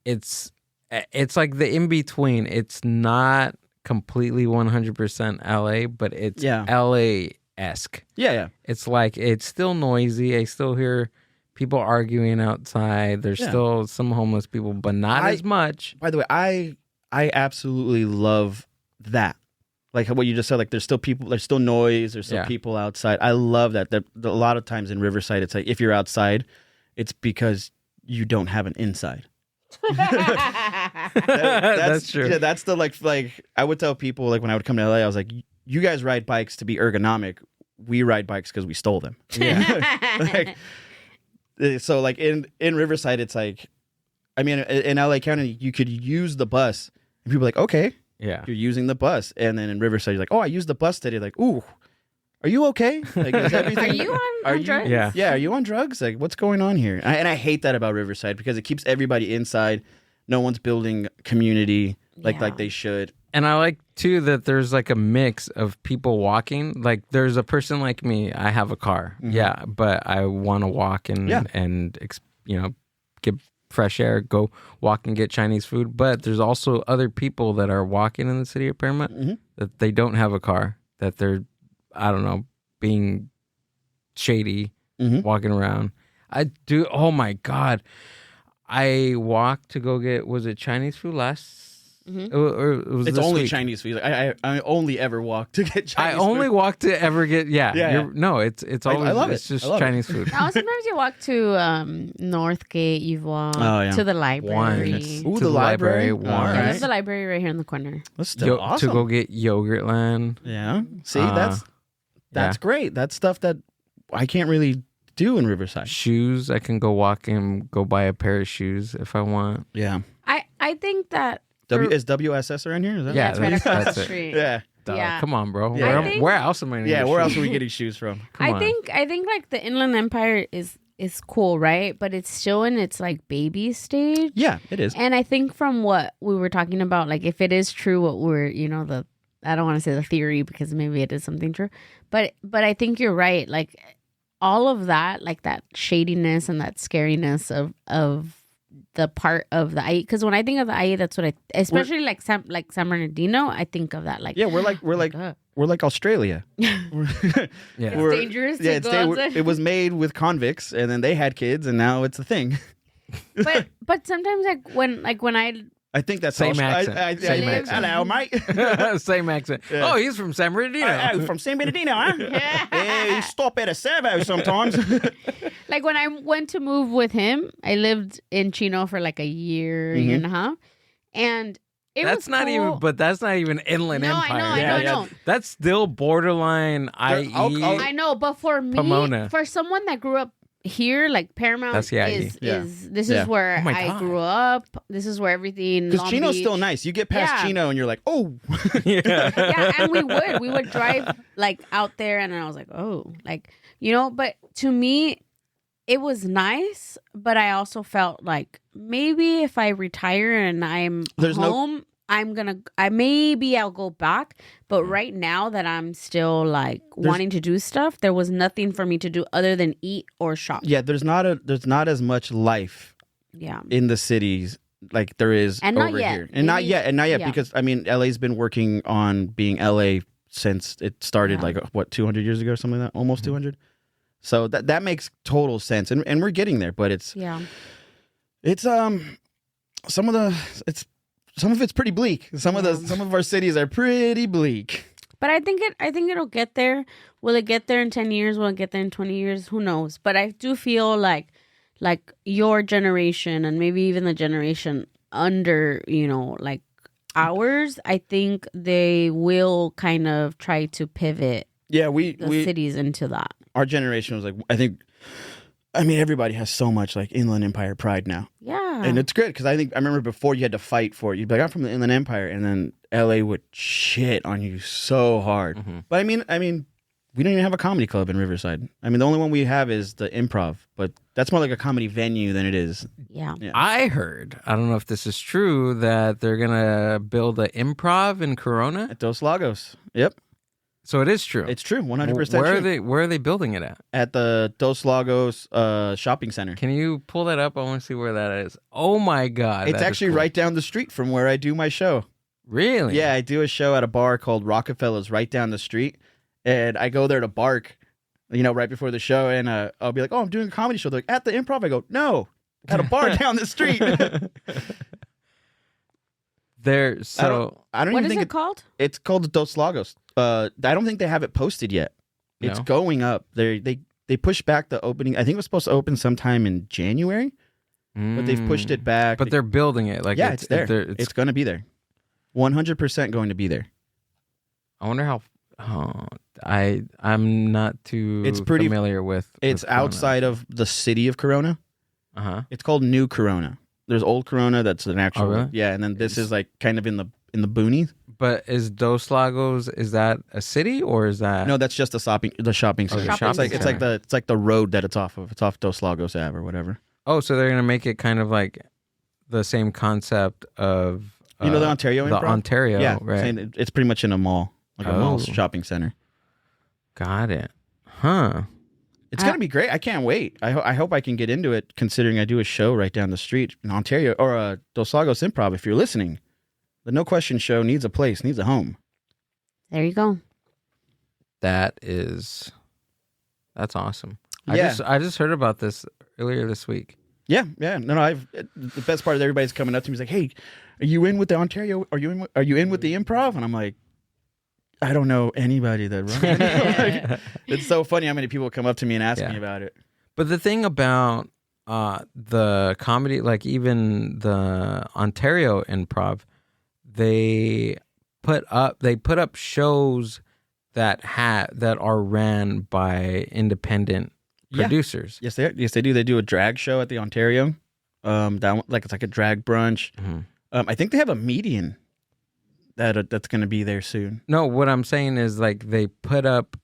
like the in between. It's not completely 100% LA, but it's LA-esque. Yeah. It's like it's still noisy. I still hear people arguing outside. There's still some homeless people, but not as much. By the way, I absolutely love that. Like what you just said, like there's still people, there's still noise, there's still people outside. I love that. A lot of times in Riverside, it's like if you're outside, it's because you don't have an inside. That's true. Yeah, that's the like I would tell people like when I would come to LA, I was like, you guys ride bikes to be ergonomic. We ride bikes because we stole them. Yeah. So like in Riverside, it's like, I mean, in LA County, you could use the bus, and people are like, okay, yeah, you're using the bus, and then in Riverside, you're like, oh, I used the bus today. Like, ooh, are you okay? Like, is everything? Are you on drugs? Yeah, are you on drugs? Like, what's going on here? And I hate that about Riverside because it keeps everybody inside. No one's building community like they should. And I like too that there's like a mix of people walking. Like there's a person like me. I have a car, but I want to walk and get fresh air, go walk and get Chinese food. But there's also other people that are walking in the city of Paramount that they don't have a car, that they're, I don't know, being shady, walking around. I do. Oh my God. I walked to go get, was it Chinese food last? Or it was it's this only week? Chinese food. I only ever walk to get Chinese food. I only walk to ever get, no, it's always, I love it's it. just Chinese food. Now, sometimes you walk to Northgate, you walk to the library. Ooh, the library. Once. There's the library right here in the corner. That's still awesome. To go get Yogurtland. Yeah. See, that's great. That's stuff that I can't really do in Riverside. Shoes, I can go walk and go buy a pair of shoes if I want. Yeah. I think that Is WSS around here? Is that it's right across that's the it. Street. Yeah. Yeah. Come on, bro. Yeah. Where else am I gonna get Where shoes? else are we getting shoes from? Come on. I think like the Inland Empire is cool, right? But it's still in its like baby stage. Yeah, it is. And I think from what we were talking about, like if it is true what we're, I don't want to say the theory because maybe it is something true, but I think you're right. Like all of that, like that shadiness and that scariness of the part of the IE, because when I think of the IE, that's what especially like San Bernardino, I think of that like we're like Australia. It's dangerous. It was made with convicts, and then they had kids, and now it's a thing. but sometimes when I think that's same accent. Same accent. Hello, mate. Same accent. Yeah. Oh, he's from San Bernardino. From San Bernardino, huh? Yeah, you stop at a servo sometimes. like when I went to move with him, I lived in Chino for like a year and a half, and That's was not cool. even, but that's not even Inland No, Empire. I know. That's still borderline, i.e. I know, but for me, Pomona. for someone that grew up here, like Paramount That's the IE. is Yeah. where Oh my I God. grew up. This is where everything. Because Long Chino's Beach. still nice. You get past Yeah. Chino and you're like, oh. Yeah. Yeah, and we would drive like out there, and I was like, oh, like, you know. But to me, it was nice, but I also felt like maybe if I retire and I'm home, maybe I'll go back. But right now that I'm still like wanting to do stuff, there was nothing for me to do other than eat or shop. Yeah, there's not as much life Yeah. in the cities like there is And over not yet. here. And not Maybe- yet. And not yet yeah. because I mean LA's been working on being LA since it started Yeah. like what 200 years ago or something like that, almost 200. So that makes total sense. And we're getting there, but it's Yeah. some of it's pretty bleak. Some of our cities are pretty bleak. But I think it'll get there. Will it get there in 10 years? Will it get there in 20 years? Who knows? But I do feel like your generation and maybe even the generation under, like ours, I think they will kind of try to pivot Yeah, the cities into that. our generation was like, I mean, everybody has so much like Inland Empire pride now. Yeah. And it's good because I remember before you had to fight for it. You'd be like, I'm from the Inland Empire. And then LA would shit on you so hard. Mm-hmm. But I mean, we don't even have a comedy club in Riverside. I mean, the only one we have is the Improv, but that's more like a comedy venue than it is. Yeah. I heard, I don't know if this is true, that they're going to build an Improv in Corona. At Dos Lagos. Yep. So it is true. It's true. 100% Where true. Where are they building it at? At the Dos Lagos shopping center. Can you pull that up? I want to see where that is. Oh my God. It's that is actually cool. right down the street from where I do my show. Really? Yeah, I do a show at a bar called Rockefeller's right down the street. And I go there to bark, right before the show. And I'll be like, oh, I'm doing a comedy show. They're like, at the Improv? I go, no, at a bar down the street. I don't What even is think it called? It's called the Dos Lagos. I don't think they have it posted yet. It's No? going up. They pushed back the opening. I think it was supposed to open sometime in January, but they've pushed it back. But they're building it. Like it's there. It's going to be there. 100% going to be there. I wonder how. Oh, I'm not too It's pretty familiar with. It's outside of the city of Corona. Uh-huh. It's called New Corona. There's Old Corona. That's an actual. Oh, really? Yeah, and then this is like kind of in the boonies. But is Dos Lagos, is that a city or is that? No, that's just the shopping center. the shopping It's like the road that it's off of. It's off Dos Lagos Ave or whatever. Oh, so they're gonna make it kind of like the same concept of the Ontario the Improv? Ontario, Yeah, right? saying it's pretty much in a mall, like a mall shopping center. Got it. Huh. It's gonna be great. I can't wait. I hope I can get into it, considering I do a show right down the street in Ontario or Dos Lagos Improv. If you're listening, the No Question Show needs a place, needs a home. There you go. That's awesome. Yeah. I just heard about this earlier this week. Yeah. No. The best part is everybody's coming up to me. He's like, "Hey, are you in with the Ontario? Are you in with the Improv?" And I'm like, I don't know anybody that runs it. Like, it's so funny how many people come up to me and ask me about it. But the thing about the comedy, like even the Ontario Improv, they put up shows that are ran by independent producers. Yes, they do. They do a drag show at the Ontario. It's like a drag brunch. Mm-hmm. I think they have a median that's going to be there soon. No, what I'm saying is like they put up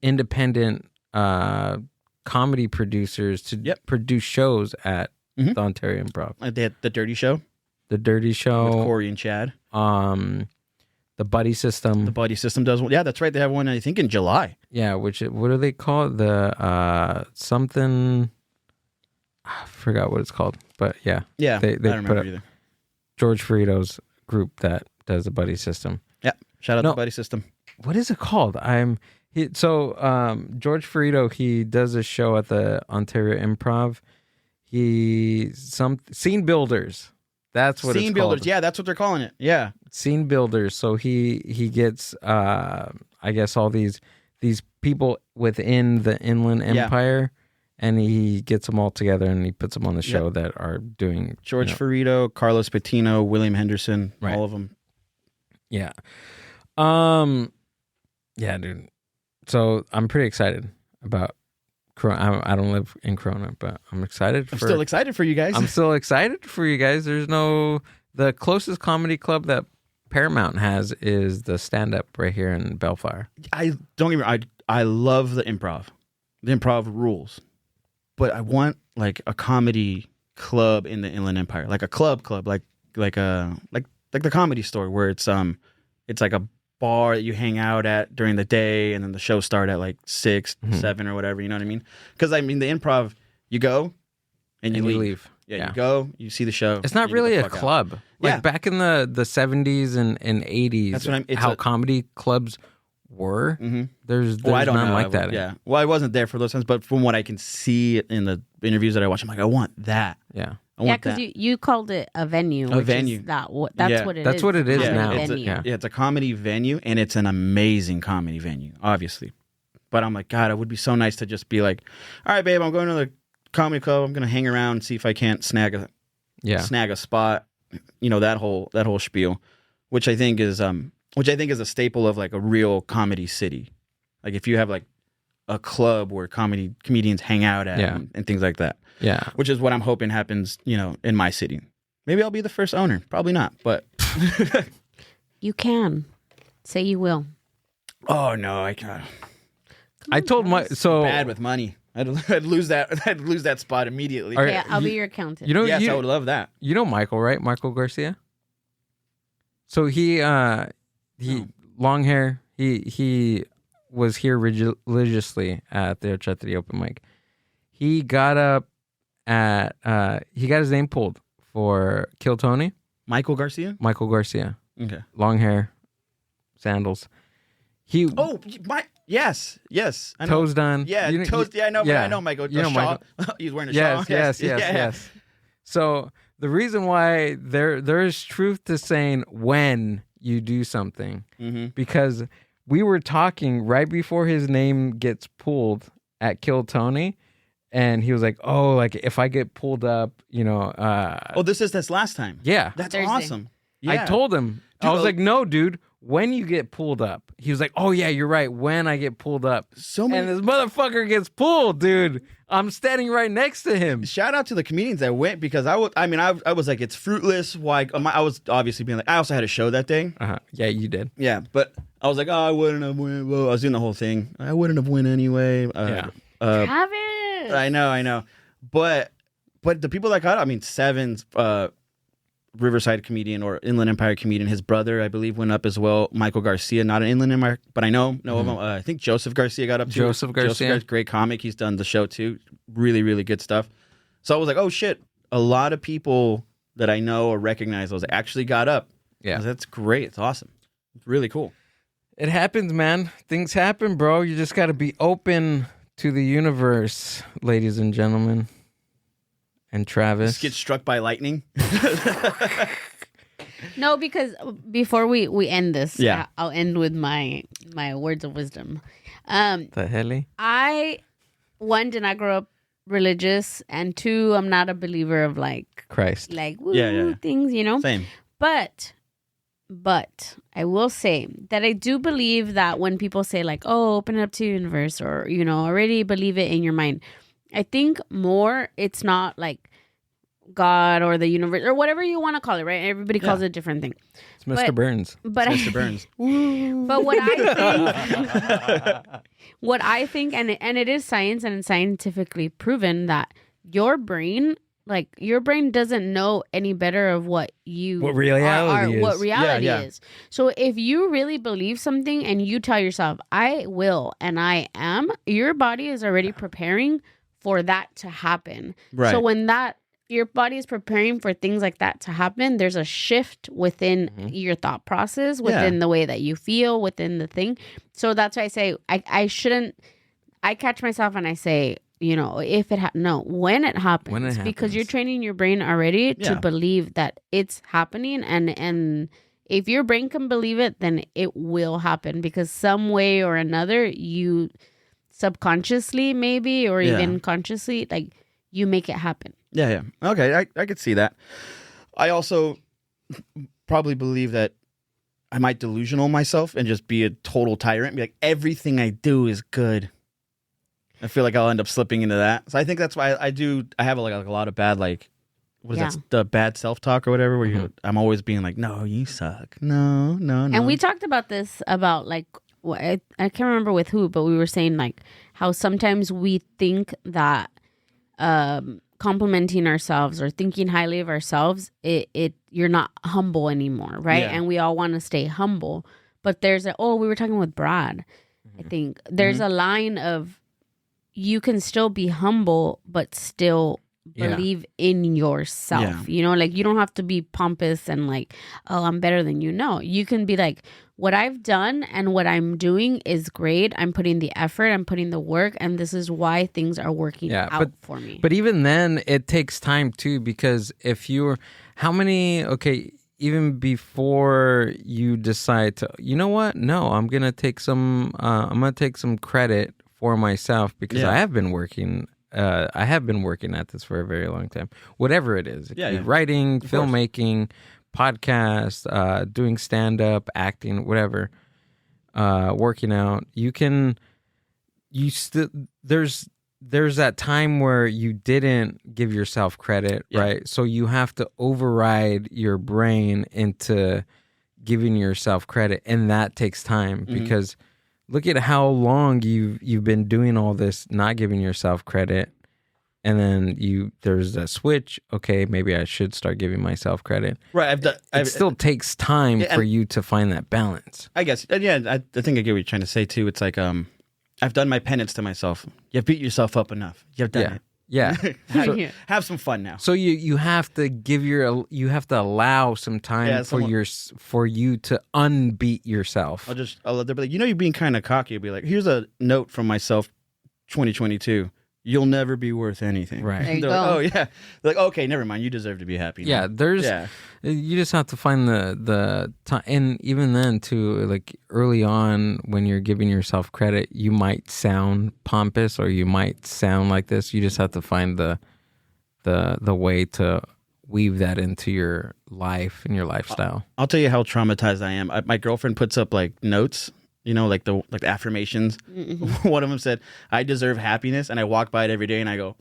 independent comedy producers to produce shows at the Ontario Improv. They had the Dirty Show. The Dirty Show. With Corey and Chad. The Buddy System. The Buddy System does one. Yeah, that's right. They have one, I think, in July. Yeah, what do they call it? The something... I forgot what it's called, but yeah. Yeah, they I don't remember put up either. George Ferrito's group that does the Buddy System. Yeah, shout out to the Buddy System. What is it called? George Ferrito, he does a show at the Ontario Improv. Scene Builders. That's what Scene it's Builders. called. Yeah, that's what they're calling it. Yeah. Scene Builders. So he gets I guess all these people within the Inland Empire, and he gets them all together and he puts them on the show that are doing George Ferrito, Carlos Patino, William Henderson, Right. all of them. Yeah. Yeah, dude. So I'm pretty excited about Corona. I don't live in Corona, but I'm excited. I'm still excited for you guys. I'm still excited for you guys. The closest comedy club that Paramount has is the Stand Up right here in Bellfire. I love the improv. The improv rules. But I want like a comedy club in the Inland Empire, like a club, like the Comedy Store, where it's like a bar that you hang out at during the day, and then the show start at like 6, 7 or whatever. You know what I mean? Because I mean the improv, you go and you leave. Yeah, you go, you see the show. It's not you really get a the fuck out. club. Like back in the 70s and 80s, That's what how comedy clubs were. Mm-hmm. There's I don't none know. like that. Yeah. Well, I wasn't there for those times, but from what I can see in the interviews that I watch, I'm like, I want that. Yeah. I want because that. you called it a venue. A venue. That's what it is. That's what it is It's a now. venue. It's a comedy venue, and it's an amazing comedy venue, obviously. But I'm like, God, it would be so nice to just be like, all right, babe, I'm going to the comedy club. I'm going to hang around and see if I can't snag a spot. You know, that whole spiel, which I think is a staple of like a real comedy city. Like if you have like a club where comedians hang out at and things like that. Yeah. Which is what I'm hoping happens, you know, in my city. Maybe I'll be the first owner. Probably not, but You can say you will. oh no, I can't. I told my so Bad with money. I'd lose that. I'd lose that spot immediately. All right. Yeah, I'll be your accountant. you know Yes, you, I would love that. you know Michael, right? Michael Garcia. So he long hair. He was here religiously at the Chatri open mic. He got up at he got his name pulled for Kill Tony. Michael Garcia. Michael Garcia, Okay. long hair, sandals. He Yes. I know. toes done. Yeah, You know- toes. Yeah, I know. yeah. I know Michael. You know Shaw. He's wearing a Yes, shawl. yes. So the reason why there is truth to saying when you do something, Mm-hmm. because we were talking right before his name gets pulled at Kill Tony, and he was like, "Oh, like if I get pulled up, you know." Oh, this is this last time. Yeah, That's Thursday. awesome. I Yeah. told him. I Dude, was like, "No, dude. When you get pulled up," he was like, "Oh yeah, you're right. When I get pulled up." So many. And this motherfucker gets pulled, dude. I'm standing right next to him. Shout out to the comedians that went because I was like, it's fruitless. Why? I was obviously being like, I also had a show that day. Yeah, you did. Yeah, but I was like, oh, I wouldn't have win. Well, I was doing the whole thing. I wouldn't have win anyway. Yeah. Travis. I know. But the people that got, I mean, Seven's Riverside comedian or Inland Empire comedian, his brother, I believe, went up as well. Michael Garcia, not an Inland Empire, but I know of him. I think Joseph Garcia got up too. Joseph Garcia. Great comic. He's done the show too. Really, really good stuff. So I was like, oh shit, a lot of people that I know or recognize those actually got up. Yeah. That's great. It's awesome. It's really cool. It happens, man. Things happen, bro. You just got to be open to the universe, ladies and gentlemen. And Travis. Just get struck by lightning. No, because before we end this, Yeah. I'll end with my words of wisdom. The heli? I, one, did not grow up religious, and two, I'm not a believer of like Christ. woo Yeah. things, you know. Same. But I will say that I do believe that when people say like, "Oh, open it up to the universe," or you know, already believe it in your mind, I think more it's not like God or the universe or whatever you want to call it, right? Everybody calls it a different thing. It's Mr. Burns. But Mr. Burns. But what I think, and it is science and scientifically proven that your brain doesn't know any better of what reality is. What reality Yeah. is. So if you really believe something and you tell yourself, "I will," and "I am," your body is already preparing for that to happen. Right. So when your body is preparing for things like that to happen, there's a shift within your thought process, within the way that you feel, within the thing. So that's why I say I catch myself and I say, you know, when it happens, because you're training your brain already to believe that it's happening. And if your brain can believe it, then it will happen because some way or another, subconsciously maybe, or Yeah. even consciously, like you make it happen. Yeah. Okay, I could see that. I also probably believe that I might delusional myself and just be a total tyrant. Be like, everything I do is good. I feel like I'll end up slipping into that. So I think that's why I have like a lot of bad, like, what is that? The bad self-talk or whatever, where I'm always being like, no, you suck. No. And we talked about this about like, I can't remember with who, but we were saying like how sometimes we think that complimenting ourselves or thinking highly of ourselves, you're not humble anymore, right? Yeah. And we all want to stay humble. But we were talking with Brad, I think. There's a line of, you can still be humble, but still believe in yourself. Yeah. You know, like you don't have to be pompous and like, oh, I'm better than you. No, you can be like, what I've done and what I'm doing is great. I'm putting the effort, I'm putting the work, and this is why things are working out for me. But even then, it takes time too, because if you're, even before you decide to, you know what? No, I'm gonna take some credit for myself, because I have been working at this for a very long time. Whatever it is, it could be writing, filmmaking, podcast, doing stand-up, acting, whatever, working out. There's that time where you didn't give yourself credit, right? So you have to override your brain into giving yourself credit, and that takes time, because look at how long you've been doing all this, not giving yourself credit, and then there's a switch. Okay, maybe I should start giving myself credit. Right. It still takes time for you to find that balance. I guess. Yeah, I think I get what you're trying to say too. It's like, I've done my penance to myself. You've beat yourself up enough. You've done it. Yeah. Have some fun now. So you have to you have to allow some time for you to unbeat yourself. They'll be like, you're being kind of cocky. I'll be like, here's a note from myself, 2022. You'll never be worth anything. Right. There you go. Like, oh yeah. They're like, okay, never mind. You deserve to be happy. Yeah. You just have to find the time, and even then too, like early on when you're giving yourself credit, you might sound pompous or you might sound like this. You just have to find the way to weave that into your life and your lifestyle. I'll tell you how traumatized I am. My girlfriend puts up like notes. Like the affirmations. One of them said, "I deserve happiness," and I walk by it every day, and I go,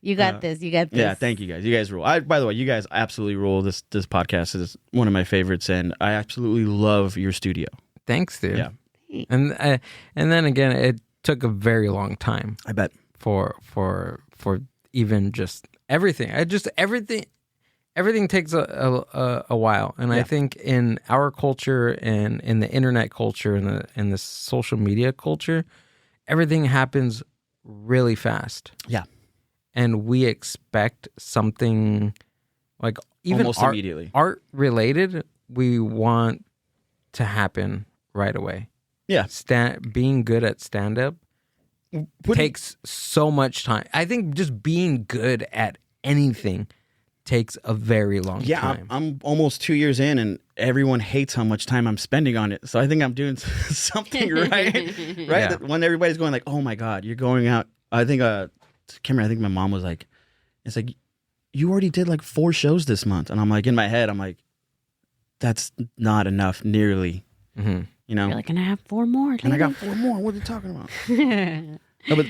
You got this. You got this. Yeah, thank you guys. You guys rule. By the way, you guys absolutely rule. This podcast is one of my favorites, and I absolutely love your studio. Thanks, dude. Yeah, and then again, it took a very long time. I bet for even just everything. Everything takes a while, and I think in our culture and in the internet culture and in the social media culture, everything happens really fast. Yeah, and we expect something like even almost immediately art related. We want to happen right away. Yeah, being good at stand up takes so much time. I think just being good at anything takes a very long time. I'm almost 2 years in, and everyone hates how much time I'm spending on it. So I think I'm doing something right. Yeah. When everybody's going like, "Oh my God, you're going out." I think Cameron, I think my mom was like, "It's like you already did like 4 shows this month," and I'm like, in my head, I'm like, "That's not enough, nearly." Mm-hmm. You're like, "Can I have 4 more?" And I got 4 more. What are you talking about? No, but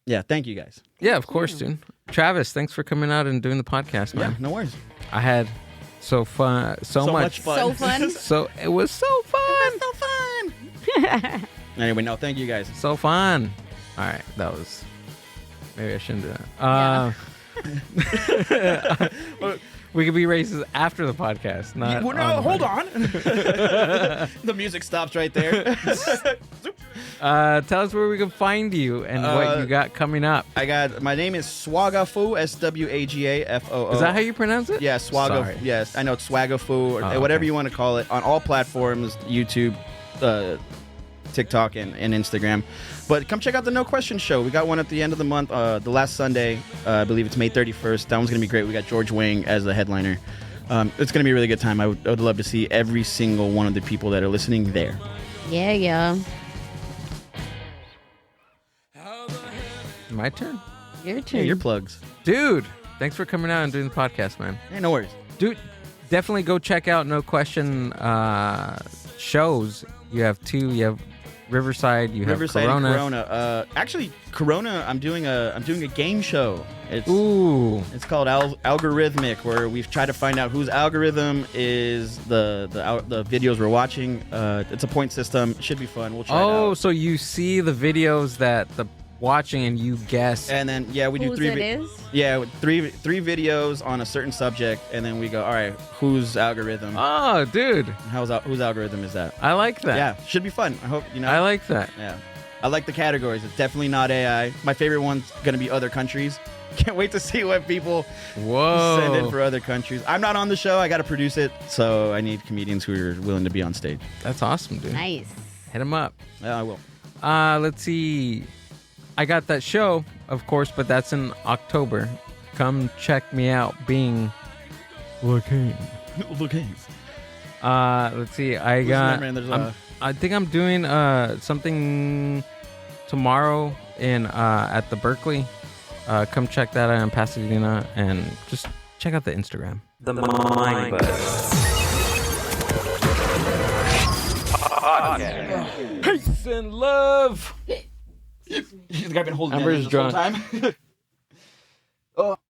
yeah, thank you guys. Yeah, of course, dude. Travis, thanks for coming out and doing the podcast, man. Yeah, no worries. I had so fun, so much fun. So fun. So it was so fun. So fun. Anyway, no, thank you guys. So fun. All right, that was. Maybe I shouldn't do that. We could be racist after the podcast. Not hold on. The music stops right there. Tell us where we can find you and what you got coming up. My name is Swagafoo, SWAGAFOO. Is that how you pronounce it? Yeah, Swagafoo. Yes, I know it's Swagafoo or whatever you want to call it on all platforms, YouTube, TikTok, and Instagram. But come check out the No Question Show. We got one at the end of the month, the last Sunday. I believe it's May 31st. That one's going to be great. We got George Wang as the headliner. It's going to be a really good time. I would love to see every single one of the people that are listening there. Yeah. My turn? Your turn. Yeah, your plugs. Dude, thanks for coming out and doing the podcast, man. Hey, no worries. Dude, definitely go check out No Question shows. You have 2. You have Riverside. You have Riverside Corona. and Corona. Actually, Corona. I'm doing a game show. It's called Algorithmic, where we've tried to find out whose algorithm is the videos we're watching. It's a point system. It should be fun. We'll try it out. Oh, so you see the videos that the watching and you guess. And then we do Whose 3 it is? Yeah, three videos on a certain subject, and then we go, all right, whose algorithm? Oh, dude. Whose algorithm is that? I like that. Yeah, should be fun. I hope I like that. Yeah, I like the categories. It's definitely not AI. My favorite one's gonna be other countries. Can't wait to see what people send in for other countries. I'm not on the show. I got to produce it, so I need comedians who are willing to be on stage. That's awesome, dude. Nice. Hit them up. Yeah, I will. Let's see. I got that show, of course, but that's in October. Come check me out being looking. Let's see. I think I'm doing something tomorrow in at the Berkeley. Come check that out in Pasadena and just check out the Instagram. The Mind Buzz. Peace and love. I've been holding Amber's this whole drunk. time. Oh.